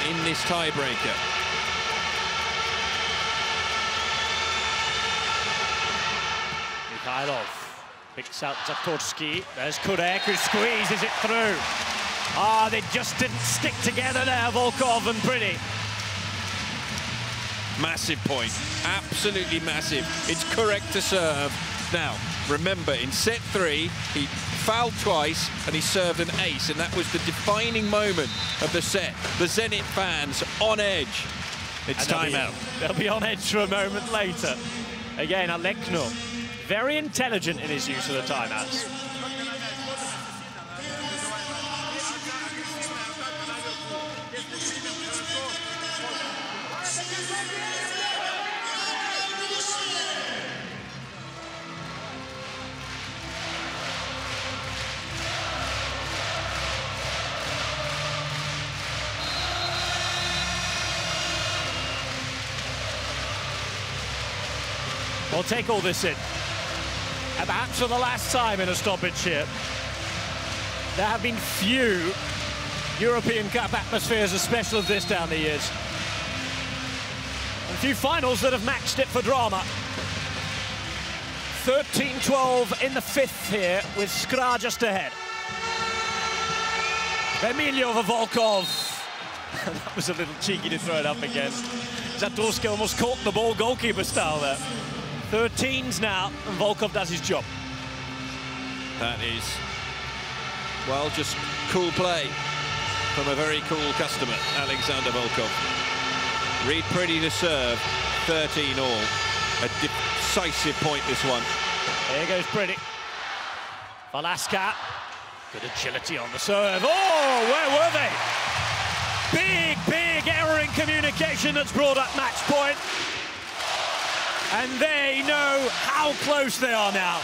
in this tiebreaker. Mikhailov picks out Zatorsky. There's Kurek who squeezes it through. Ah, they just didn't stick together there, Volkov and Pretty. Massive point, absolutely massive. It's correct to serve. Now, remember, in set 3, he fouled twice and he served an ace, and that was the defining moment of the set. The Zenit fans on edge. It's time out. They'll be on edge for a moment later. Again, Alekno, very intelligent in his use of the timeouts. We'll take all this in. Perhaps for the last time in a stoppage here. There have been few European Cup atmospheres as special as this down the years. A few finals that have matched it for drama. 13-12 in the fifth here, with Skra just ahead. Emilio Volkov. That was a little cheeky to throw it up again. Zatorski almost caught the ball goalkeeper style there. 13s now, and Volkov does his job. That is, well, just cool play from a very cool customer, Alexander Volkov. Reed pretty to serve, 13 all. A decisive point, this one. Here goes Pretty. Valaska. Good agility on the serve. Oh, where were they? Big error in communication that's brought up match point. And they know how close they are now.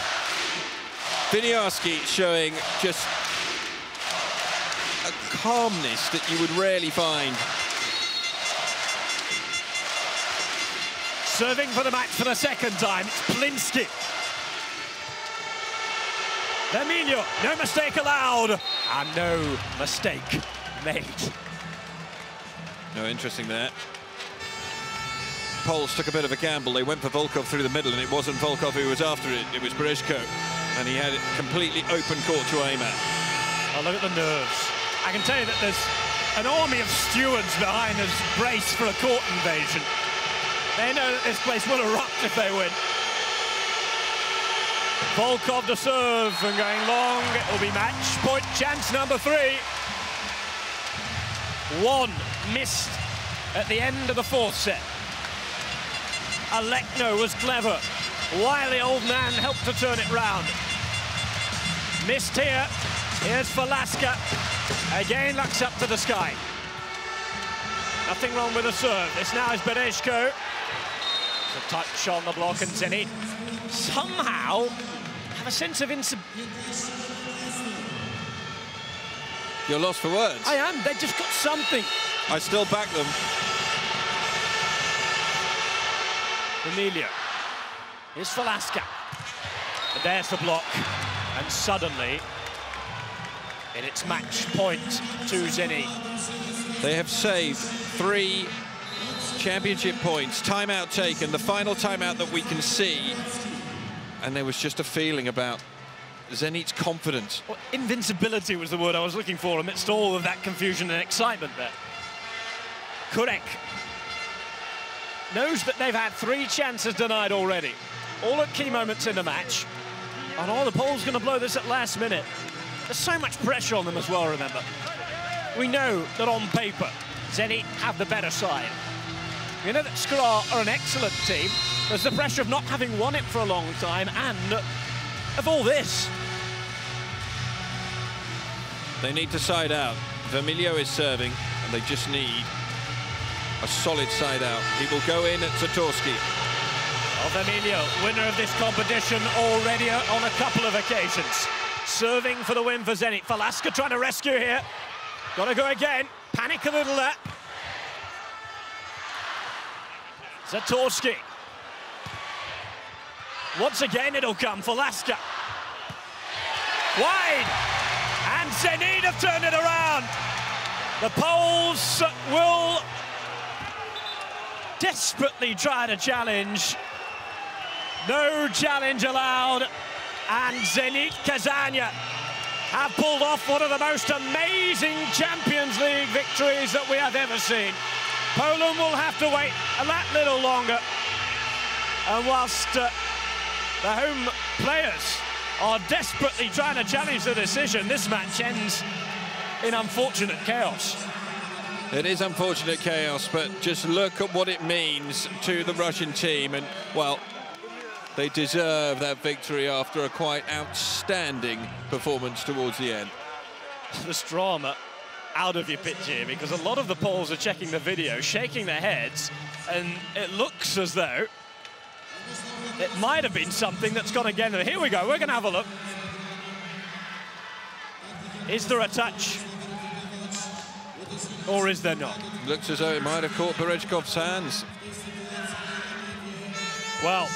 Winiarski showing just a calmness that you would rarely find. Serving for the match for the second time, it's Plinsky. Emilio, no mistake allowed, and no mistake made. No, interesting there. Poles took a bit of a gamble. They went for Volkov through the middle, and it wasn't Volkov who was after it. It was Berezko, and he had it completely open court to aim at. Oh, look at the nerves. I can tell you that there's an army of stewards behind us braced for a court invasion. They know that this place will erupt if they win. Volkov to serve and going long. It will be match point chance number 3. One missed at the end of the fourth set. Alekno was clever. Wily old man helped to turn it round. Missed here. Here's Valaska. Again looks up to the sky. Nothing wrong with the serve. This now is Berezko. A touch on the block, and zenit somehow have a sense of You're lost for words. I am. They've just got something. I still back them. Emilio. Here's Valaska. But there's the block. And suddenly, in its match point to zenit. They have saved 3 championship points, timeout taken, the final timeout that we can see. And there was just a feeling about zenit's confidence. Well, invincibility was the word I was looking for amidst all of that confusion and excitement there. Kurek knows that they've had 3 chances denied already, all at key moments in the match. And the Poles going to blow this at last minute. There's so much pressure on them as well, remember. We know that on paper, zenit have the better side. We know that Skra are an excellent team. There's the pressure of not having won it for a long time, and of all this. They need to side out. Vermilio is serving, and they just need a solid side out. He will go in at Zatorski. Vermilio, winner of this competition already on a couple of occasions. Serving for the win for zenit. Valaska trying to rescue here. Got to go again. Panic a little there. Zatorski. Once again, it'll come for Valaska. Wide. And zenit have turned it around. The Poles will desperately try to challenge. No challenge allowed. And zenit Kazania have pulled off one of the most amazing Champions League victories that we have ever seen. Poland will have to wait a little longer. And whilst the home players are desperately trying to challenge the decision, this match ends in unfortunate chaos. It is unfortunate chaos, but just look at what it means to the Russian team. And, well, they deserve that victory after a quite outstanding performance towards the end. There's drama out of your pitch here, because a lot of the Poles are checking the video, shaking their heads, and it looks as though it might have been something that's gone again. Here we go, we're going to have a look. Is there a touch? Or is there not? Looks as though it might have caught Berezkov's hands. Well,